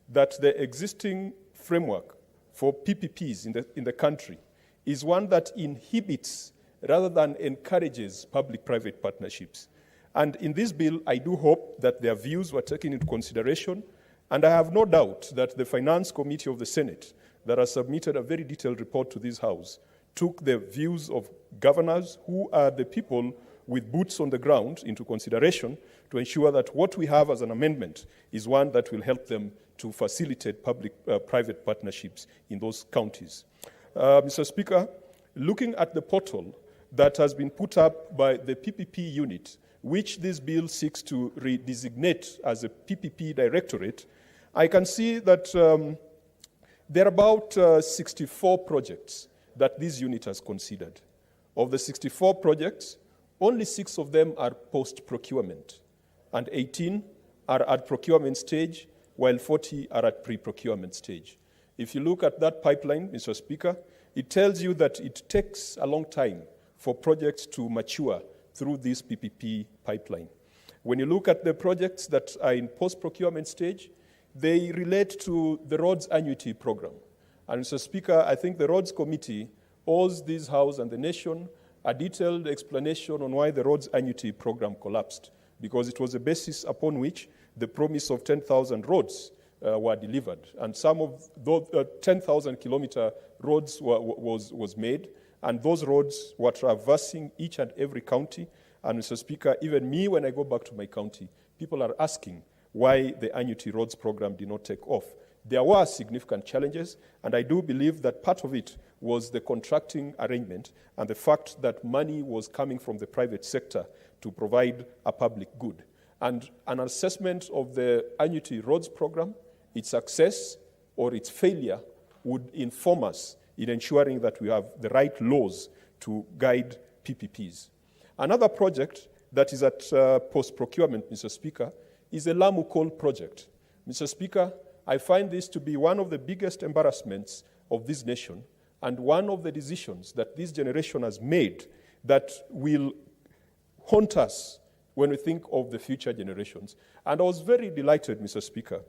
that the existing framework for PPPs in the country is one that inhibits rather than encourages public-private partnerships. And in this bill, I do hope that their views were taken into consideration, and I have no doubt that the Finance Committee of the Senate that has submitted a very detailed report to this House took the views of governors who are the people with boots on the ground into consideration to ensure that what we have as an amendment is one that will help them to facilitate public-private partnerships in those counties. Mr. Speaker, looking at the portal that has been put up by the PPP unit, which this bill seeks to redesignate as a PPP directorate, I can see that there are about 64 projects that this unit has considered. Of the 64 projects, only 6 of them are post-procurement, and 18 are at procurement stage, while 40 are at pre-procurement stage. If you look at that pipeline, Mr. Speaker, it tells you that it takes a long time for projects to mature through this PPP pipeline. When you look at the projects that are in post-procurement stage, they relate to the roads annuity program. And Mr. Speaker, I think the roads committee owes this House and the nation a detailed explanation on why the roads annuity program collapsed, because it was the basis upon which the promise of 10,000 roads were delivered. And some of those 10,000 kilometer roads was made, and those roads were traversing each and every county. And Mr. Speaker, even me, when I go back to my county, people are asking why the annuity roads program did not take off. There were significant challenges, and I do believe that part of it was the contracting arrangement and the fact that money was coming from the private sector to provide a public good. And an assessment of the annuity roads program, its success or its failure, would inform us in ensuring that we have the right laws to guide PPPs. Another project that is at post-procurement, Mr. Speaker, is the Lamu Coal project. Mr. Speaker, I find this to be one of the biggest embarrassments of this nation and one of the decisions that this generation has made that will haunt us when we think of the future generations. And I was very delighted, Mr. Speaker,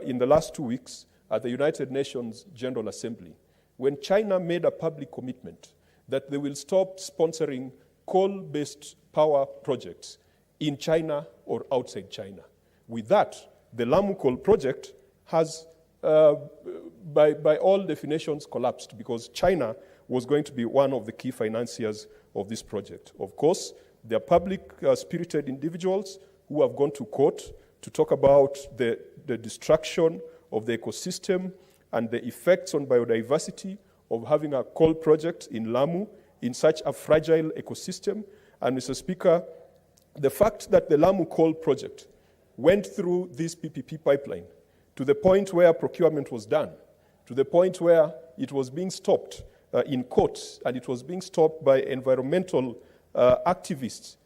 in the last 2 weeks at the United Nations General Assembly, when China made a public commitment that they will stop sponsoring coal-based power projects in China or outside China. With that, the Lamu Coal project has, by all definitions, collapsed because China was going to be one of the key financiers of this project. Of course, there are public-spirited individuals who have gone to court to talk about the destruction of the ecosystem and the effects on biodiversity of having a coal project in Lamu in such a fragile ecosystem. And Mr. Speaker, the fact that the Lamu Coal project went through this PPP pipeline to the point where procurement was done, to the point where it was being stopped in courts, and it was being stopped by environmental activists,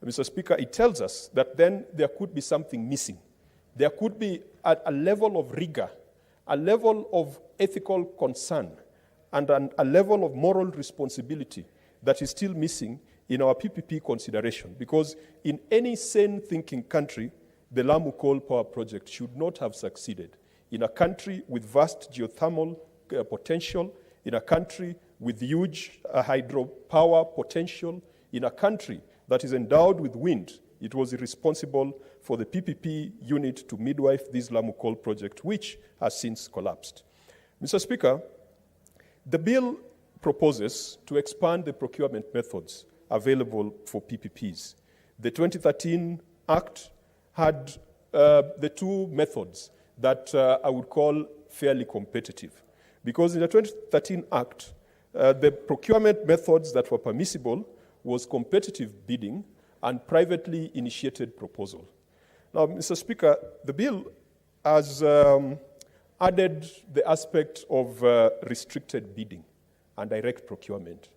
Mr. Speaker, it tells us that then there could be something missing. There could be a level of rigor, a level of ethical concern, and a level of moral responsibility that is still missing in our PPP consideration. Because in any sane thinking country, the Lamu Coal Power Project should not have succeeded. In a country with vast geothermal potential, in a country with huge hydropower potential, in a country that is endowed with wind, it was irresponsible for the PPP unit to midwife this Lamu Coal project, which has since collapsed. Mr. Speaker, the bill proposes to expand the procurement methods available for PPPs. The 2013 Act had the 2 methods that I would call fairly competitive. Because in the 2013 Act, the procurement methods that were permissible was competitive bidding and privately initiated proposal. Now, Mr. Speaker, the bill has added the aspect of restricted bidding and direct procurement.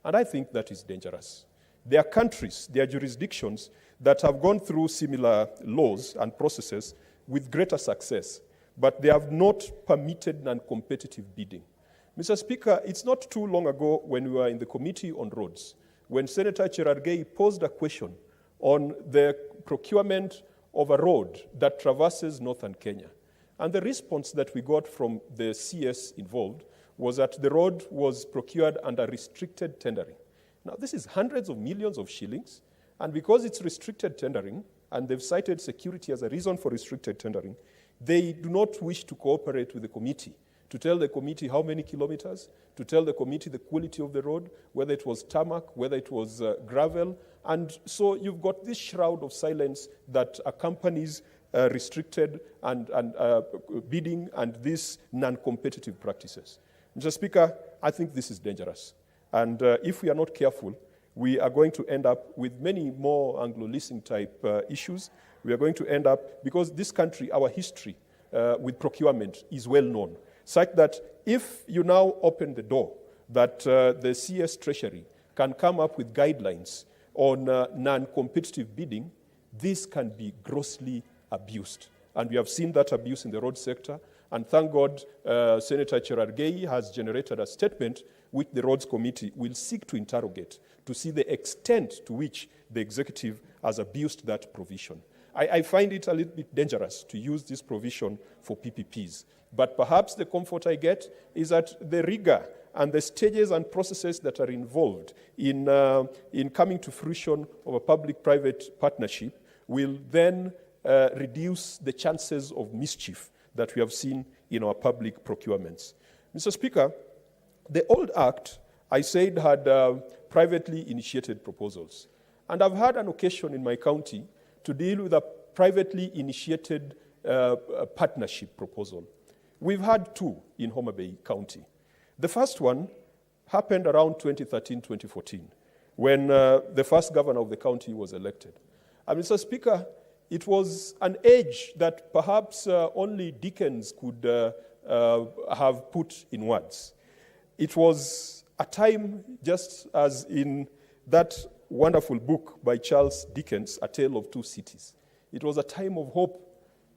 And I think that is dangerous. There are countries, there are jurisdictions that have gone through similar laws and processes with greater success, but they have not permitted non-competitive bidding. Mr. Speaker, it's not too long ago when we were in the Committee on Roads, when Senator Cherargei posed a question on the procurement of a road that traverses northern Kenya. And the response that we got from the CS involved was that the road was procured under restricted tendering. Now, this is hundreds of millions of shillings, and because it's restricted tendering, and they've cited security as a reason for restricted tendering, they do not wish to cooperate with the committee to tell the committee how many kilometers, to tell the committee the quality of the road, whether it was tarmac, whether it was gravel. And so you've got this shroud of silence that accompanies restricted and bidding and these non-competitive practices. Mr. Speaker, I think this is dangerous. And if we are not careful, we are going to end up with many more Anglo-leasing type issues. We are going to end up, because this country, our history with procurement is well known, such that if you now open the door that the CS Treasury can come up with guidelines on non-competitive bidding, this can be grossly abused. And we have seen that abuse in the road sector. And thank God, Senator Cherargei has generated a statement which the Roads Committee will seek to interrogate to see the extent to which the executive has abused that provision. I find it a little bit dangerous to use this provision for PPPs. But perhaps the comfort I get is that the rigor and the stages and processes that are involved in coming to fruition of a public-private partnership will then reduce the chances of mischief that we have seen in our public procurements. Mr. Speaker, the old Act, I said, had privately initiated proposals. And I've had an occasion in my county to deal with a privately initiated partnership proposal. We've had two in Homa Bay County. The first one happened around 2013-2014, when the first governor of the county was elected. And Mr. Speaker, it was an age that perhaps only Dickens could have put in words. It was a time, just as in that wonderful book by Charles Dickens, A Tale of Two Cities. It was a time of hope.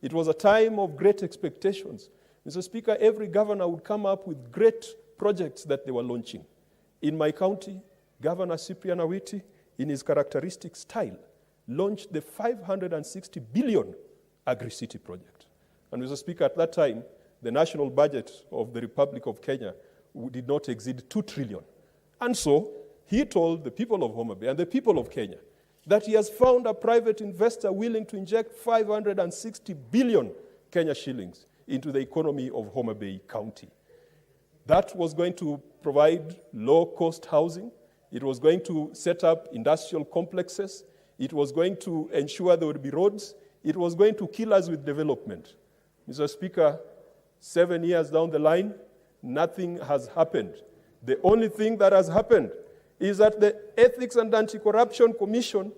It was a time of great expectations. Mr. Speaker, every governor would come up with great projects that they were launching. In my county, Governor Cyprian Awiti, in his characteristic style, launched the 560 billion Agri-City project. And Mr. Speaker, at that time, the national budget of the Republic of Kenya did not exceed 2 trillion. And so he told the people of Homa Bay and the people of Kenya that he has found a private investor willing to inject 560 billion Kenya shillings into the economy of Homa Bay County. That was going to provide low-cost housing. It was going to set up industrial complexes. It was going to ensure there would be roads. It was going to kill us with development. Mr. Speaker, 7 years down the line, nothing has happened. The only thing that has happened is that the Ethics and Anti-Corruption Commission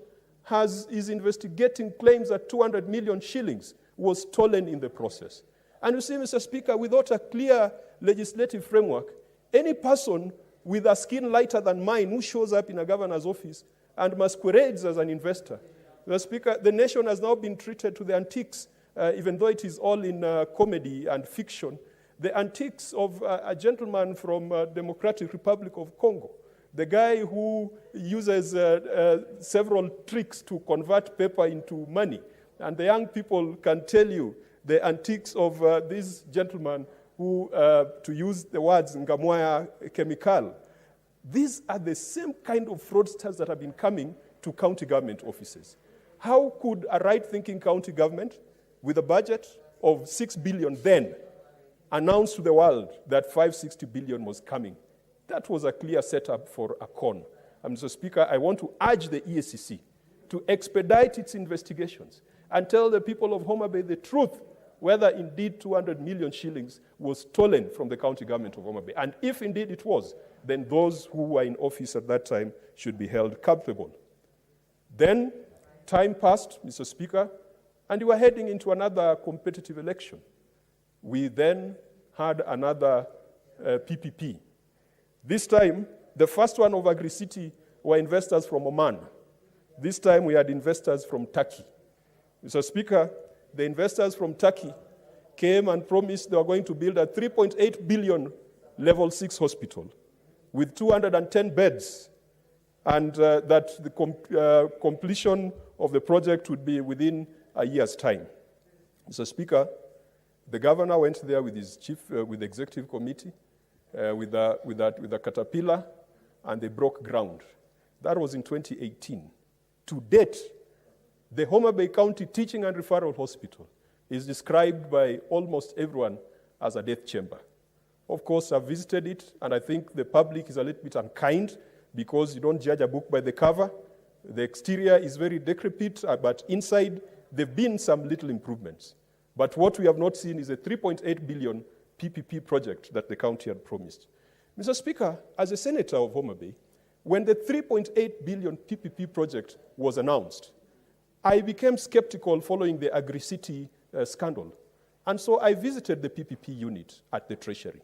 is investigating claims that 200 million shillings was stolen in the process. And you see, Mr. Speaker, without a clear legislative framework, any person with a skin lighter than mine who shows up in a governor's office and masquerades as an investor, Mr. Speaker, the nation has now been treated to the antiques, even though it is all in comedy and fiction, the antiques of a gentleman from Democratic Republic of Congo, the guy who uses several tricks to convert paper into money. And the young people can tell you the antiques of this gentleman who, to use the words Ngamwaya Chemical, these are the same kind of fraudsters that have been coming to county government offices. How could a right-thinking county government with a budget of 6 billion then announce to the world that 560 billion was coming? That was a clear setup for a con. And Mr. Speaker, I want to urge the EACC to expedite its investigations and tell the people of Homa Bay the truth, whether indeed 200 million shillings was stolen from the county government of Homa Bay. And if indeed it was, then those who were in office at that time should be held culpable. Then time passed, Mr. Speaker, and we were heading into another competitive election. We then had another PPP. This time, the first one of Agri-City were investors from Oman. This time we had investors from Turkey. Mr. Speaker, the investors from Turkey came and promised they were going to build a 3.8 billion level 6 hospital with 210 beds, and that the completion of the project would be within a year's time. Mr. Speaker, the governor went there with his with the executive committee, with a caterpillar, and they broke ground. That was in 2018. To date, the Homa Bay County Teaching and Referral Hospital is described by almost everyone as a death chamber. Of course, I've visited it, and I think the public is a little bit unkind because you don't judge a book by the cover. The exterior is very decrepit, but inside, there have been some little improvements. But what we have not seen is a 3.8 billion PPP project that the county had promised. Mr. Speaker, as a senator of Homa Bay, when the 3.8 billion PPP project was announced, I became skeptical following the Agri-City scandal. And so I visited the PPP unit at the Treasury.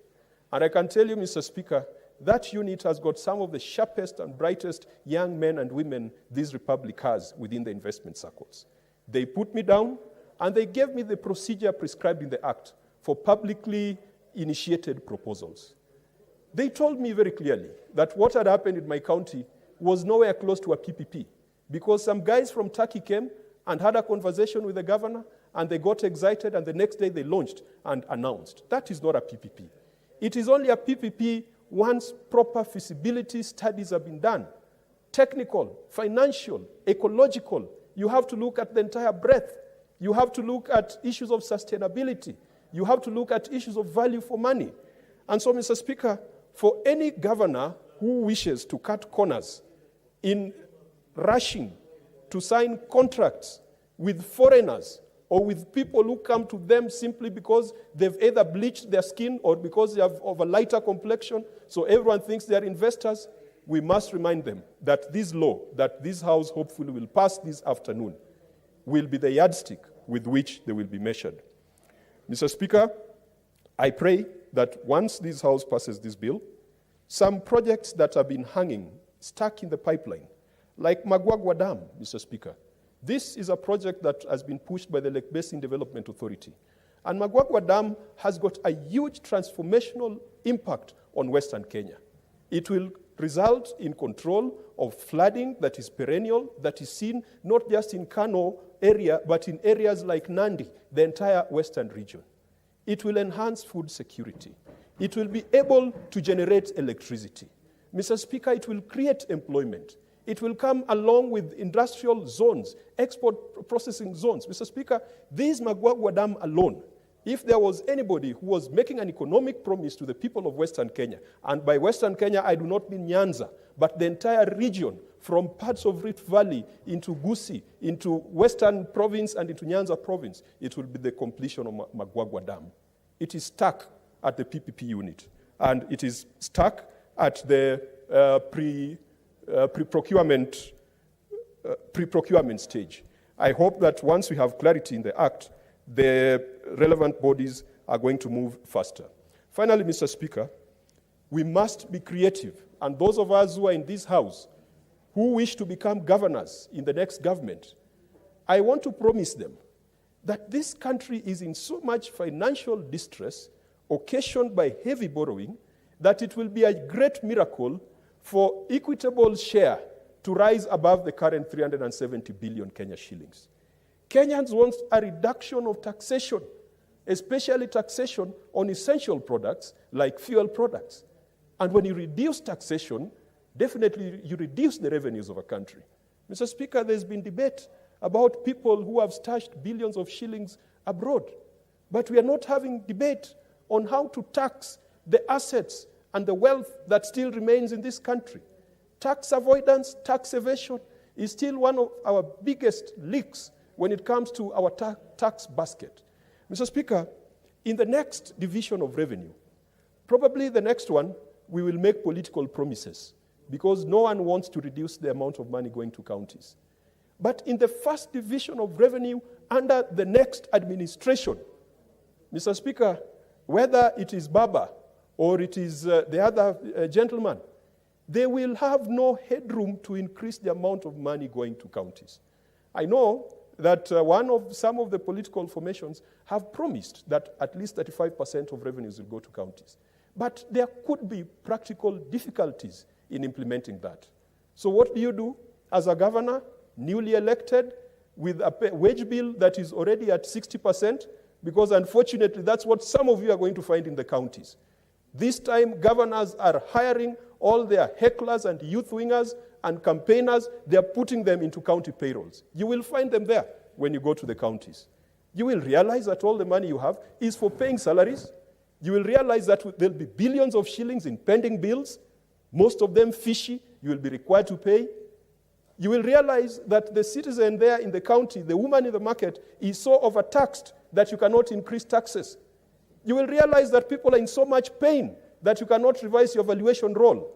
And I can tell you, Mr. Speaker, that unit has got some of the sharpest and brightest young men and women this republic has within the investment circles. They put me down, and they gave me the procedure prescribed in the Act for publicly initiated proposals. They told me very clearly that what had happened in my county was nowhere close to a PPP, because some guys from Turkey came and had a conversation with the governor, and they got excited, and the next day they launched and announced. That is not a PPP. It is only a PPP once proper feasibility studies have been done. Technical, financial, ecological. You have to look at the entire breadth. You have to look at issues of sustainability. You have to look at issues of value for money. And so, Mr. Speaker, for any governor who wishes to cut corners in rushing to sign contracts with foreigners or with people who come to them simply because they've either bleached their skin or because they have of a lighter complexion, so everyone thinks they're investors, we must remind them that this law, that this House hopefully will pass this afternoon, will be the yardstick with which they will be measured. Mr. Speaker, I pray that once this House passes this bill, some projects that have been hanging, stuck in the pipeline, like Magwagwa Dam, Mr. Speaker. This is a project that has been pushed by the Lake Basin Development Authority. And Magwagwa Dam has got a huge transformational impact on Western Kenya. It will result in control of flooding that is perennial, that is seen not just in Kano area, but in areas like Nandi, the entire Western region. It will enhance food security. It will be able to generate electricity. Mr. Speaker, it will create employment. It will come along with industrial zones, export processing zones. Mr. Speaker, this Magwagwa Dam alone, if there was anybody who was making an economic promise to the people of Western Kenya, and by Western Kenya I do not mean Nyanza, but the entire region, from parts of Rift Valley into Gusii, into Western Province and into Nyanza Province, it will be the completion of Magwagwa Dam. It is stuck at the PPP unit, and it is stuck at the pre-procurement stage. I hope that once we have clarity in the Act, the relevant bodies are going to move faster. Finally, Mr. Speaker, we must be creative, and those of us who are in this House who wish to become governors in the next government, I want to promise them that this country is in so much financial distress occasioned by heavy borrowing that it will be a great miracle for equitable share to rise above the current 370 billion Kenya shillings. Kenyans want a reduction of taxation, especially taxation on essential products like fuel products. And when you reduce taxation, definitely you reduce the revenues of a country. Mr. Speaker, there's been debate about people who have stashed billions of shillings abroad. But we are not having debate on how to tax the assets and the wealth that still remains in this country. Tax avoidance, tax evasion is still one of our biggest leaks when it comes to our tax basket. Mr. Speaker, in the next division of revenue, probably the next one, we will make political promises because no one wants to reduce the amount of money going to counties. But in the first division of revenue under the next administration, Mr. Speaker, whether it is Baba or it is the other gentleman, they will have no headroom to increase the amount of money going to counties. I know that some of the political formations have promised that at least 35% of revenues will go to counties. But there could be practical difficulties in implementing that. So what do you do as a governor, newly elected, with a wage bill that is already at 60%? Because unfortunately, that's what some of you are going to find in the counties. This time, governors are hiring all their hecklers and youth wingers and campaigners. They're putting them into county payrolls. You will find them there when you go to the counties. You will realize that all the money you have is for paying salaries. You will realize that there'll be billions of shillings in pending bills, most of them fishy, you will be required to pay. You will realize that the citizen there in the county, the woman in the market, is so overtaxed that you cannot increase taxes. You will realize that people are in so much pain that you cannot revise your valuation roll.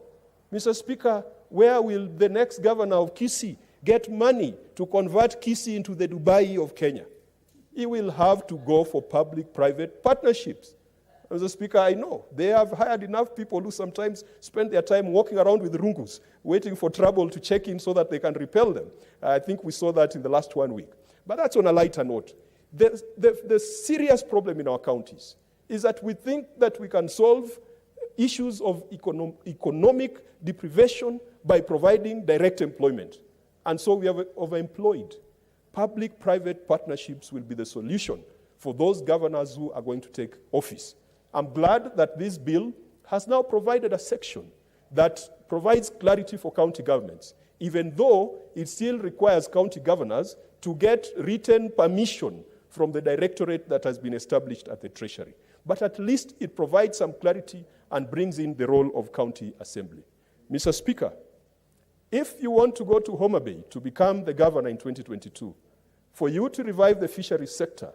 Mr. Speaker, where will the next governor of Kisii get money to convert Kisii into the Dubai of Kenya? He will have to go for public-private partnerships. Mr. Speaker, I know they have hired enough people who sometimes spend their time walking around with rungus, waiting for trouble to check in so that they can repel them. I think we saw that in the last 1 week. But that's on a lighter note. The serious problem in our counties is that we think that we can solve issues of economic deprivation by providing direct employment. And so we have overemployed. Public-private partnerships will be the solution for those governors who are going to take office. I'm glad that this bill has now provided a section that provides clarity for county governments, even though it still requires county governors to get written permission from the directorate that has been established at the Treasury. But at least it provides some clarity and brings in the role of county assembly. Mr. Speaker, if you want to go to Homa Bay to become the governor in 2022, for you to revive the fisheries sector,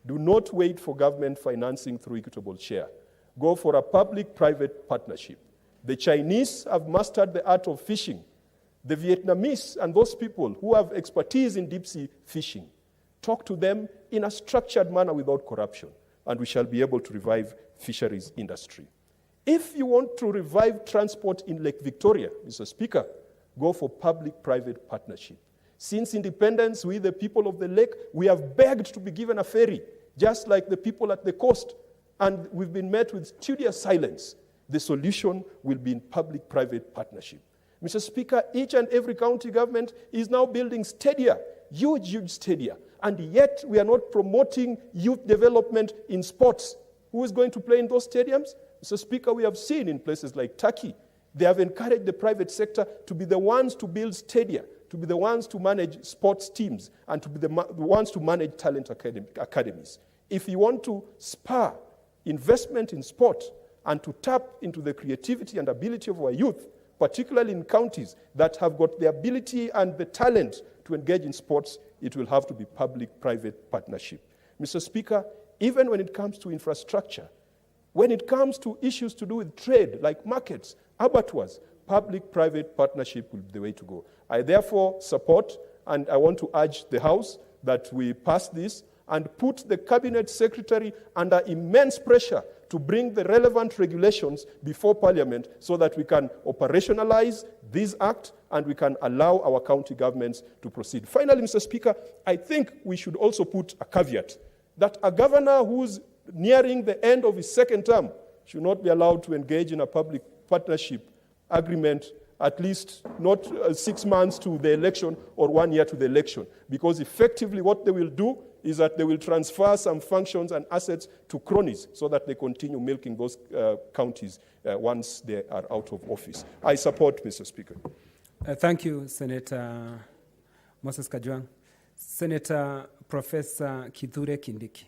do not wait for government financing through equitable share. Go for a public-private partnership. The Chinese have mastered the art of fishing. The Vietnamese and those people who have expertise in deep-sea fishing, talk to them in a structured manner without corruption, and we shall be able to revive fisheries industry. If you want to revive transport in Lake Victoria, Mr. Speaker, go for public-private partnership. Since independence, we, the people of the lake, we have begged to be given a ferry, just like the people at the coast, and we've been met with studious silence. The solution will be in public-private partnership. Mr. Speaker, each and every county government is now building stadia, huge stadia, and yet we are not promoting youth development in sports. Who is going to play in those stadiums? Mr. Speaker, we have seen in places like Turkey, they have encouraged the private sector to be the ones to build stadia, to be the ones to manage sports teams, and to be the ones to manage talent academies. If you want to spur investment in sport and to tap into the creativity and ability of our youth, particularly in counties that have got the ability and the talent to engage in sports, it will have to be public-private partnership. Mr. Speaker, even when it comes to infrastructure, when it comes to issues to do with trade, like markets, abattoirs, public-private partnership will be the way to go. I therefore support, and I want to urge the House that we pass this and put the Cabinet Secretary under immense pressure to bring the relevant regulations before Parliament so that we can operationalize this act and we can allow our county governments to proceed. Finally, Mr. Speaker, I think we should also put a caveat that a governor who's nearing the end of his second term should not be allowed to engage in a public partnership agreement, at least not 6 months to the election or 1 year to the election, because effectively what they will do is that they will transfer some functions and assets to cronies so that they continue milking those counties once they are out of office. I support, Mr. Speaker. Thank you, Senator Moses Kajwang. Senator Professor Kithure Kindiki.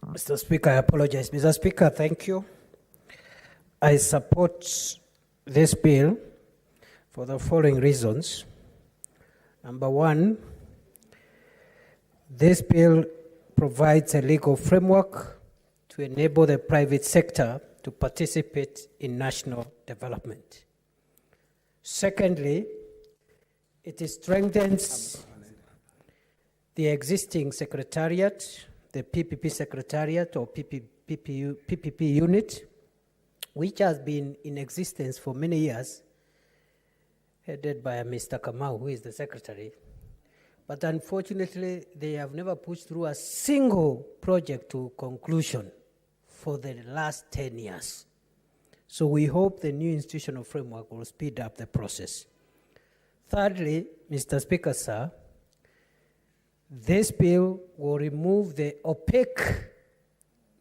Mr. Speaker, I apologize. Mr. Speaker, thank you. I support this bill for the following reasons. Number one, this bill provides a legal framework to enable the private sector to participate in national development. Secondly, it strengthens the existing secretariat, the PPP Secretariat or PPP unit, which has been in existence for many years, headed by Mr. Kamau, who is the secretary. But unfortunately, they have never pushed through a single project to conclusion for the last 10 years. So we hope the new institutional framework will speed up the process. Thirdly, Mr. Speaker, sir, this bill will remove the opaque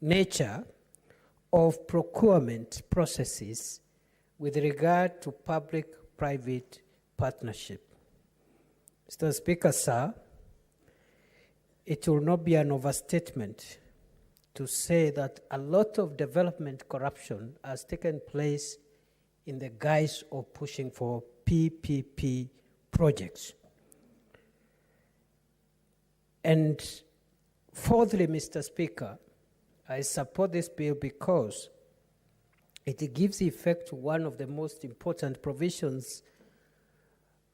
nature of procurement processes with regard to public-private partnership. Mr. Speaker, sir, it will not be an overstatement to say that a lot of development corruption has taken place in the guise of pushing for PPP projects. And fourthly, Mr. Speaker, I support this bill because it gives effect to one of the most important provisions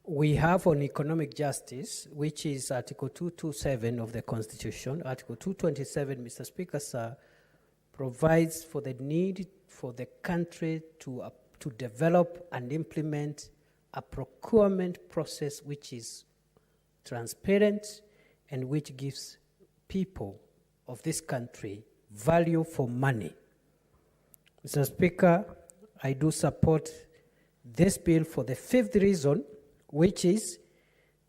we have on economic justice, which is Article 227 of the Constitution. Article 227, Mr. Speaker, sir, provides for the need for the country to develop and implement a procurement process which is transparent and which gives people of this country value for money. Mr. Speaker, I do support this bill for the fifth reason, which is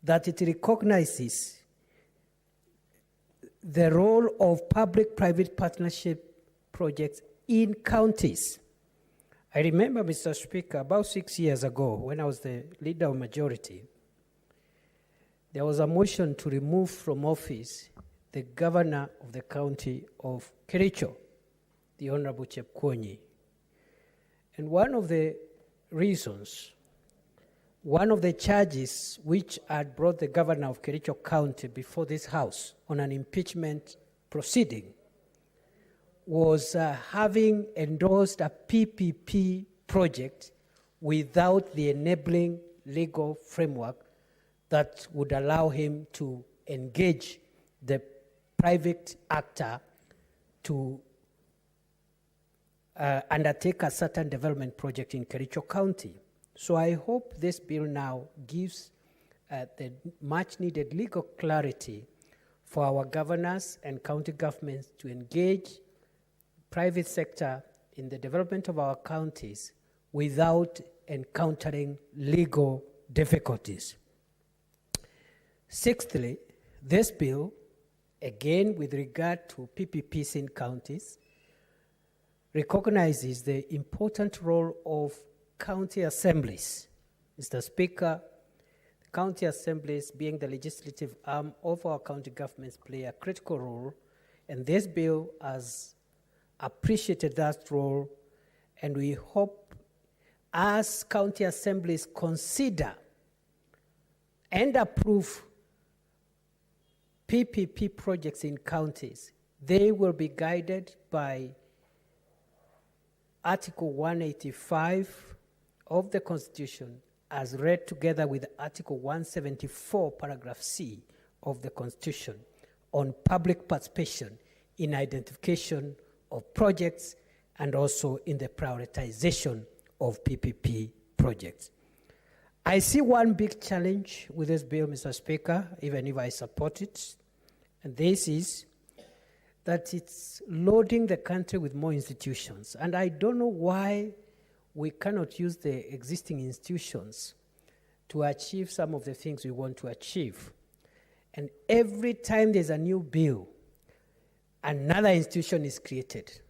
that it recognizes the role of public-private partnership projects in counties. I remember, Mr. Speaker, about 6 years ago, when I was the leader of majority, there was a motion to remove from office the governor of the county of Kericho, the Honorable Chepkwonyi. And one of the reasons, one of the charges which had brought the governor of Kericho County before this House on an impeachment proceeding was having endorsed a PPP project without the enabling legal framework that would allow him to engage the private actor to undertake a certain development project in Kericho County. So I hope this bill now gives the much needed legal clarity for our governors and county governments to engage private sector in the development of our counties without encountering legal difficulties. Sixthly, this bill, again with regard to PPPs in counties, recognizes the important role of county assemblies. Mr. Speaker, county assemblies, being the legislative arm of our county governments, play a critical role, and this bill has appreciated that role, and we hope as county assemblies consider and approve PPP projects in counties, they will be guided by Article 185 of the Constitution as read together with Article 174, paragraph C of the Constitution on public participation in identification of projects and also in the prioritization of PPP projects. I see one big challenge with this bill, Mr. Speaker, even if I support it, and this is that it's loading the country with more institutions. And I don't know why we cannot use the existing institutions to achieve some of the things we want to achieve. And every time there's a new bill, another institution is created.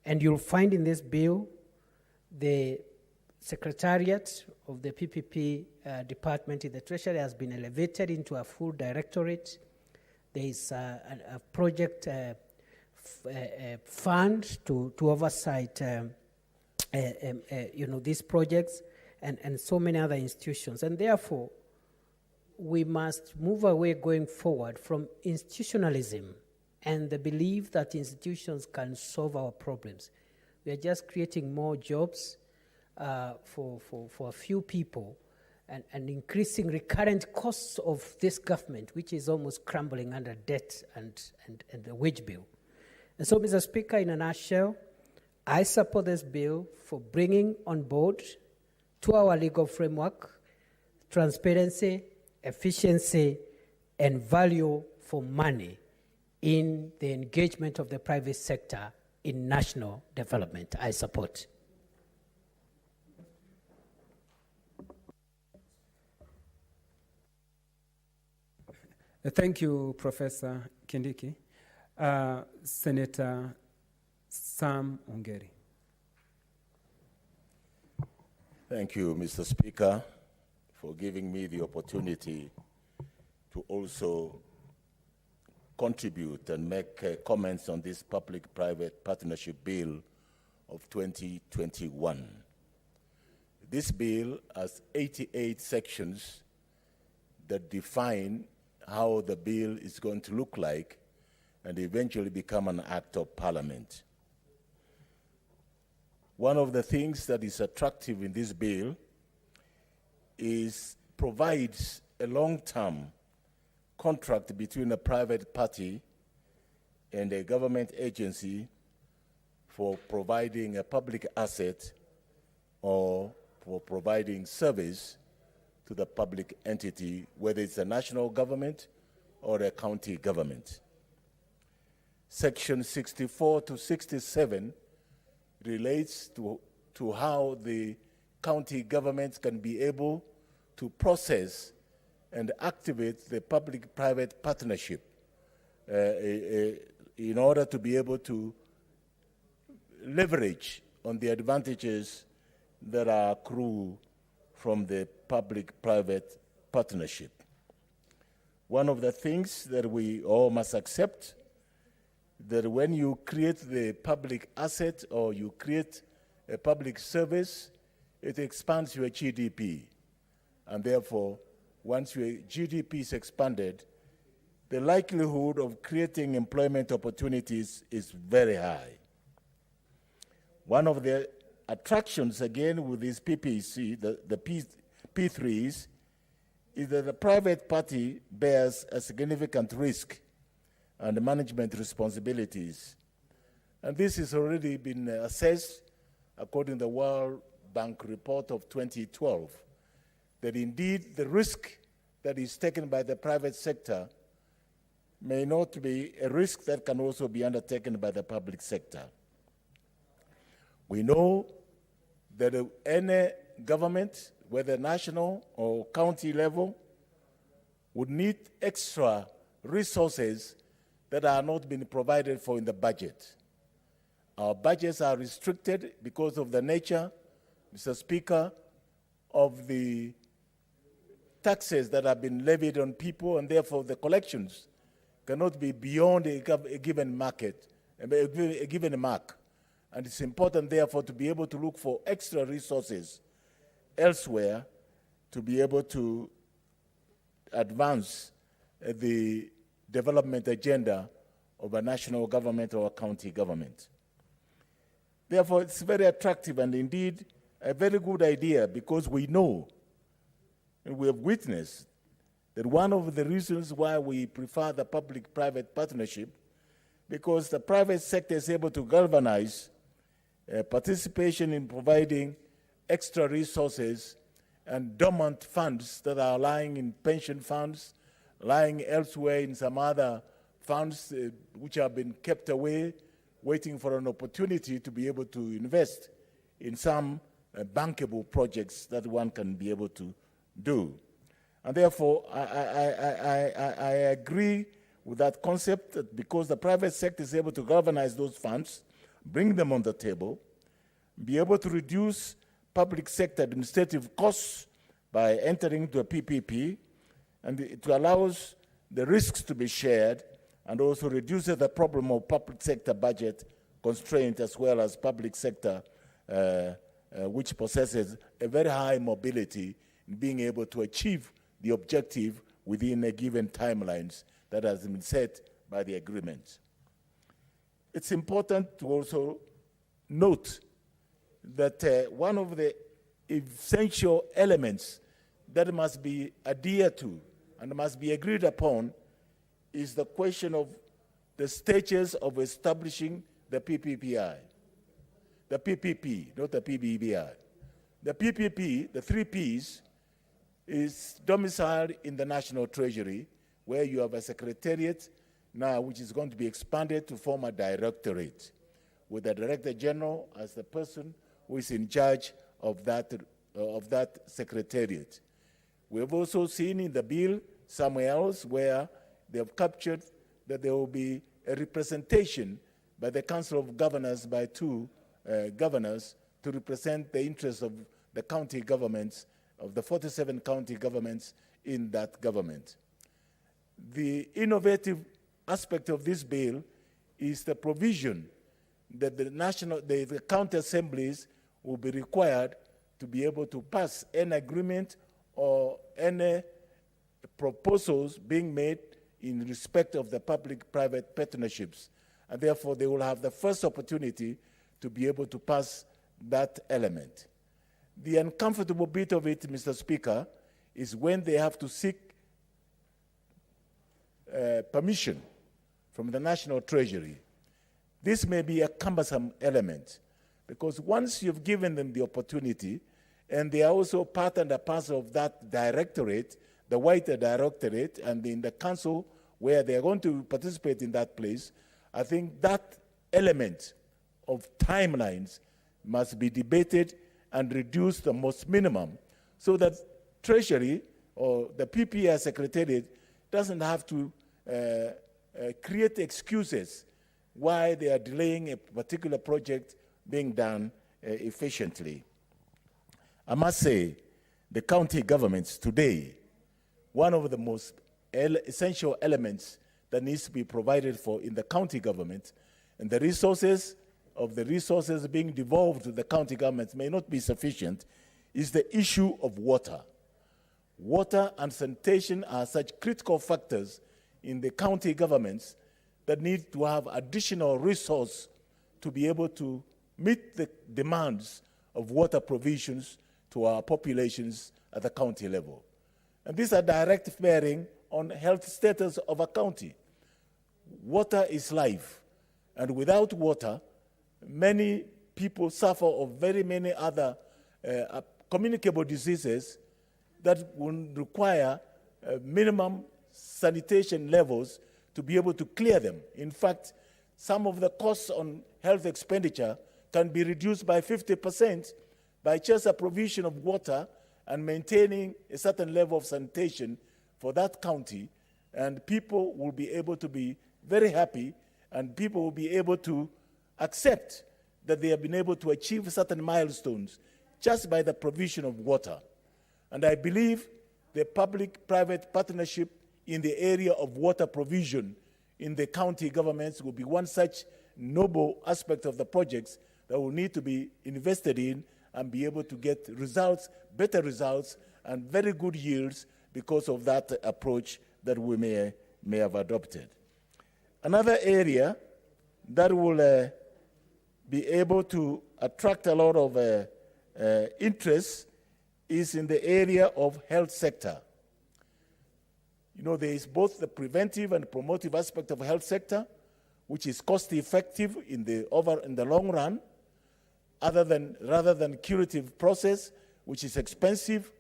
And you'll find in this bill, the Secretariat of the PPP department in the Treasury has been elevated into a full directorate. There is a project fund to oversight these projects and so many other institutions. And therefore, we must move away going forward from institutionalism and the belief that institutions can solve our problems. We are just creating more jobs for a few people and increasing recurrent costs of this government, which is almost crumbling under debt and the wage bill. And so, Mr. Speaker, in a nutshell, I support this bill for bringing on board to our legal framework transparency, efficiency, and value for money in the engagement of the private sector in national development. I support. Thank you, Professor Kindiki. Senator Sam Ongeri. Thank you, Mr. Speaker, for giving me the opportunity to also contribute and make comments on this public-private partnership bill of 2021. This bill has 88 sections that define how the bill is going to look like and eventually become an act of parliament. One of the things that is attractive in this bill is provides a long-term contract between a private party and a government agency for providing a public asset or for providing service to the public entity, whether it's a national government or a county government. Section 64 to 67 relates to how the county governments can be able to process and activate the public-private partnership in order to be able to leverage on the advantages that are accrue from the public-private partnership. One of the things that we all must accept that when you create the public asset or you create a public service, it expands your GDP. And therefore, once your GDP is expanded, the likelihood of creating employment opportunities is very high. One of the attractions, again, with this PPC, the P3s, is that the private party bears a significant risk and management responsibilities. And this has already been assessed according to the World Bank report of 2012, that indeed the risk that is taken by the private sector may not be a risk that can also be undertaken by the public sector. We know that any government, whether national or county level, would need extra resources that are not being provided for in the budget. Our budgets are restricted because of the nature, Mr. Speaker, of the taxes that have been levied on people, and therefore the collections cannot be beyond a given market, a given mark. And it's important, therefore, to be able to look for extra resources elsewhere to be able to advance the development agenda of a national government or a county government. Therefore, it's very attractive and indeed a very good idea, because we know and we have witnessed that one of the reasons why we prefer the public-private partnership, because the private sector is able to galvanize participation in providing extra resources and dormant funds that are lying in pension funds, lying elsewhere in some other funds which have been kept away, waiting for an opportunity to be able to invest in some bankable projects that one can be able to do. And therefore, I agree with that concept that because the private sector is able to galvanize those funds, bring them on the table, be able to reduce public sector administrative costs by entering into a PPP, and it allows the risks to be shared and also reduces the problem of public sector budget constraint as well as public sector which possesses a very high mobility in being able to achieve the objective within a given timelines that has been set by the agreement. It's important to also note that one of the essential elements that must be adhered to and must be agreed upon is the question of the stages of establishing the PPPI. The PPP, not the PBBI. The PPP, the 3 Ps, is domiciled in the National Treasury, where you have a secretariat now which is going to be expanded to form a directorate, with the Director General as the person who is in charge of that secretariat. We have also seen in the bill somewhere else where they have captured that there will be a representation by the Council of Governors by two governors to represent the interests of the county governments, of the 47 county governments in that government. The innovative aspect of this bill is the provision that the county assemblies will be required to be able to pass an agreement or any proposals being made in respect of the public-private partnerships. And therefore, they will have the first opportunity to be able to pass that element. The uncomfortable bit of it, Mr. Speaker, is when they have to seek permission from the National Treasury. This may be a cumbersome element, because once you've given them the opportunity, and they are also part and a parcel of that directorate, the wider directorate, and in the council where they are going to participate in that place, I think that element of timelines must be debated and reduced the most minimum, so that Treasury or the PPS Secretariat doesn't have to create excuses why they are delaying a particular project being done efficiently. I must say, the county governments today, one of the most essential elements that needs to be provided for in the county government, and the resources being devolved to the county governments may not be sufficient, is the issue of water. Water and sanitation are such critical factors in the county governments that need to have additional resource to be able to meet the demands of water provisions to our populations at the county level. And these are direct bearing on health status of a county. Water is life, and without water, many people suffer of very many other communicable diseases that will require minimum sanitation levels to be able to clear them. In fact, some of the costs on health expenditure can be reduced by 50% by just a provision of water and maintaining a certain level of sanitation for that county, and people will be able to be very happy, and people will be able to accept that they have been able to achieve certain milestones just by the provision of water. And I believe the public-private partnership in the area of water provision in the county governments will be one such noble aspect of the projects that will need to be invested in and be able to get results, better results, and very good yields because of that approach that we may have adopted. Another area that will be able to attract a lot of interest is in the area of health sector. You know, there is both the preventive and promotive aspect of health sector, which is cost effective in the long run, rather than curative process, which is expensive,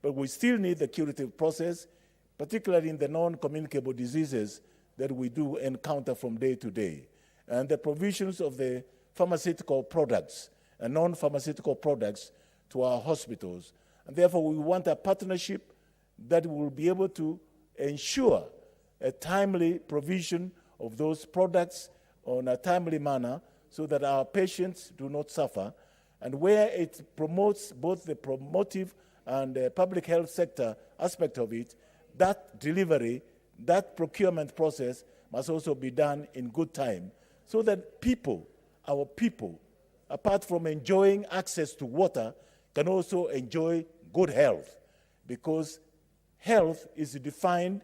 but we still need the curative process, particularly in the non-communicable diseases that we do encounter from day to day. And the provisions of the pharmaceutical products and non-pharmaceutical products to our hospitals. And therefore, we want a partnership that will be able to ensure a timely provision of those products on a timely manner so that our patients do not suffer. And where it promotes both the promotive and public health sector aspect of it, that delivery, that procurement process must also be done in good time so that people, our people, apart from enjoying access to water, can also enjoy good health, because health is defined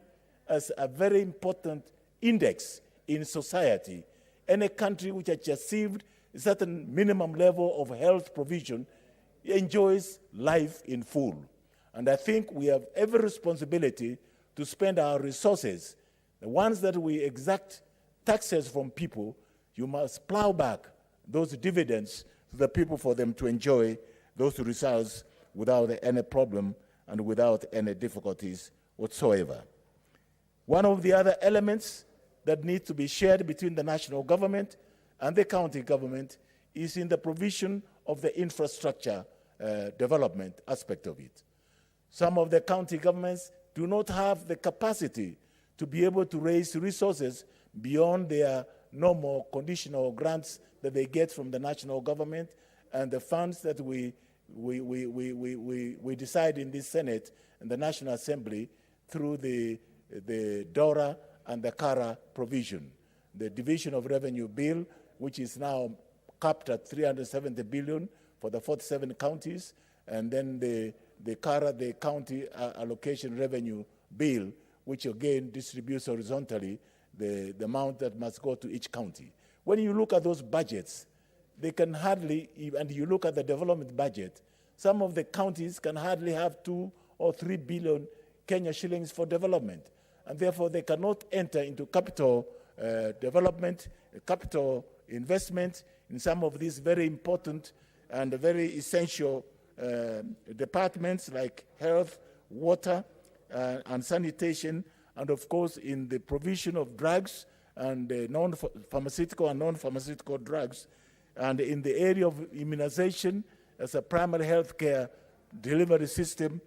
as a very important index in society. Any country which has achieved a certain minimum level of health provision enjoys life in full. And I think we have every responsibility to spend our resources. The ones that we exact taxes from people, you must plow back those dividends to the people for them to enjoy those results without any problem and without any difficulties whatsoever. One of the other elements that need to be shared between the national government and the county government is in the provision of the infrastructure development aspect of it. Some of the county governments do not have the capacity to be able to raise resources beyond their normal conditional grants that they get from the national government, and the funds that we decide in this Senate and the National Assembly through the DORA and the CARA provision. The Division of Revenue Bill, which is now capped at 370 billion for the 47 counties, and then the CARA, the County Allocation Revenue Bill, which again distributes horizontally the amount that must go to each county. When you look at those budgets, they can hardly, and you look at the development budget, some of the counties can hardly have 2 or 3 billion Kenya shillings for development, and therefore they cannot enter into capital development, capital investment in some of these very important and very essential departments like health, water, and sanitation, and of course in the provision of drugs and non-pharmaceutical and non-pharmaceutical drugs, and in the area of immunization as a primary health care delivery system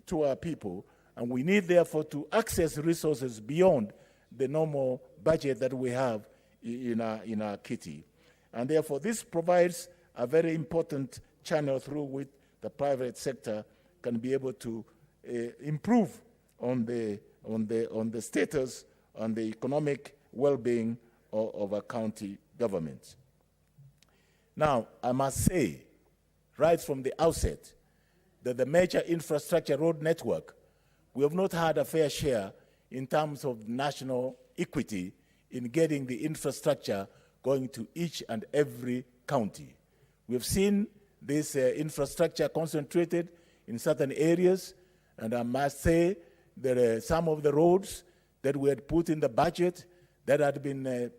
to our people. And we need therefore to access resources beyond the normal budget that we have in our kitty. And therefore this provides a very important channel through which the private sector can be able to improve on the status and the economic well-being of a county government. Now, I must say, right from the outset, that the major infrastructure road network, we have not had a fair share in terms of national equity in getting the infrastructure going to each and every county. We've seen this infrastructure concentrated in certain areas, and I must say that some of the roads that we had put in the budget that had been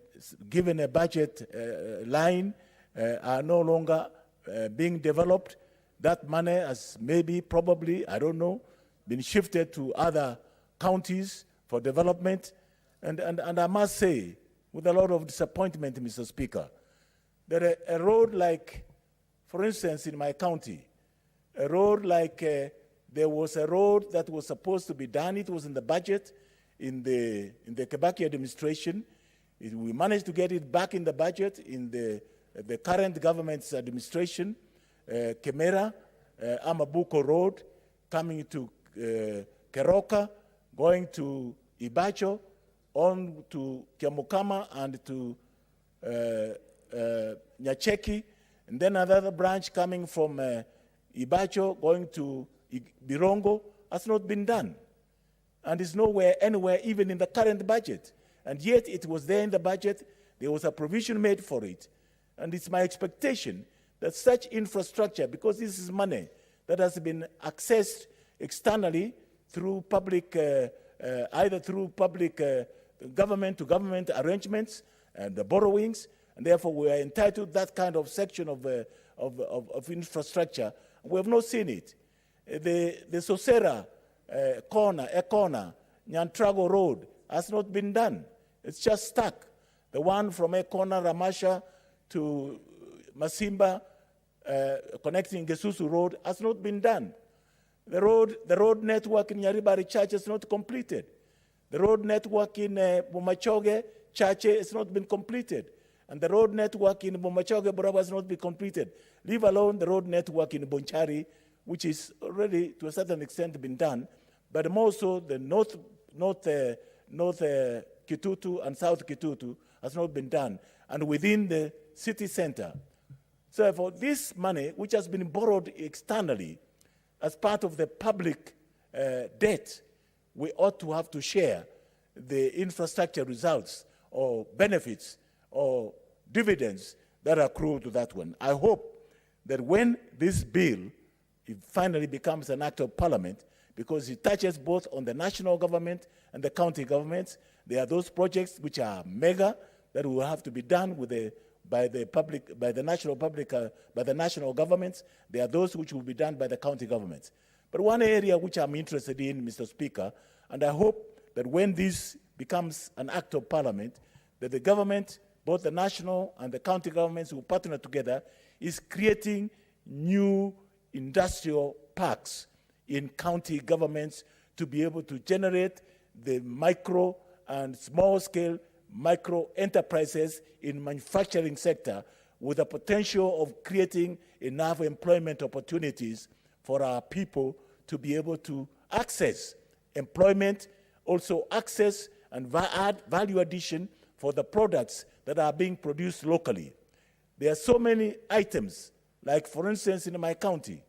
given a budget line are no longer being developed. That money has maybe, probably, I don't know, been shifted to other counties for development. And I must say, with a lot of disappointment, Mr. Speaker, that a road like, for instance, in my county, a road like, there was a road that was supposed to be done. It was in the budget in the Kibaki administration. We managed to get it back in the budget in the current government's administration. Kemera, Amabuko Road, coming to Keroka, going to Ibacho, on to Kiamukama and to Nyacheki, and then another branch coming from Ibacho going to Birongo has not been done. And it's nowhere, anywhere, even in the current budget. And yet it was there in the budget, there was a provision made for it. And it's my expectation that such infrastructure, because this is money that has been accessed externally through public, either through public government-to-government arrangements and the borrowings, and therefore we are entitled to that kind of section of infrastructure. We have not seen it. The Sosera corner, Nyantrago Road has not been done. It's just stuck. The one from Ekona, Ramasha to Masimba, connecting Gesusu Road, has not been done. The road network in Yaribari Church is not completed. The road network in Bomachoge Church has not been completed. And the road network in Bomachoge Boraba has not been completed. Leave alone the road network in Bonchari, which is already to a certain extent been done, but more so the north Kitutu and South Kitutu has not been done, and within the city center. So for this money, which has been borrowed externally as part of the public debt, we ought to have to share the infrastructure results or benefits or dividends that accrue to that one. I hope that when this bill it finally becomes an act of parliament, because it touches both on the national government and the county governments. There are those projects which are mega that will have to be done by the national governments. There are those which will be done by the county governments. But one area which I'm interested in, Mr. Speaker, and I hope that when this becomes an act of parliament, that the government, both the national and the county governments will partner together, is creating new industrial parks in county governments to be able to generate the micro and small scale micro enterprises in manufacturing sector with the potential of creating enough employment opportunities for our people to be able to access employment, also access and add value addition for the products that are being produced locally. There are so many items, like for instance in my county,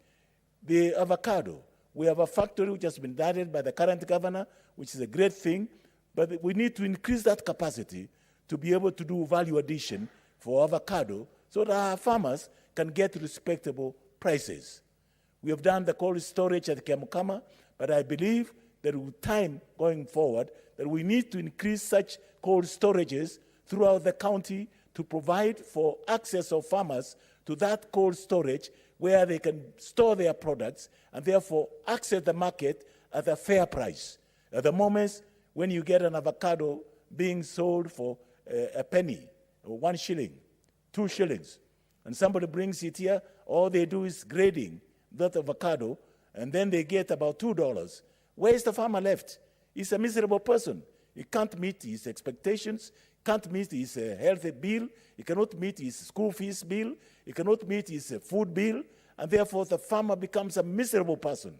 the avocado. We have a factory which has been added by the current governor, which is a great thing, but we need to increase that capacity to be able to do value addition for avocado so that our farmers can get respectable prices. We have done the cold storage at Kiamukama, but I believe that with time going forward, that we need to increase such cold storages throughout the county to provide for access of farmers to that cold storage where they can store their products and therefore access the market at a fair price. At the moment, when you get an avocado being sold for a penny, or 1 shilling, 2 shillings, and somebody brings it here, all they do is grading that avocado, and then they get about $2. Where is the farmer left? He's a miserable person. He can't meet his expectations, can't meet his health bill, he cannot meet his school fees bill, he cannot meet his food bill, and therefore the farmer becomes a miserable person.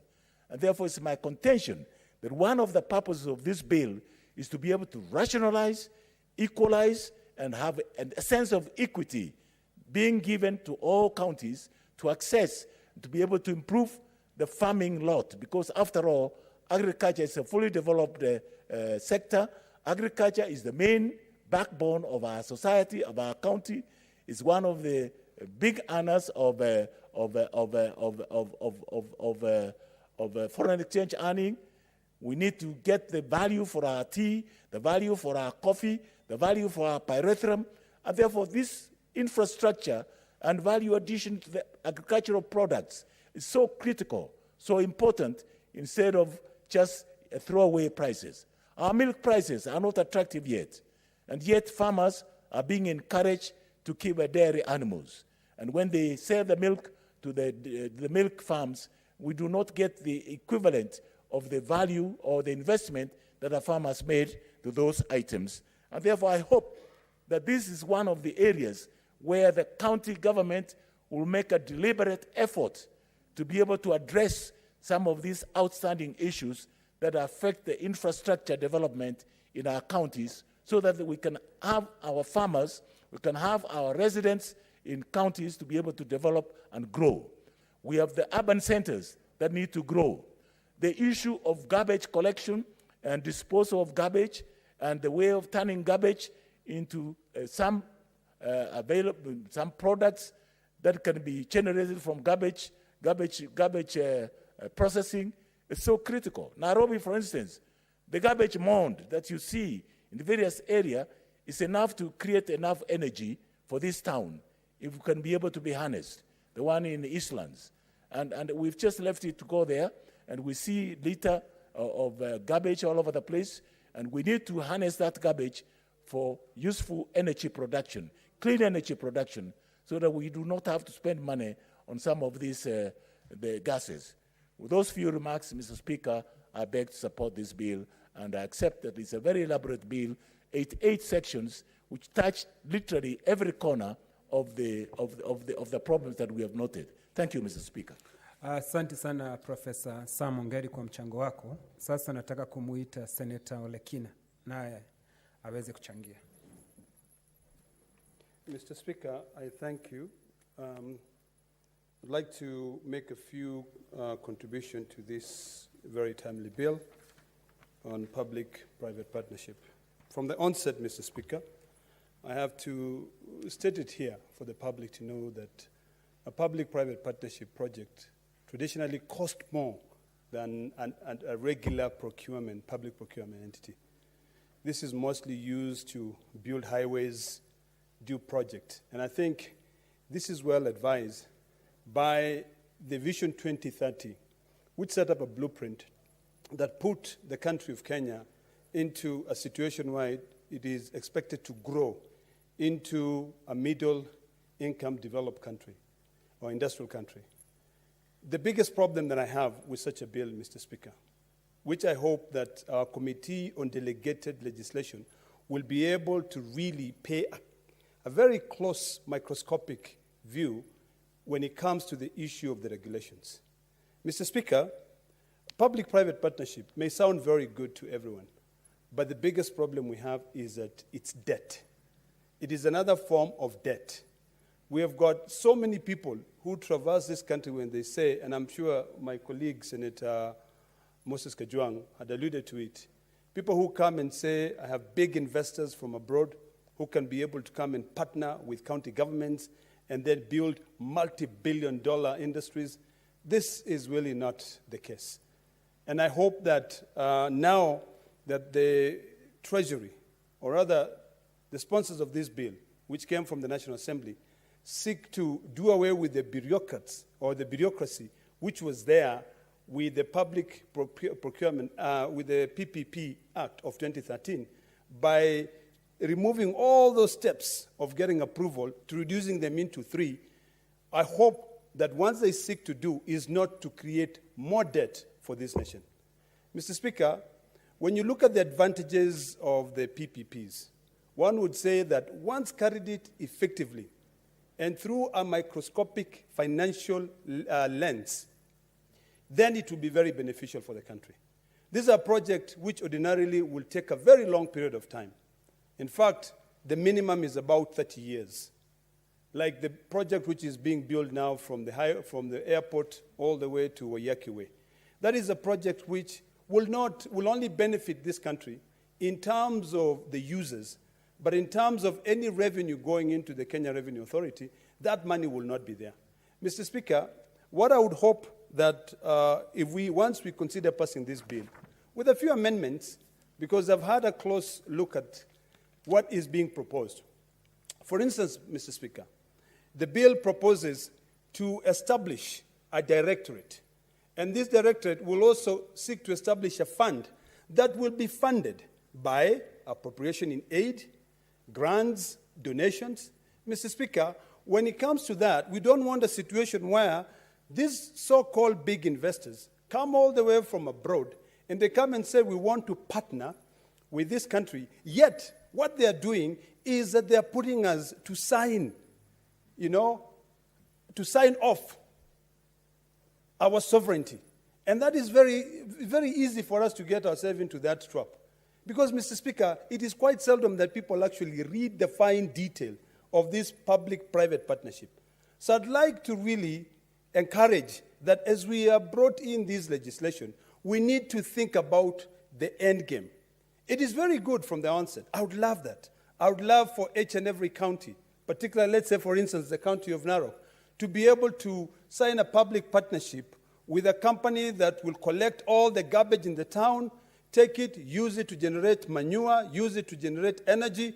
And therefore it's my contention that one of the purposes of this bill is to be able to rationalize, equalize, and have a sense of equity being given to all counties to access, to be able to improve the farming lot. Because after all, agriculture is a fully developed sector. Agriculture is the main backbone of our society, of our county. It's one of the big earners of foreign exchange earning. We need to get the value for our tea, the value for our coffee, the value for our pyrethrum, and therefore this infrastructure and value addition to the agricultural products is so critical, so important, instead of just throwaway prices. Our milk prices are not attractive yet, and yet farmers are being encouraged to keep dairy animals. And when they sell the milk to the milk farms, we do not get the equivalent of the value or the investment that the farmers made to those items. And therefore, I hope that this is one of the areas where the county government will make a deliberate effort to be able to address some of these outstanding issues that affect the infrastructure development in our counties, so that we can have our farmers, we can have our residents in counties to be able to develop and grow. We have the urban centers that need to grow. The issue of garbage collection and disposal of garbage and the way of turning garbage into some products that can be generated from garbage processing is so critical. Nairobi, for instance, the garbage mound that you see in the various areas is enough to create enough energy for this town if it can be able to be harnessed. The one in the Eastlands. And we've just left it to go there, and we see litter of garbage all over the place, and we need to harness that garbage for useful energy production, clean energy production, so that we do not have to spend money on some of these the gases. With those few remarks, Mr. Speaker, I beg to support this bill, and I accept that it's a very elaborate bill, 88 sections, which touch literally every corner of the problems that we have noted. Thank you, Mr. Speaker. Asante sana Profesa Sam Ongeri kwa mchango wako. Sasa nataka kumuita Senator Olekina naye aweze kuchangia. Mr. Speaker, I thank you. I'd like to make a few contributions to this very timely bill on public-private partnership. From the onset, Mr. Speaker, I have to state it here for the public to know that a public-private partnership project traditionally costs more than a regular public procurement entity. This is mostly used to build highways, do projects. And I think this is well advised by the Vision 2030, which set up a blueprint that put the country of Kenya into a situation where it is expected to grow into a middle-income developed country or industrial country. The biggest problem that I have with such a bill, Mr. Speaker, which I hope that our Committee on Delegated Legislation will be able to really pay a very close microscopic view when it comes to the issue of the regulations. Mr. Speaker, public-private partnership may sound very good to everyone, but the biggest problem we have is that it's debt. It is another form of debt. We have got so many people who traverse this country when they say, and I'm sure my colleague, Senator Moses Kajwang, had alluded to it, people who come and say, I have big investors from abroad who can be able to come and partner with county governments and then build multi-billion-dollar industries. This is really not the case. And I hope that now that the Treasury, or rather the sponsors of this bill, which came from the National Assembly, seek to do away with the bureaucrats or the bureaucracy which was there with the public procurement, with the PPP Act of 2013, by removing all those steps of getting approval to reducing them into 3, I hope that once they seek to do is not to create more debt for this nation. Mr. Speaker, when you look at the advantages of the PPPs, one would say that once carried it effectively and through a microscopic financial lens, then it will be very beneficial for the country. These are projects which ordinarily will take a very long period of time. In fact, the minimum is about 30 years. Like the project which is being built now from the airport all the way to Wayaki Way. That is a project which will only benefit this country in terms of the users, but in terms of any revenue going into the Kenya Revenue Authority, that money will not be there. Mr. Speaker, what I would hope that once we consider passing this bill, with a few amendments, because I've had a close look at what is being proposed. For instance, Mr. Speaker, the bill proposes to establish a directorate, and this directorate will also seek to establish a fund that will be funded by appropriation in aid, grants, donations. Mr. Speaker, when it comes to that, we don't want a situation where these so-called big investors come all the way from abroad and they come and say, we want to partner with this country, yet what they are doing is that they are putting us to sign, to sign off our sovereignty. And that is very, very easy for us to get ourselves into that trap. Because, Mr. Speaker, it is quite seldom that people actually read the fine detail of this public-private partnership. So I'd like to really encourage that as we are brought in this legislation, we need to think about the end game. It is very good from the onset. I would love that. I would love for each and every county, particularly, let's say, for instance, the county of Narok, to be able to sign a public partnership with a company that will collect all the garbage in the town, take it, use it to generate manure, use it to generate energy,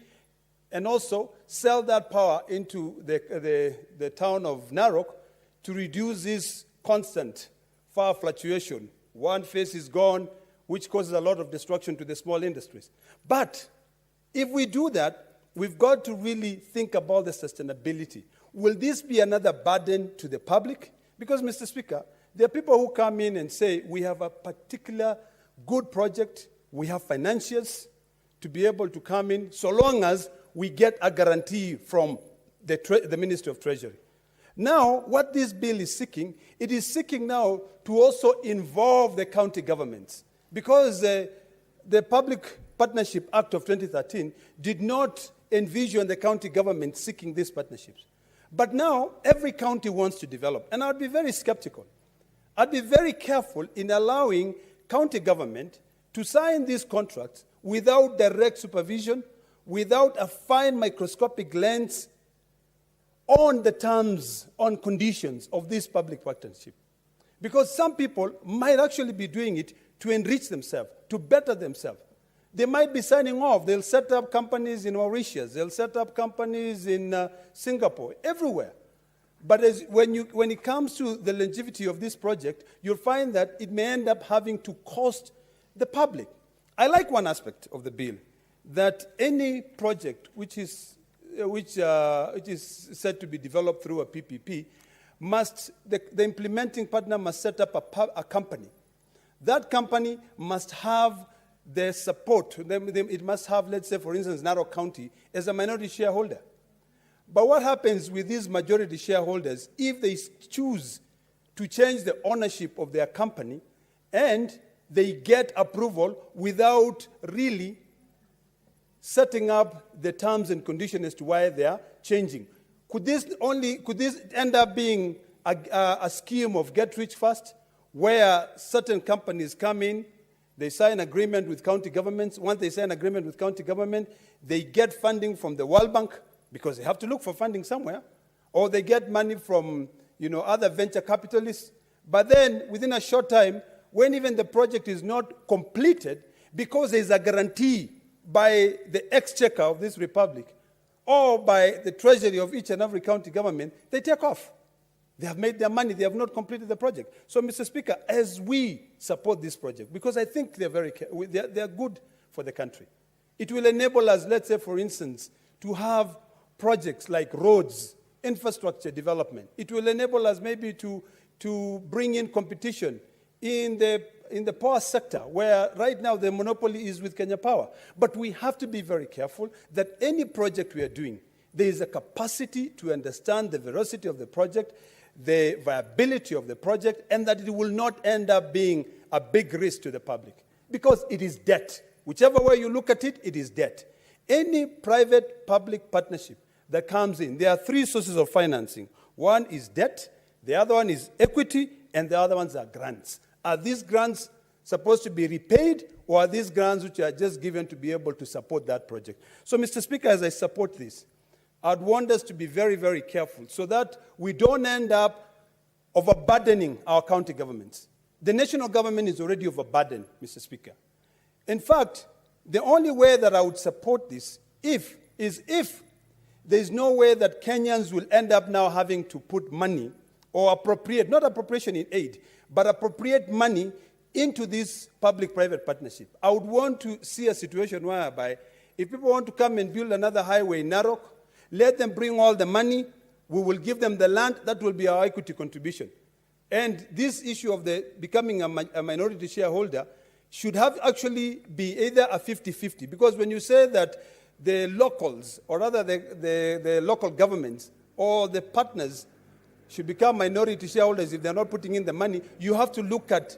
and also sell that power into the town of Narok to reduce this constant fire fluctuation. One phase is gone, which causes a lot of destruction to the small industries. But if we do that, we've got to really think about the sustainability. Will this be another burden to the public? Because, Mr. Speaker, there are people who come in and say, we have a particular good project, we have financiers to be able to come in, so long as we get a guarantee from the Ministry of Treasury. Now, what this bill is seeking, it is seeking now to also involve the county governments, because the Public Partnership Act of 2013 did not envision the county government seeking these partnerships. But now, every county wants to develop, and I'd be very skeptical. I'd be very careful in allowing county government to sign these contracts without direct supervision, without a fine microscopic lens on the terms, on conditions of this public partnership. Because some people might actually be doing it to enrich themselves, to better themselves. They might be signing off. They'll set up companies in Mauritius. They'll set up companies in Singapore, everywhere. But when it comes to the longevity of this project, you'll find that it may end up having to cost the public. I like one aspect of the bill, that any project which is said to be developed through a PPP, the implementing partner must set up a company. That company must have the support. It must have, let's say, for instance, Narok County as a minority shareholder. But what happens with these majority shareholders if they choose to change the ownership of their company and they get approval without really setting up the terms and conditions as to why they are changing? Could this end up being a scheme of get rich fast, where certain companies come in, they sign agreement with county governments. Once they sign agreement with county government, they get funding from the World Bank, because they have to look for funding somewhere, or they get money from other venture capitalists. But then within a short time, when even the project is not completed, because there is a guarantee by the exchequer of this republic or by the treasury of each and every county government, they take off. They have made their money. They have not completed the project. So, Mr. Speaker, as we support this project, because I think they're good for the country, it will enable us, let's say, for instance, to have projects like roads, infrastructure development. It will enable us maybe to bring in competition in the power sector, where right now the monopoly is with Kenya Power. But we have to be very careful that any project we are doing, there is a capacity to understand the veracity of the project, the viability of the project, and that it will not end up being a big risk to the public. Because it is debt. Whichever way you look at it, it is debt. Any private-public partnership that comes in, there are three sources of financing. One is debt, the other one is equity, and the other ones are grants. Are these grants supposed to be repaid, or are these grants which are just given to be able to support that project? So, Mr. Speaker, as I support this, I'd want us to be very, very careful so that we don't end up overburdening our county governments. The national government is already overburdened, Mr. Speaker. In fact, the only way that I would support this is if there's no way that Kenyans will end up now having to put money or appropriate, not appropriation in aid, but appropriate money into this public-private partnership. I would want to see a situation whereby if people want to come and build another highway in Narok, let them bring all the money, we will give them the land, that will be our equity contribution. And this issue of becoming a minority shareholder should have actually be either a 50-50, because when you say that the locals, or rather the local governments or the partners should become minority shareholders if they're not putting in the money, you have to look at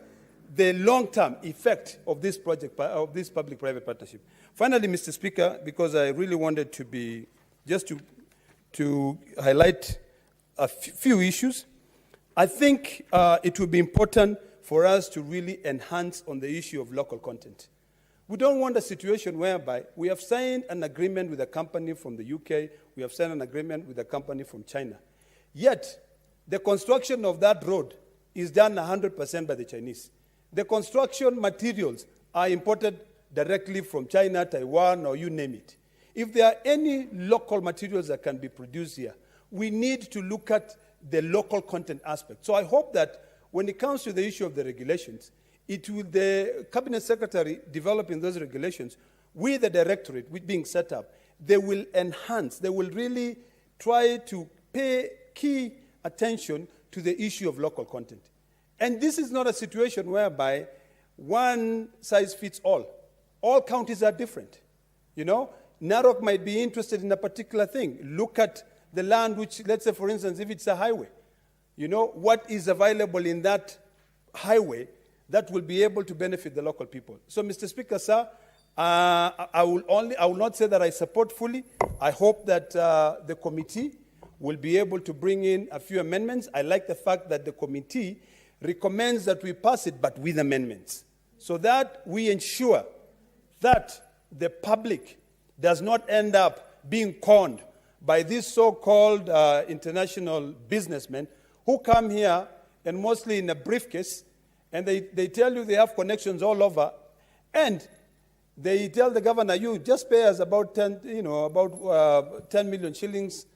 the long-term effect of this project, of this public-private partnership. Finally, Mr. Speaker, because I really wanted to be, just to highlight a few issues, I think it would be important for us to really enhance on the issue of local content. We don't want a situation whereby we have signed an agreement with a company from the UK, we have signed an agreement with a company from China, yet the construction of that road is done 100% by the Chinese. The construction materials are imported directly from China, Taiwan, or you name it. If there are any local materials that can be produced here, we need to look at the local content aspect. So I hope that when it comes to the issue of the regulations, it will the Cabinet Secretary developing those regulations with the directorate which being set up, they will enhance, they will really try to pay key attention to the issue of local content. And this is not a situation whereby one size fits all. All counties are different. You know, Narok might be interested in a particular thing. Look at the land which, let's say, for instance, if it's a highway, you know, what is available in that highway that will be able to benefit the local people. So, Mr. Speaker, sir, I will not say that I support fully. I hope that the committee will be able to bring in a few amendments. I like the fact that the committee recommends that we pass it, but with amendments, so that we ensure that the public does not end up being conned by these so-called international businessmen who come here and mostly in a briefcase, and they tell you they have connections all over, and they tell the governor, you just pay us about 10 million shillings,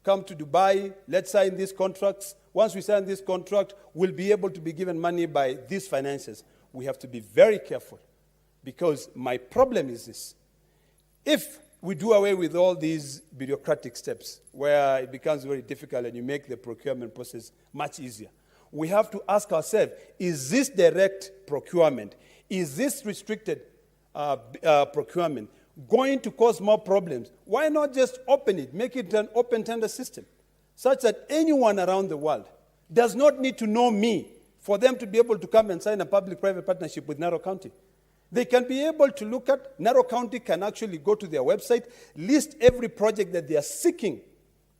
come to Dubai, let's sign these contracts. Once we sign this contract, we'll be able to be given money by these financiers. We have to be very careful, because my problem is this. If we do away with all these bureaucratic steps where it becomes very difficult and you make the procurement process much easier, we have to ask ourselves, is this direct procurement? Is this restricted procurement, going to cause more problems. Why not just open it, make it an open tender system, such that anyone around the world does not need to know me for them to be able to come and sign a public-private partnership with Narok County. They can be able to look at, Narok County can actually go to their website, list every project that they are seeking,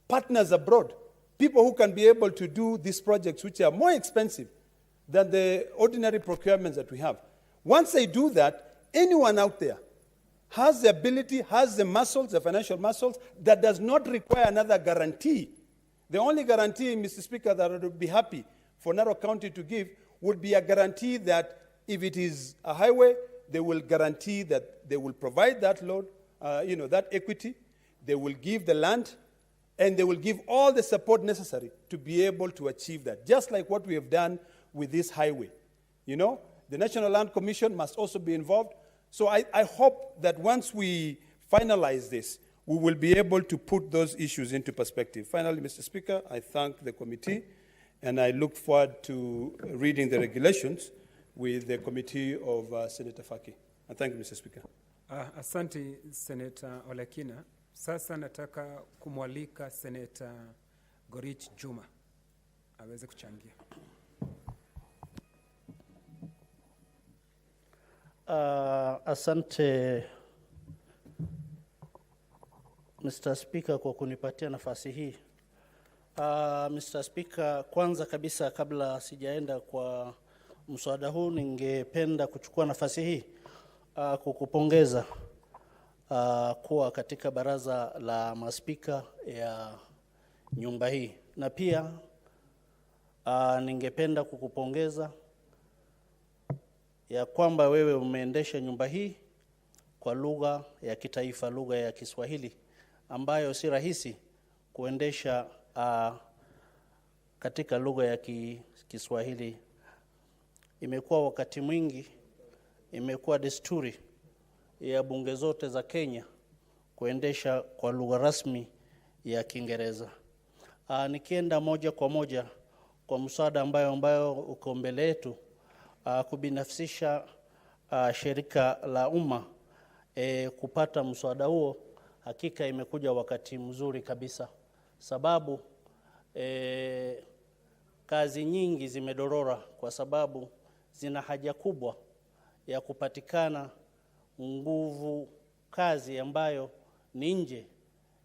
partners abroad, people who can be able to do these projects which are more expensive than the ordinary procurements that we have. Once they do that, anyone out there has the ability, has the muscles, the financial muscles, that does not require another guarantee. The only guarantee, Mr. Speaker, that I would be happy for Narok County to give would be a guarantee that if it is a highway, they will guarantee that they will provide that load, that equity, they will give the land, and they will give all the support necessary to be able to achieve that, just like what we have done with this highway. You know, the National Land Commission must also be involved. So I hope that once we finalize this, we will be able to put those issues into perspective. Finally, Mr. Speaker, I thank the committee, and I look forward to reading the regulations with the committee of Senator Faki. And thank you, Mr. Speaker. Asante, Senator Olekina. Sasa nataka kumwalika Senator Gorich Juma aweze kuchangia. Asante Mr. Speaker kwa kunipatia nafasi hii. Mr. Speaker, kwanza kabisa kabla sijaenda kwa mswada huu, ningependa kuchukua nafasi hii kukupongeza kuwa katika baraza la maspika ya nyumba hii, na pia ningependa kukupongeza ya kwamba wewe umeendesha nyumba hii kwa lugha ya kitaifa, lugha ya Kiswahili, ambayo si rahisi kuendesha katika lugha ya Kiswahili. Imekuwa wakati mwingi, imekuwa desturi ya bunge zote za Kenya kuendesha kwa lugha rasmi ya Kiingereza. Nikienda moja kwa moja kwa mswada ambayo uko mbele yetu, kubinafsisha shirika la umma, kupata mswada huo hakika imekuja wakati mzuri kabisa, sababu kazi nyingi zimedorora kwa sababu zina haja kubwa ya kupatikana nguvu kazi ambayo ni nje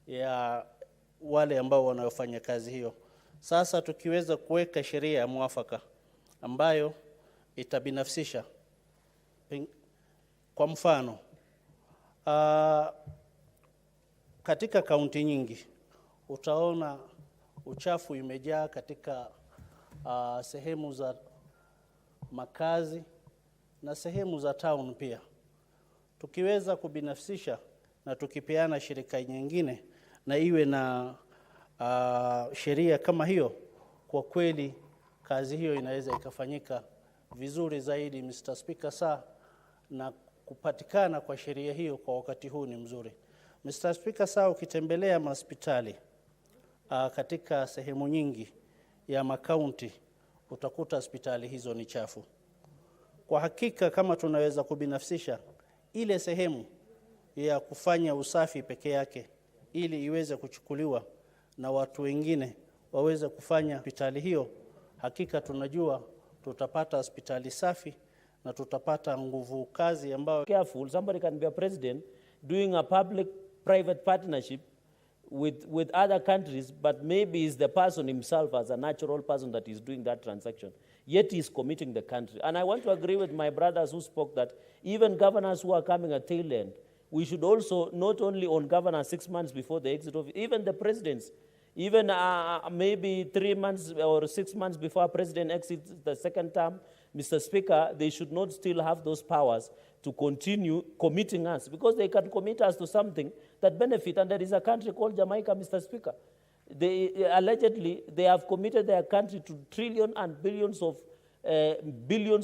ya wale ambao wanaofanya kazi hiyo. Sasa tukiweza kuweka sheria ya mwafaka ambayo itabinafsisha, kwa mfano katika kaunti nyingi utaona uchafu imejaa katika sehemu za makazi na sehemu za town pia. Tukiweza kubinafsisha na tukipeana shirika nyingine na iwe na sheria kama hiyo, kwa kweli kazi hiyo inaweza ikafanyika vizuri zaidi, Mr. Speaker, na kupatikana kwa sheria hiyo kwa wakati huu ni mzuri. Mr. Speaker, ukitembelea hospitali katika sehemu nyingi ya makaunti utakuta hospitali hizo ni chafu. Kwa hakika kama tunaweza kubinafsisha ile sehemu ya kufanya usafi peke yake ili iweze kuchukuliwa na watu wengine waweze kufanya hospitali hiyo, hakika tunajua tutapata hospitali safi na tutapata nguvu kazi ambayo careful. Somebody can be a president doing a public-private partnership with other countries, but maybe is the person himself as a natural person that is doing that transaction, yet he's committing the country. And I want to agree with my brothers who spoke that even governors who are coming at tail end, we should also not only on governors 6 months before the exit of, even the presidents, even maybe 3 months or 6 months before a president exits the second term, Mr. Speaker, they should not still have those powers to continue committing us, because they can commit us to something that benefit. And there is a country called Jamaica, Mr. Speaker. They allegedly, they have committed their country to trillions and billions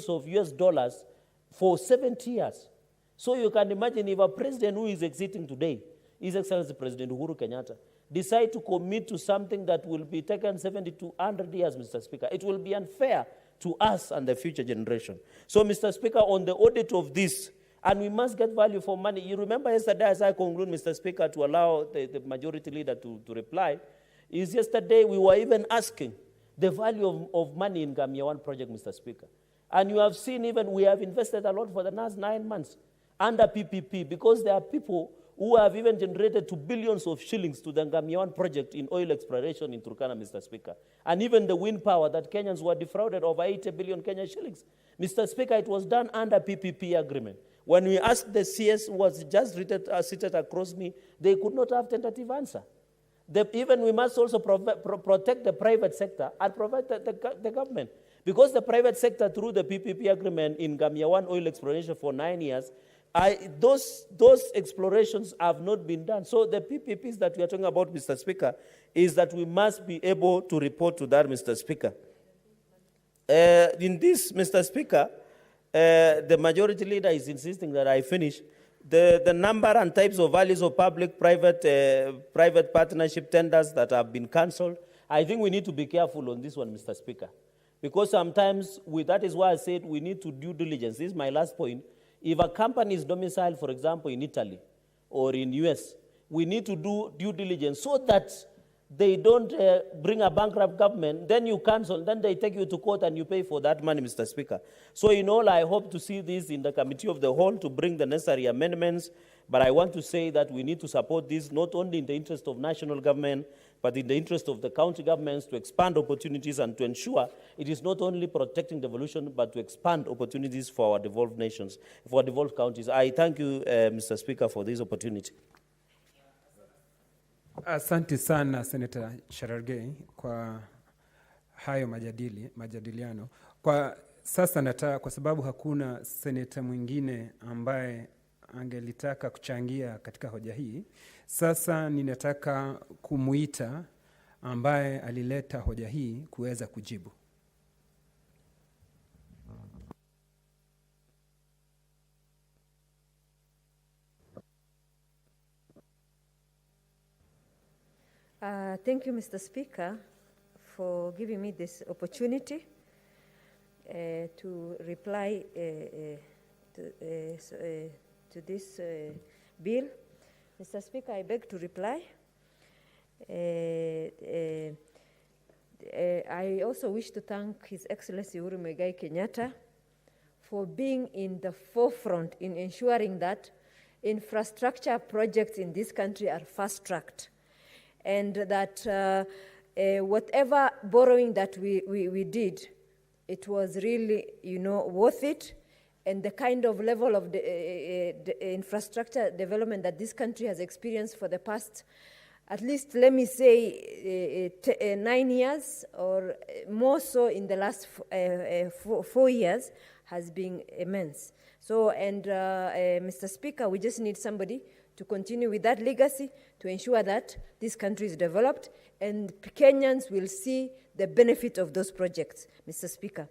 of US dollars for 70 years. So you can imagine if a president who is exiting today, His Excellency President Uhuru Kenyatta, decide to commit to something that will be taken 70 to 100 years, Mr. Speaker, it will be unfair to us and the future generation. So, Mr. Speaker, on the audit of this, And we must get value for money. You remember yesterday, as I conclude, Mr. Speaker, to allow the majority leader to reply, is yesterday we were even asking the value of money in Gamia 1 project, Mr. Speaker. And you have seen even we have invested a lot for the last 9 months under PPP, because there are people who have even generated to billions of shillings to the Gamia 1 project in oil exploration in Turkana, Mr. Speaker. And even the wind power that Kenyans were defrauded over 80 billion Kenyan shillings. Mr. Speaker, it was done under PPP agreement. When we asked the CS, who was just seated across me, they could not have tentative answer. Even we must also protect the private sector and provide the government. Because the private sector, through the PPP agreement in Gamia 1 oil exploration for 9 years, those explorations have not been done. So the PPPs that we are talking about, Mr. Speaker, is that we must be able to report to that, Mr. Speaker. In this, Mr. Speaker, the majority leader is insisting that I finish. The number and types of values of public-private partnership tenders that have been cancelled, I think we need to be careful on this one, Mr. Speaker. Because sometimes, that is why I said we need to due diligence. This is my last point. If a company is domiciled, for example, in Italy or in US, we need to do due diligence so that they don't bring a bankrupt government, then you cancel, then they take you to court and you pay for that money, Mr. Speaker. So in all, I hope to see this in the committee of the whole to bring the necessary amendments, but I want to say that we need to support this not only in the interest of national government, but in the interest of the county governments to expand opportunities and to ensure it is not only protecting devolution, but to expand opportunities for our devolved nations, for devolved counties. I thank you, Mr. Speaker, for this opportunity. Asante sana Senator Cherargei kwa hayo majadiliano. Kwa sasa nataka, kwa sababu hakuna seneta mwingine ambaye angelitaka kuchangia katika hoja hii, sasa ninataka kumuita ambaye alileta hoja hii kuweza kujibu. Thank you, Mr. Speaker, for giving me this opportunity to reply to this bill. Mr. Speaker, I beg to reply. I also wish to thank His Excellency Uhuru Muigai Kenyatta for being in the forefront in ensuring that infrastructure projects in this country are fast-tracked, and that whatever borrowing that we did, it was really, worth it, and the kind of level of the infrastructure development that this country has experienced for the past, at least, let me say, 9 years, or more so in the last 4 years, has been immense. So, and Mr. Speaker, we just need somebody to continue with that legacy, to ensure that this country is developed and Kenyans will see the benefit of those projects, Mr. Speaker.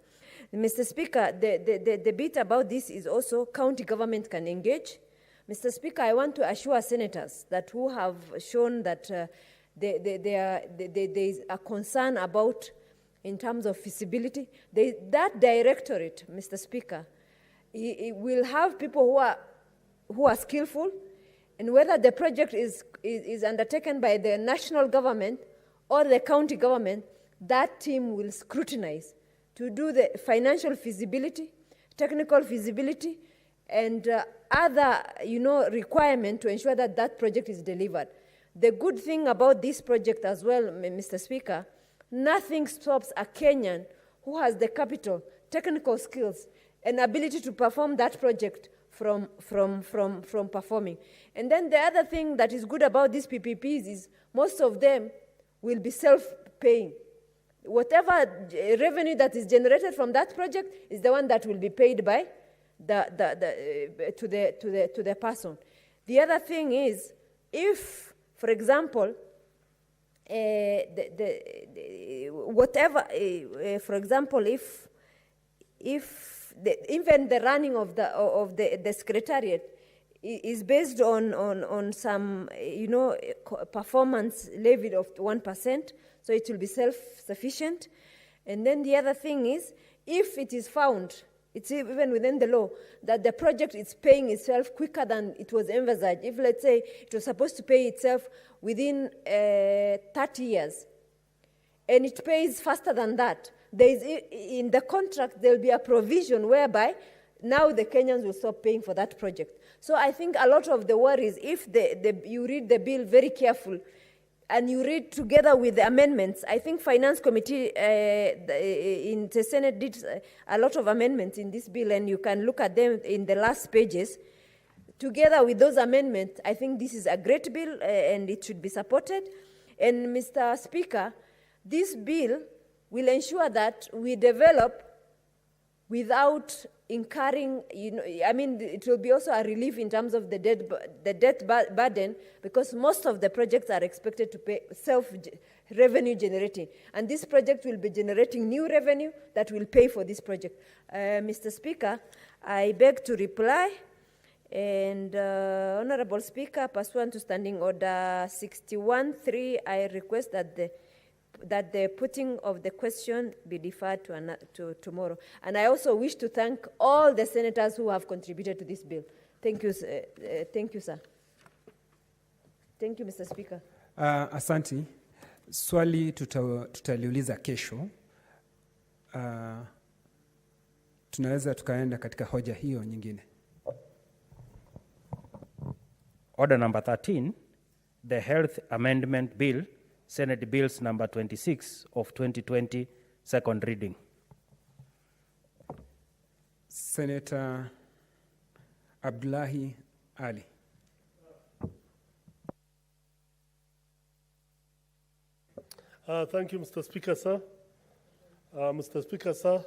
Mr. Speaker, the bit about this is also county government can engage. Mr. Speaker, I want to assure senators that who have shown that there is a concern about in terms of feasibility, that directorate, Mr. Speaker, it will have people who are skillful, and whether the project is undertaken by the national government or the county government, that team will scrutinize to do the financial feasibility, technical feasibility, and other, requirement to ensure that that project is delivered. The good thing about this project as well, Mr. Speaker, nothing stops a Kenyan who has the capital, technical skills, and ability to perform that project from performing. And then the other thing that is good about these PPPs is most of them will be self-paying. Whatever revenue that is generated from that project is the one that will be paid by to the person. The other thing is, if, for example, for example, if even the running of the secretariat is based on some, performance levied of 1%, so it will be self-sufficient. And then the other thing is, if it is found It's even within the law that the project is paying itself quicker than it was envisaged. If, let's say, it was supposed to pay itself within 30 years, and it pays faster than that, there is, in the contract, there will be a provision whereby now the Kenyans will stop paying for that project. So I think a lot of the worries, if you read the bill very careful, and you read together with the amendments, I think Finance Committee in the Senate did a lot of amendments in this bill, and you can look at them in the last pages. Together with those amendments, I think this is a great bill and it should be supported. And Mr. Speaker, this bill will ensure that we develop without incurring, I mean, it will be also a relief in terms of the debt burden, because most of the projects are expected to pay self-revenue generating. And this project will be generating new revenue that will pay for this project. Mr. Speaker, I beg to reply. And Honorable Speaker, pursuant to Standing Order 61.3, I request that the putting of the question be deferred to tomorrow. And I also wish to thank all the senators who have contributed to this bill. Thank you, sir. Thank you, sir. Thank you, Mr. Speaker. Asanti. Swali tutaliuliza kesho. Tunaweza tukaenda katika hoja hiyo nyingine. Order number 13, the Health Amendment Bill, Senate Bills number 26 of 2020, second reading. Senator Abdullahi Ali. Thank you, Mr. Speaker, sir. Mr. Speaker, sir,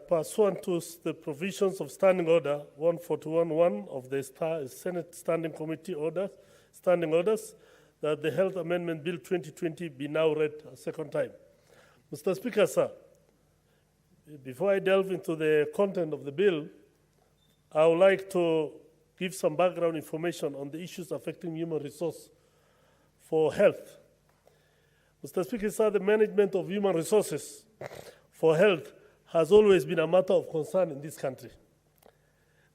pursuant to the provisions of Standing Order 141.1 of the Senate Standing Committee Standing Orders, that the Health Amendment Bill 2020 be now read a second time. Mr. Speaker, sir, before I delve into the content of the bill, I would like to give some background information on the issues affecting human resource for health. Mr. Speaker, sir, the management of human resources for health has always been a matter of concern in this country.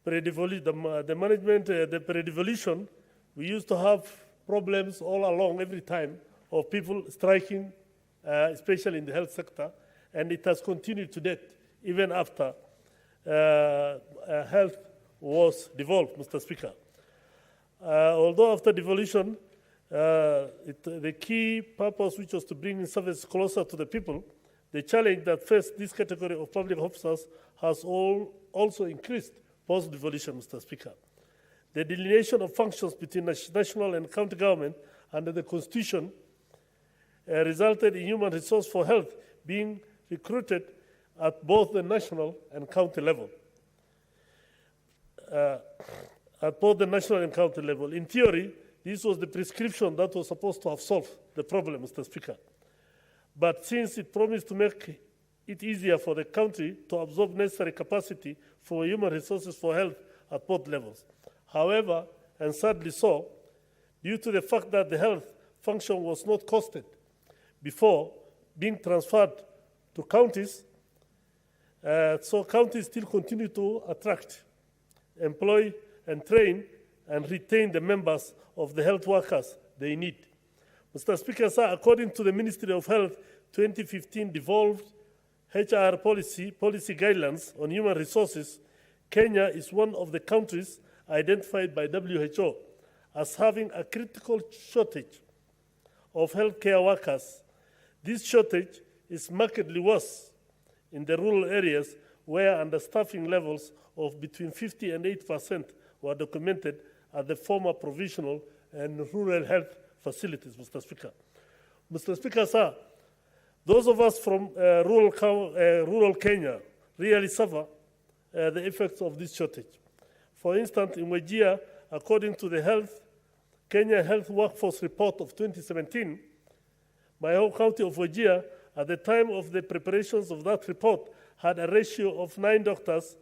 The management, the pre-devolution, we used to have problems all along, every time, of people striking, especially in the health sector, and it has continued to date, even after health was devolved, Mr. Speaker. Although after devolution, the key purpose, which was to bring service closer to the people, the challenge that faced this category of public officers has also increased post-devolution, Mr. Speaker. The delineation of functions between national and county government under the Constitution resulted in human resource for health being recruited at both the national and county level. In theory, this was the prescription that was supposed to have solved the problem, Mr. Speaker. But since it promised to make it easier for the country to absorb necessary capacity for human resources for health at both levels. However, and sadly so, due to the fact that the health function was not costed before being transferred to counties, so counties still continue to attract, employ, and train and retain the members of the health workers they need. Mr. Speaker, sir, according to the Ministry of Health 2015 devolved HR policy guidelines on human resources, Kenya is one of the countries identified by WHO as having a critical shortage of healthcare workers. This shortage is markedly worse in the rural areas where understaffing levels of between 50 and 8% were documented at the former provisional and rural health facilities, Mr. Speaker. Mr. Speaker, sir, those of us from rural Kenya really suffer the effects of this shortage. For instance, in Wajir, according to the Kenya Health Workforce Report of 2017, my home county of Wajir, at the time of the preparations of that report, had a ratio of 9 doctors,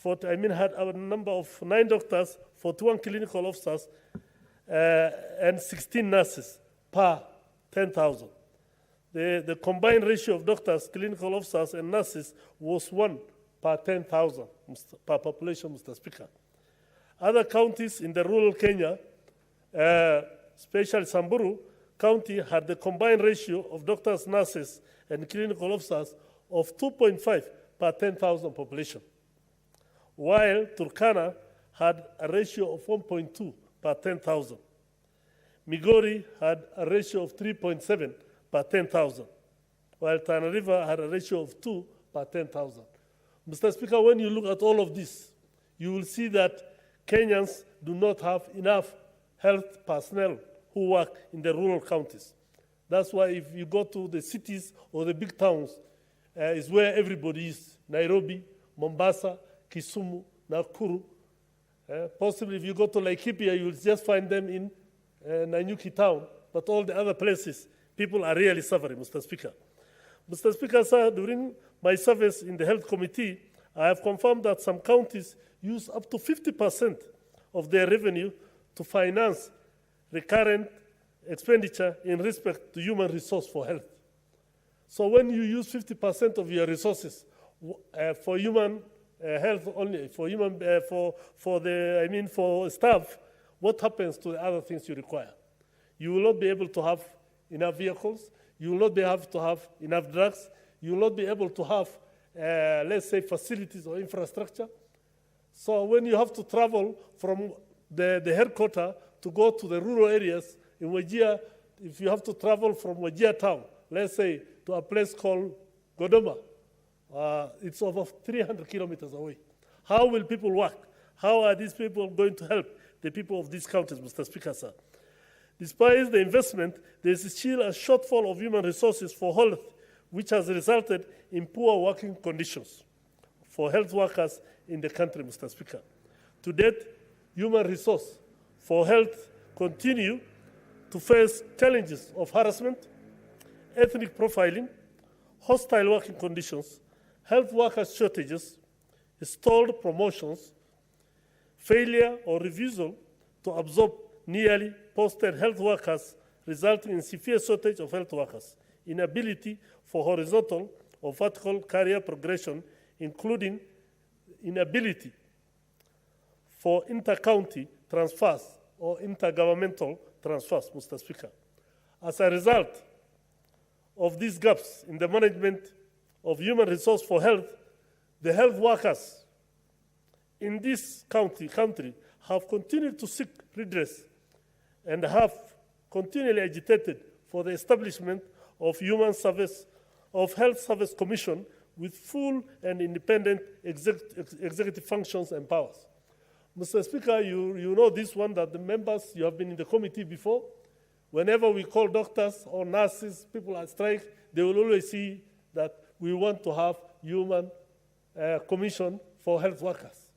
had a number of 9 doctors, 41 clinical officers, and 16 nurses per 10,000. The combined ratio of doctors, clinical officers, and nurses was 1 per 10,000 per population, Mr. Speaker. Other counties in the rural Kenya, especially Samburu County, had the combined ratio of doctors, nurses, and clinical officers of 2.5 per 10,000 population, while Turkana had a ratio of 1.2 per 10,000. Migori had a ratio of 3.7 per 10,000, while Tana River had a ratio of 2 per 10,000. Mr. Speaker, when you look at all of this, you will see that Kenyans do not have enough health personnel who work in the rural counties. That's why if you go to the cities or the big towns, is where everybody is. Nairobi, Mombasa, Kisumu, Nakuru. Possibly if you go to Laikipia, you will just find them in Nanyuki town. But all the other places, people are really suffering, Mr. Speaker. Mr. Speaker, sir, during my service in the Health Committee, I have confirmed that some counties use up to 50% of their revenue to finance recurrent expenditure in respect to human resource for health. So when you use 50% of your resources for human health only, for staff, what happens to the other things you require? You will not be able to have enough vehicles. You will not be able to have enough drugs. You will not be able to have, let's say, facilities or infrastructure. So when you have to travel from the headquarters to go to the rural areas in Wajir, if you have to travel from Wajir town, let's say, to a place called Godoma, it's over 300 kilometers away. How will people work? How are these people going to help the people of these counties, Mr. Speaker, sir? Despite the investment, there is still a shortfall of human resources for health, which has resulted in poor working conditions for health workers in the country, Mr. Speaker. To date, human resource for health continue to face challenges of harassment, ethnic profiling, hostile working conditions, health workers shortages, stalled promotions, failure or refusal to absorb nearly posted health workers, resulting in severe shortage of health workers, inability for horizontal or vertical career progression, including inability for inter-county transfers or intergovernmental transfers, Mr. Speaker. As a result of these gaps in the management of human resource for health, the health workers in this country have continued to seek redress and have continually agitated for the establishment of Health Service Commission with full and independent executive functions and powers. Mr. Speaker, you know this one, that the members, you have been in the committee before. Whenever we call doctors or nurses, people on strike, they will always see that we want to have human commission for health workers.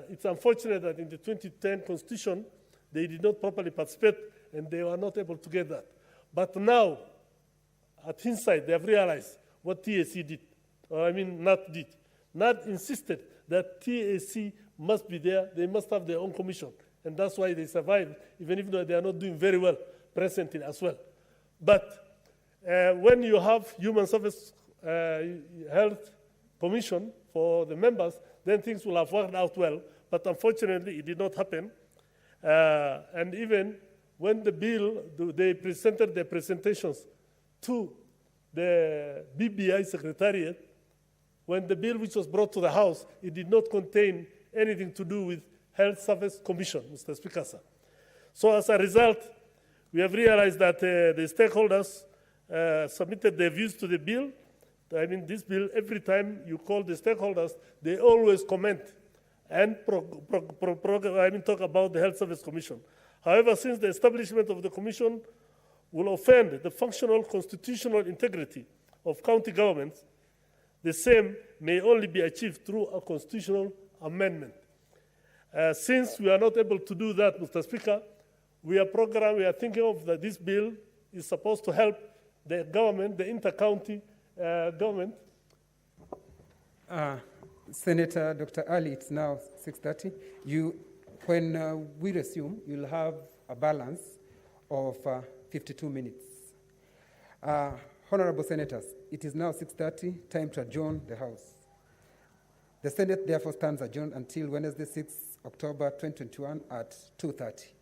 It's unfortunate that in the 2010 Constitution, they did not properly participate and they were not able to get that. But now, at hindsight, they have realized what TAC did, NAT did. NAT insisted that TAC must be there, they must have their own commission. And that's why they survived, even if they are not doing very well presently as well. But when you have human service health commission for the members, then things will have worked out well. But unfortunately, it did not happen. And even when the bill, they presented their presentations to the BBI Secretariat, when the bill which was brought to the House, it did not contain anything to do with Health Service Commission, Mr. Speaker, sir. So as a result, we have realized that the stakeholders submitted their views to the bill. This bill, every time you call the stakeholders, they always comment and talk about the Health Service Commission. However, since the establishment of the commission will offend the functional constitutional integrity of county governments, the same may only be achieved through a constitutional amendment. Since we are not able to do that, Mr. Speaker, we are thinking of that this bill is supposed to help the government, the inter-county government. Senator Dr. Ali, it's now 6:30. When we resume, you'll have a balance of 52 minutes. Honorable Senators, it is now 6:30, time to adjourn the House. The Senate therefore stands adjourned until Wednesday, 6 October 2021 at 2:30.